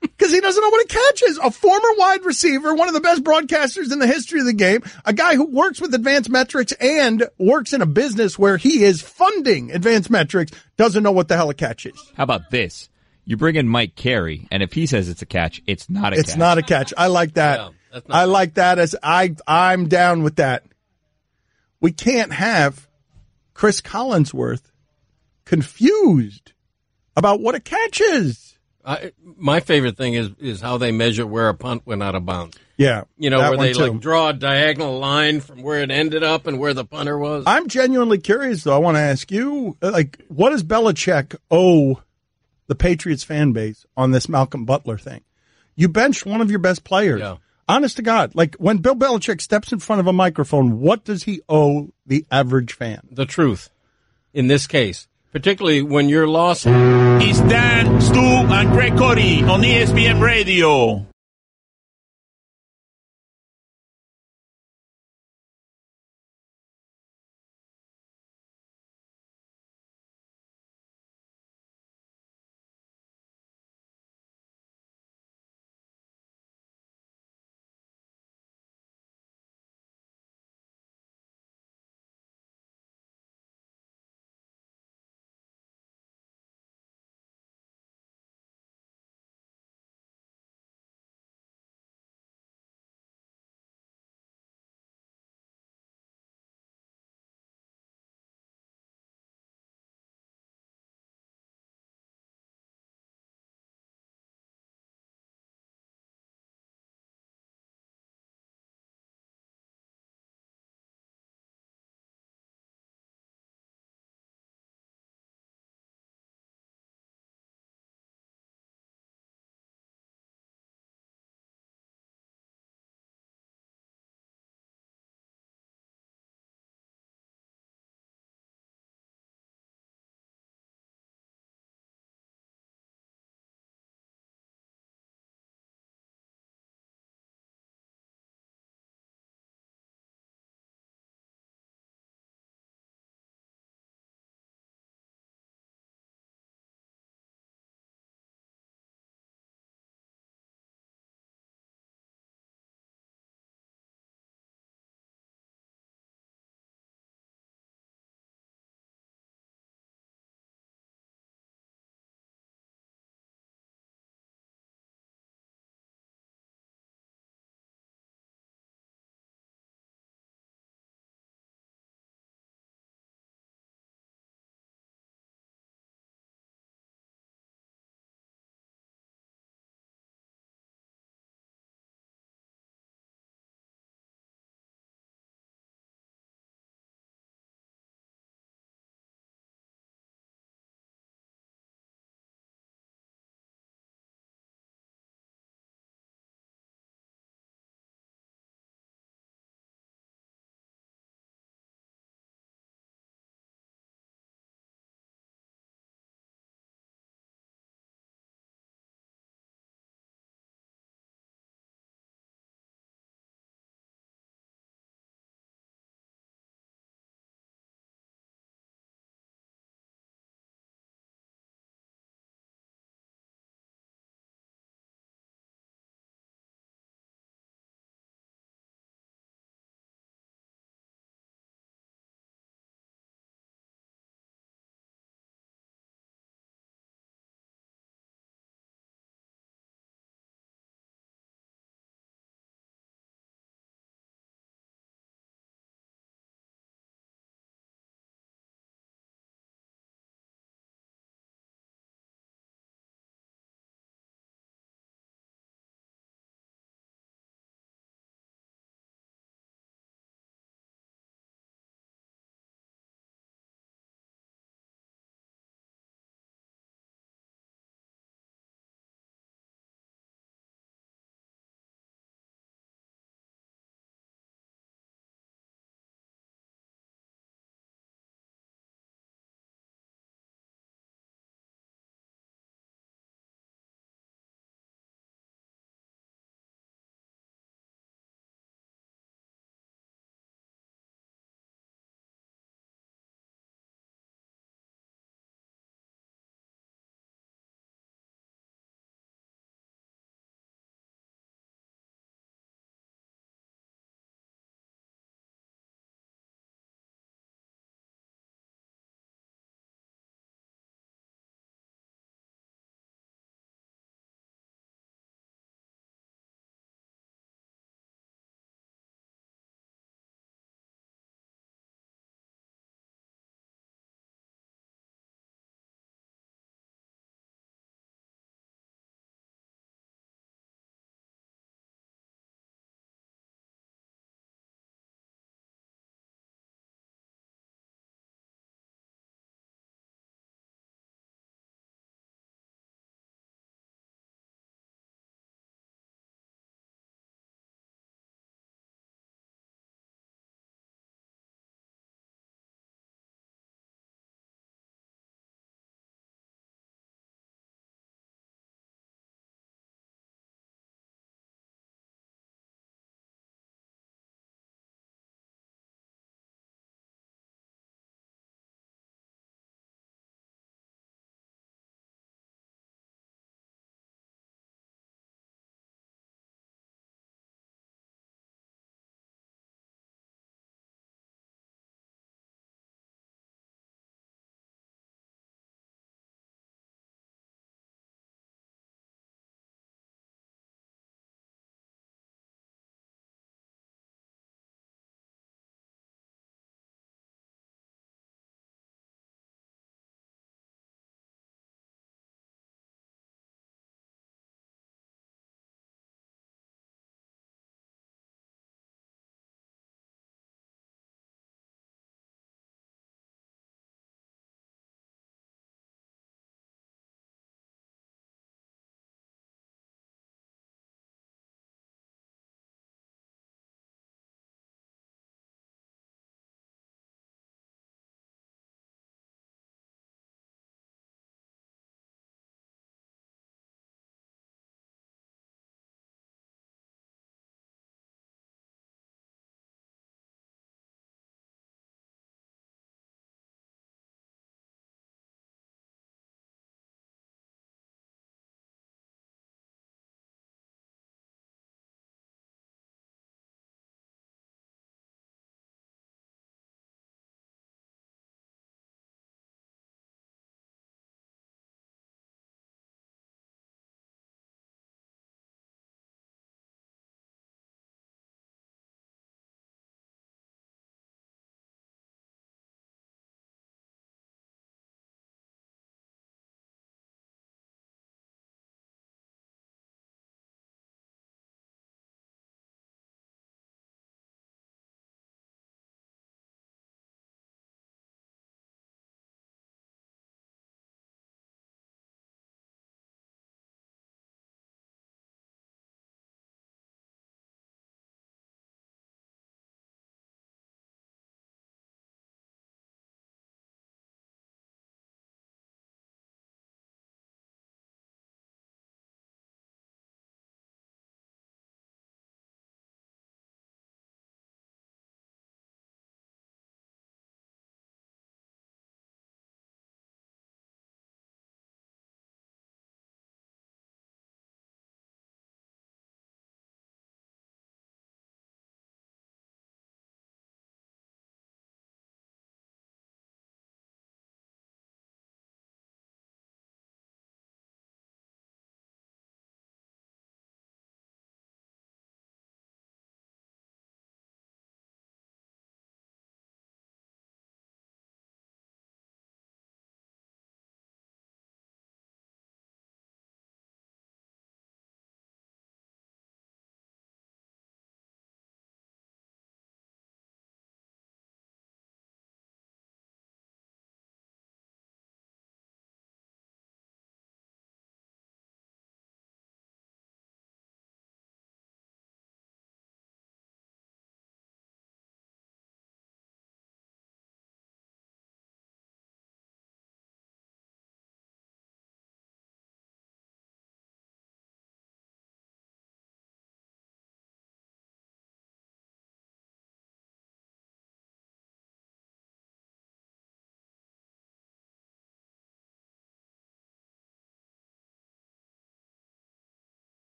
Because he doesn't know what a catch is. A former wide receiver, one of the best broadcasters in the history of the game, a guy who works with advanced metrics and works in a business where he is funding advanced metrics, doesn't know what the hell a catch is. How about this? You bring in Mike Carey, and if he says it's a catch, it's not a catch. It's not a catch. I like that. Yeah, I like that as I'm down with that. We can't have Chris Collinsworth confused about what a catch is. My favorite thing is how they measure where a punt went out of bounds. Yeah. Where they like draw a diagonal line from where it ended up and where the punter was. I'm genuinely curious, though. I want to ask you, what does Belichick owe the Patriots fan base on this Malcolm Butler thing? You benched one of your best players. Yeah. Honest to God, when Bill Belichick steps in front of a microphone, what does he owe the average fan? The truth. In this case. Particularly when you're lost. It's Dan, Stu, and Greg Cote on ESPN Radio.